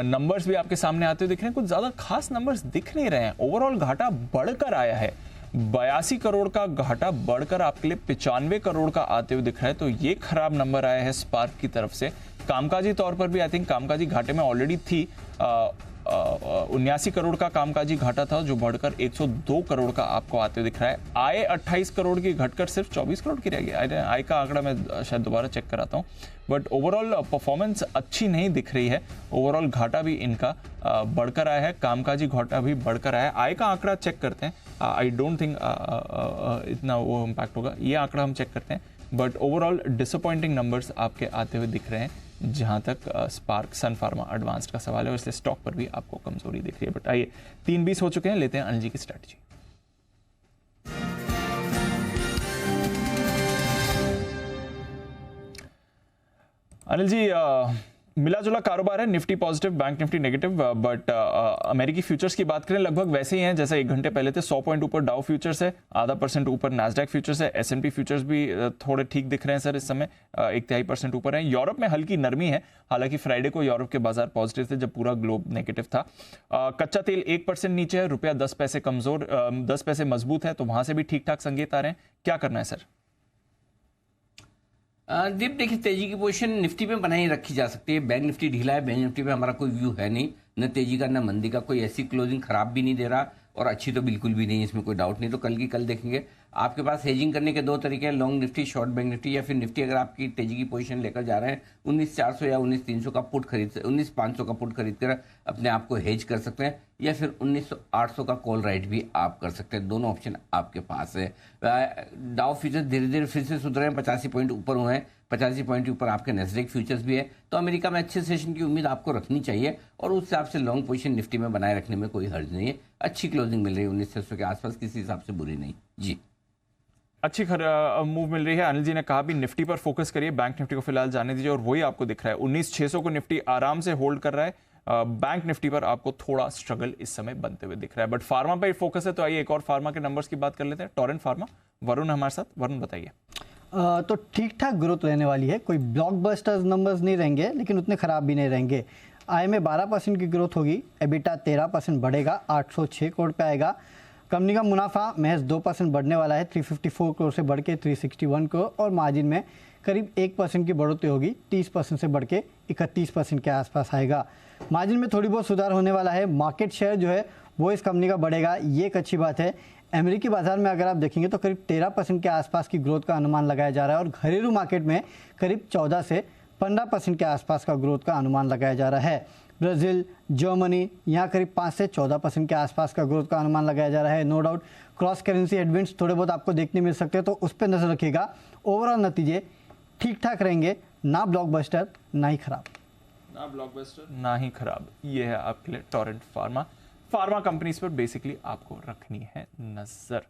नंबर्स भी आपके सामने आते हुए दिख रहे हैं। कुछ ज्यादा खास नंबर्स दिख नहीं रहे हैं। ओवरऑल घाटा बढ़कर आया है, 82 करोड़ का घाटा बढ़कर आपके लिए 95 करोड़ का आते हुए दिख रहा है। तो ये खराब नंबर आया है स्पार्क की तरफ से। कामकाजी तौर पर भी आई थिंक कामकाजी घाटे में ऑलरेडी थी। 79 करोड़ का कामकाजी घाटा था, जो बढ़कर 102 करोड़ का आपको आते हुए दिख रहा है। आय 28 करोड़ की घटकर सिर्फ 24 करोड़ की रह गई। आय का आंकड़ा मैं शायद दोबारा चेक कराता हूँ, बट ओवरऑल परफॉर्मेंस अच्छी नहीं दिख रही है। ओवरऑल घाटा भी इनका बढ़कर आया है, कामकाजी घाटा भी बढ़कर आया है। आय का आंकड़ा चेक करते हैं, आई डोंट थिंक इतना वो इम्पैक्ट होगा। ये आंकड़ा हम चेक करते हैं, बट ओवरऑल डिसअपॉइंटिंग नंबर्स आपके आते हुए दिख रहे हैं जहां तक स्पार्क सन फार्मा एडवांस्ड का सवाल है। और इसलिए स्टॉक पर भी आपको कमजोरी दिख रही है। बट आइए 3:20 हो चुके हैं, लेते हैं अनिल जी की स्ट्रैटेजी। अनिल जी, मिला जुला कारोबार है। Nifty positive, bank Nifty negative, but अमेरिकी फ्यूचर्स की बात करें लगभग वैसे ही हैं जैसे 1 घंटे पहले थे। 100 पॉइंट ऊपर डाउ फ्यूचर्स है, आधा % ऊपर नैस्डैक फ्यूचर्स है। S&P फ्यूचर्स भी थोड़े ठीक दिख रहे हैं सर, इस समय 1/3% ऊपर है। यूरोप में हल्की नरमी है, हालांकि फ्राइडे को यूरोप के बाजार पॉजिटिव थे जब पूरा ग्लोब नेगेटिव था। कच्चा तेल 1% नीचे है, रुपया 10 पैसे कमजोर, 10 पैसे मजबूत है, तो वहां से भी ठीक ठाक संकेत आ रहे हैं। क्या करना है सर? दीप, देखिए तेजी की पोजीशन निफ्टी में बनाई रखी जा सकती है। बैंक निफ्टी ढीला है, बैंक निफ्टी पे हमारा कोई व्यू है नहीं, न तेजी का न मंदी का। कोई ऐसी क्लोजिंग खराब भी नहीं दे रहा और अच्छी तो बिल्कुल भी नहीं, इसमें कोई डाउट नहीं। तो कल की कल देखेंगे। आपके पास हेजिंग करने के दो तरीके हैं, long Nifty, short bank Nifty, या फिर निफ्टी अगर आपकी तेजी की पोजीशन लेकर जा रहे हैं 19,400 या 19,300 का पुट खरीद 19,500 का पुट खरीद कर अपने आप को हेज कर सकते हैं, या फिर 19,800 का कॉल राइट भी आप कर सकते हैं। दोनों ऑप्शन आपके पास है। डाउ फ्यूचर्स धीरे धीरे फिर से सुधरे हैं, 85 पॉइंट ऊपर हुए हैं, 85 पॉइंट के ऊपर आपके नेस्डेक फ्यूचर्स भी है। तो अमेरिका में अच्छे सेशन की उम्मीद आपको रखनी चाहिए और उस हिसाब से लॉन्ग पोजीशन निफ्टी में बनाए रखने में कोई हर्ज नहीं है। अच्छी क्लोजिंग मिल रही है 19,600 के आसपास, किसी हिसाब से बुरी नहीं जी। अच्छी मूव मिल रही है। अनिल जी ने कहा भी निफ्टी पर फोकस करिए, बैंक निफ्टी को फिलहाल जाने दीजिए, और वही आपको दिख रहा है 19,600 को निफ्टी आराम से होल्ड कर रहा है। बैंक निफ्टी पर आपको थोड़ा स्ट्रगल इस समय बनते हुए दिख रहा है, बट फार्मा पर फोकस है। तो आइए एक और फार्मा के नंबर्स की बात कर लेते हैं। टोरेंट फार्मा, वरुण हमारे साथ। वरुण बताइए। तो ठीक ठाक ग्रोथ रहने वाली है, कोई ब्लॉकबस्टर्स नंबर्स नहीं रहेंगे लेकिन उतने खराब भी नहीं रहेंगे। आय में 12% की ग्रोथ होगी, एबिटा 13% बढ़ेगा, 806 करोड़ पे आएगा। कंपनी का मुनाफा महज 2% बढ़ने वाला है, 354 करोड़ से बढ़ के 361 करोड़, और मार्जिन में करीब 1% की बढ़ोतरी होगी, 30% से बढ़ के 31% के आसपास आएगा। मार्जिन में थोड़ी बहुत सुधार होने वाला है। मार्केट शेयर जो है वो इस कंपनी का बढ़ेगा, ये एक अच्छी बात है। अमेरिकी बाजार में अगर आप देखेंगे तो करीब 13% के आसपास की ग्रोथ का अनुमान लगाया जा रहा है, और घरेलू मार्केट में करीब 14 से 15% के आसपास का ग्रोथ का अनुमान लगाया जा रहा है। ब्राज़ील, जर्मनी, यहाँ करीब 5 से 14% के आसपास का ग्रोथ का अनुमान लगाया जा रहा है। No doubt cross currency headwinds थोड़े बहुत आपको देखने मिल सकते हैं, तो उस पर नजर रखिएगा। ओवरऑल नतीजे ठीक ठाक रहेंगे, ना ब्लॉकबस्टर ना ही खराब। ना ब्लॉकबस्टर ना ही खराब, ये है आपके लिए टोरेंट फार्मा। फार्मा कंपनीज पर बेसिकली आपको रखनी है नजर।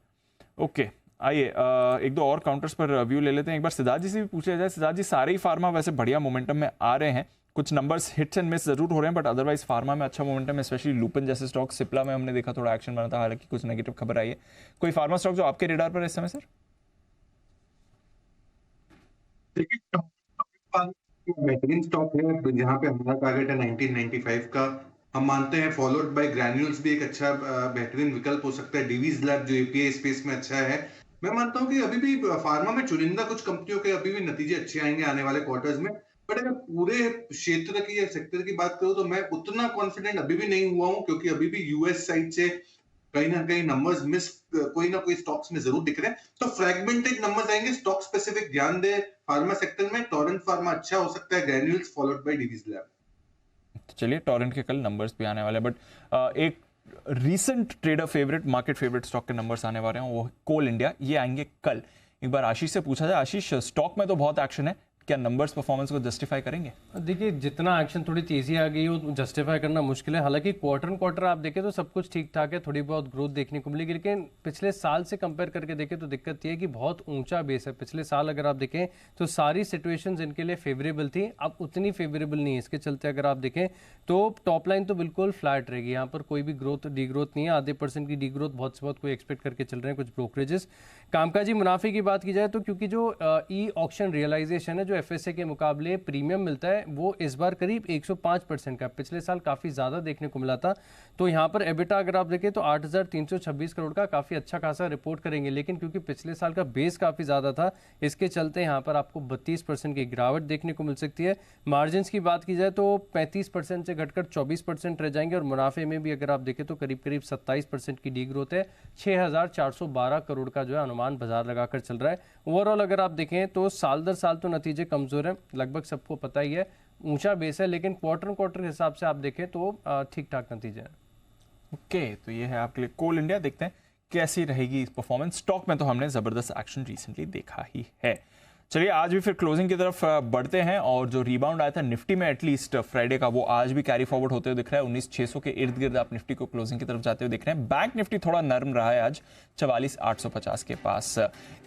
ओके, आइए एक दो और काउंटर्स पर व्यू ले लेते हैं। एक बार सिद्धार्थ जी से भी पूछा जाए। सिद्धार्थ जी, सारे ही फार्मा वैसे बढ़िया मोमेंटम में आ रहे हैं, कुछ नंबर्स हिट्स एंड मिस जरूर हो रहे हैं, बट अदरवाइज फार्मा में अच्छा मोमेंटम है। स्पेशली लुपिन जैसे स्टॉक, सिप्ला में हमने देखा थोड़ा एक्शन बना था, हालांकि कुछ नेगेटिव खबर आई है। कोई फार्मा स्टॉक जो आपके रेडार पर है इस समय सर? बेहतरीन स्टॉक है, जहां पे हमारा टारगेट है 1995 का, हम मानते हैं। फॉलोड बाय ग्रैन्यूल्स भी एक अच्छा बेहतरीन विकल्प हो सकता है। डीवीज लैब जो एपीआई स्पेस में अच्छा है। मैं मानता हूं कि अभी भी फार्मा में चुनिंदा कुछ कंपनियों के अभी भी नतीजे अच्छे आएंगे आने वाले क्वार्टर्स में, बट अगर पूरे क्षेत्र की या सेक्टर की बात करूं तो मैं उतना कॉन्फिडेंट अभी भी नहीं हुआ हूं, क्योंकि अभी भी यूएस साइड से कहीं ना कहीं नंबर्स मिस कोई ना कोई स्टॉक्स में जरूर दिख रहे हैं। तो फ्रैगमेंटेड नंबर्स आएंगे, स्टॉक स्पेसिफिक ध्यान दे। फार्मा सेक्टर में टोरेंट फार्मा अच्छा हो सकता है, granules followed by Divi's lab. चलिए, टोरेंट के कल नंबर्स भी आने वाले हैं, बट एक recent trader favourite, market favourite stock के नंबर्स आने वाले हैं, वो कोल इंडिया, ये आएंगे कल। एक बार आशीष से पूछा जाए। आशीष, स्टॉक में तो बहुत एक्शन है, क्या नंबर्स परफॉर्मेंस को जस्टिफाई करेंगे? देखिए, जितना एक्शन थोड़ी तेजी आ गई हो जस्टिफाई करना मुश्किल है। हालांकि क्वार्टर आप देखें तो सब कुछ ठीक ठाक है, थोड़ी बहुत ग्रोथ देखने को मिलेगी, लेकिन पिछले साल से कंपेयर करके देखें तो दिक्कत ये है कि बहुत ऊंचा बेस है। पिछले साल अगर आप देखें तो सारी सिचुएशंस इनके लिए फेवरेबल थी, अब उतनी फेवरेबल नहीं है। इसके चलते अगर आप देखें तो टॉप लाइन तो बिल्कुल फ्लैट रहेगी, यहाँ पर कोई भी ग्रोथ डी ग्रोथ नहीं है। आधे % की डी ग्रोथ बहुत से बहुत कोई एक्सपेक्ट करके चल रहे हैं कुछ ब्रोकरेजेस। कामकाजी मुनाफे की बात की जाए तो क्योंकि जो ई ऑक्शन रियलाइजेशन है जो एफएसए के मुकाबले प्रीमियम मिलता है वो इस बार करीब 105% का, पिछले साल काफी ज्यादा देखने को मिला था। तो यहाँ पर एबिटा अगर आप देखें तो 8,326 करोड़ का काफी अच्छा खासा रिपोर्ट करेंगे, लेकिन क्योंकि पिछले साल का बेस काफी ज्यादा था इसके चलते यहाँ पर आपको 32% की गिरावट देखने को मिल सकती है। मार्जिन की बात की जाए तो 35% से घटकर 24% रह जाएंगे, और मुनाफे में भी अगर आप देखें तो करीब 27% की डी ग्रोथ है। 6,412 करोड़ का जो है अनुमान बाजार लगाकर चल रहा है। ओवरऑल अगर आप देखें तो साल दर साल तो नतीजे कमजोर हैं, लगभग सबको पता ही है, ऊंचा बेस है, लेकिन क्वार्टर के हिसाब से आप देखें तो ठीक ठाक नतीजे हैं। ओके, तो ये है आपके लिए कोल इंडिया। देखते हैं कैसी रहेगी परफॉर्मेंस। स्टॉक में तो हमने जबरदस्त एक्शन रिसेंटली देखा ही है। चलिए, आज भी फिर क्लोजिंग की तरफ बढ़ते हैं, और जो रिबाउंड आया था निफ्टी में एटलीस्ट फ्राइडे का, वो आज भी कैरी फॉरवर्ड होते हुए दिख रहा है। 19,600 के इर्द गिर्द आप निफ्टी को क्लोजिंग की तरफ जाते हुए दिख रहे हैं। बैंक निफ्टी थोड़ा नरम रहा है आज, 44,850 के पास।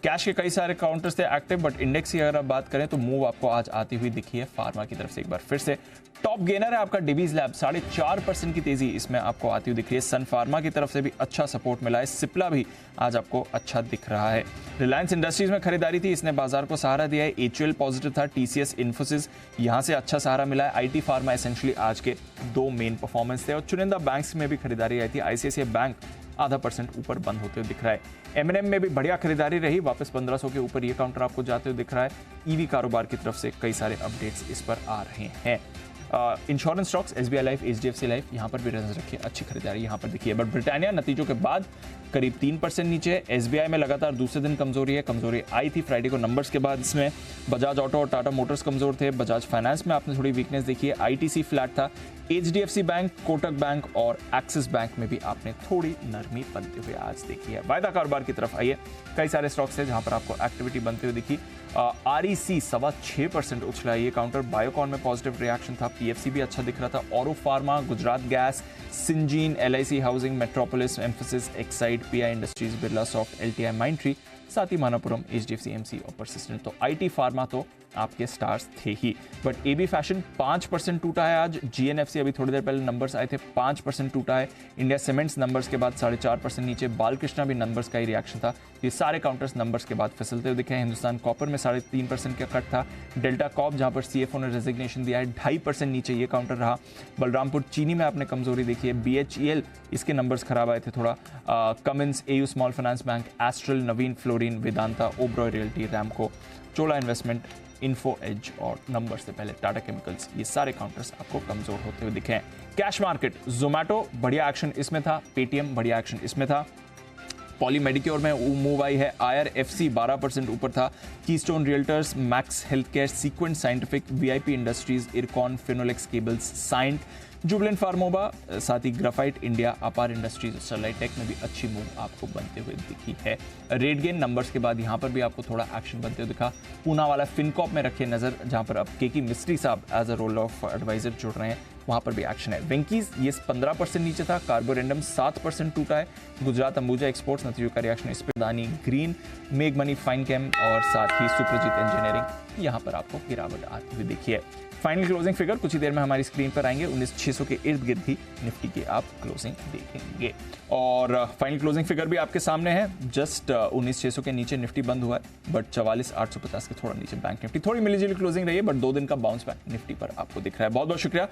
कैश के कई सारे काउंटर्स थे एक्टिव, बट इंडेक्स की अगर आप बात करें तो मूव आपको आज आती हुई दिखी है फार्मा की तरफ से। एक बार फिर से टॉप गेनर है आपका डिवीज लैब, 4.5% की तेजी इसमें आपको आती हुई दिख रही है। सन फार्मा की तरफ से भी अच्छा सपोर्ट मिला है। सिप्ला भी आज आपको अच्छा दिख रहा है। रिलायंस इंडस्ट्रीज में खरीदारी थी, इसने बाजार को सहारा दिया है। एचयूएल पॉजिटिव था, टीसीएस, इन्फोसिस यहां से अच्छा सहारा मिला है। आईटी फार्मा एसेंशियली आज के दो मेन परफॉर्मेंस थे, और चुनिंदा बैंक्स में भी खरीदारी आई थी। आईसीआईसीआई बैंक % ऊपर बंद होते हुए दिख रहा है। एमएनएम में भी बढ़िया खरीदारी रही, वापस 1500 के ऊपर ये काउंटर आपको जाते हुए दिख रहा है। ईवी कारोबार की तरफ से कई सारे अपडेट्स इस पर आ रहे हैं। Insurance stocks SBI life, HDFC life, यहाँ पर भी नजर रखिए, अच्छी खरीदारी यहाँ पर दिखी है। बट ब्रिटानिया नतीजों के बाद करीब 3% नीचे है। SBI में लगातार दूसरे दिन कमजोरी है, कमजोरी आई थी फ्राइडे को नंबर्स के बाद। इसमें बजाज ऑटो और टाटा मोटर्स कमजोर थे। बजाज फाइनेंस में आपने थोड़ी वीकनेस देखी है। ITC फ्लैट था। HDFC बैंक, कोटक बैंक और एक्सिस बैंक में भी आपने थोड़ी नरमी बनते हुए आज देखी है। वायदा कारोबार की तरफ आइए, कई सारे स्टॉक्स थे जहां पर आपको एक्टिविटी बनते हुए दिखी। REC 6.25% उछला, ये काउंटर। बायोकॉन में पॉजिटिव रिएक्शन था। PFC भी अच्छा दिख रहा था। Auro pharma, Gujarat gas, Syngene, LIC housing, metropolis, emphasis, Exide, PI industries, Birla soft, LTI माइंट्री, साथ ही मानापुरम, HDFC MC और परसिस्टेंट। तो IT फार्मा तो आपके स्टार्स थे ही। बट AB फैशन 5% टूटा है आज। GNFC अभी थोड़ी देर पहले नंबर्स आए थे, 5% टूटा है। इंडिया सीमेंट्स नंबर्स के बाद 4.5% नीचे। बालकृष्णा भी नंबर्स का ही रिएक्शन था। ये सारे काउंटर्स नंबर्स के बाद फिसलते हुए दिखे हैं। हिंदुस्तान कॉपर में 3.5% का कट था। डेल्टा कॉप जहां पर CFO ने रेजिग्नेशन दिया है, 2.5% नीचे ये काउंटर रहा। बलरामपुर चीनी में आपने कमजोरी देखी है। BHEL इसके नंबर्स खराब आए थे थोड़ा। Cummins, AU small finance bank, Astral, Navin Fluorine, Vedanta, Oberoi realty, Ramco, Chola investment, info edge और नंबर से पहले टाटा केमिकल्स, ये सारे काउंटर्स आपको कमजोर होते हुए दिखे हैं। कैश मार्केट, जोमैटो बढ़िया एक्शन इसमें था। पेटीएम बढ़िया एक्शन इसमें था। पॉली मेडिक्योर में मूव आई है। IRFC 12% ऊपर था। Keystone Realtors, Max health care, Sequent Scientific, VIP industries, Ircon, Finolex cables, Cyient, Jubilant Pharmova, साथ ही graphite India, Apar industries, Sterlite tech में भी अच्छी मूव आपको बनते हुए दिखी है। रेट गेन नंबर्स के बाद यहाँ पर भी आपको थोड़ा एक्शन बनते हुए दिखा। पूना वाला फिनकॉप में रखे नजर, जहाँ पर अब KK मिस्ट्री साहब as a role of advisor जुड़ रहे हैं, वहां पर भी एक्शन है। वेंकीज ये 15% नीचे था। कार्बोरेंडम 7% टूटा है। गुजरात अंबुजा एक्सपोर्ट्स नतीजों का रिएक्शन इस पर। दानी ग्रीन, मेग मनी फाइन कैम और साथ ही सुप्रजीत इंजीनियरिंग, यहां पर आपको गिरावट आती हुई देखी है। फाइनल क्लोजिंग फिगर कुछ ही देर में हमारी स्क्रीन पर आएंगे। 19,600 के इर्द गिर्द ही निफ्टी की आप क्लोजिंग देखेंगे और फाइनल क्लोजिंग फिगर भी आपके सामने है। जस्ट 19,600 के नीचे निफ्टी बंद हुआ है, बट 44,850 के थोड़ा नीचे बैंक निफ्टी। थोड़ी मिलीजुली क्लोजिंग रही है, बट 2 दिन का बाउंस बैक निफ्टी पर आपको दिख रहा है। बहुत बहुत शुक्रिया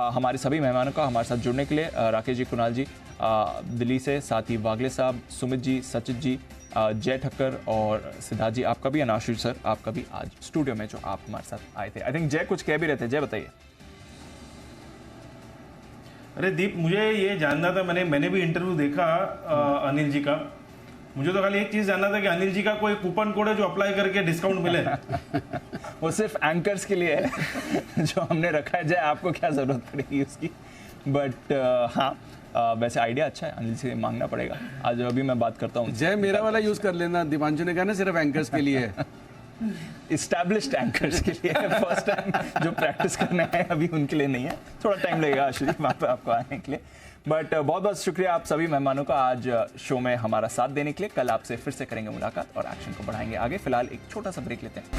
हमारे सभी मेहमानों का हमारे साथ जुड़ने के लिए। राकेश जी, कुणाल जी दिल्ली से, साथ ही वागले साहब, सुमित जी, सचित जी, जय ठक्कर और सिद्धार्थ जी, आपका भी, अनाशुर सर आपका भी आज स्टूडियो में जो आप हमारे साथ आए थे। आई थिंक जय कुछ कह भी रहे थे, जय बताइए। अरे दीप, मुझे ये जानना था, मैंने भी इंटरव्यू देखा अनिल जी का। मुझे तो खाली एक चीज जानना था कि अनिल जी का कोई कूपन कोड है जो अप्लाई करके डिस्काउंट मिले। वो सिर्फ एंकर्स के लिए है जो हमने रखा है। जय, आपको क्या जरूरत पड़ेगी उसकी? बट हाँ, वैसे आइडिया अच्छा है, अनिल से मांगना पड़ेगा। आज अभी मैं बात करता हूँ। जय, मेरा वाला यूज कर लेना। दीपांशु ने कहा ना सिर्फ एंकर्स के लिए है। इस्टेब्लिश्ड एंकर्स के लिए है। फर्स्ट टाइम जो प्रैक्टिस करना है अभी उनके लिए नहीं है, थोड़ा टाइम लगेगा आशुजी वहाँ पे आपको आने के लिए। बट बहुत बहुत शुक्रिया आप सभी मेहमानों का आज शो में हमारा साथ देने के लिए। कल आपसे फिर से करेंगे मुलाकात और एक्शन को बढ़ाएंगे आगे। फिलहाल एक छोटा सा ब्रेक लेते हैं।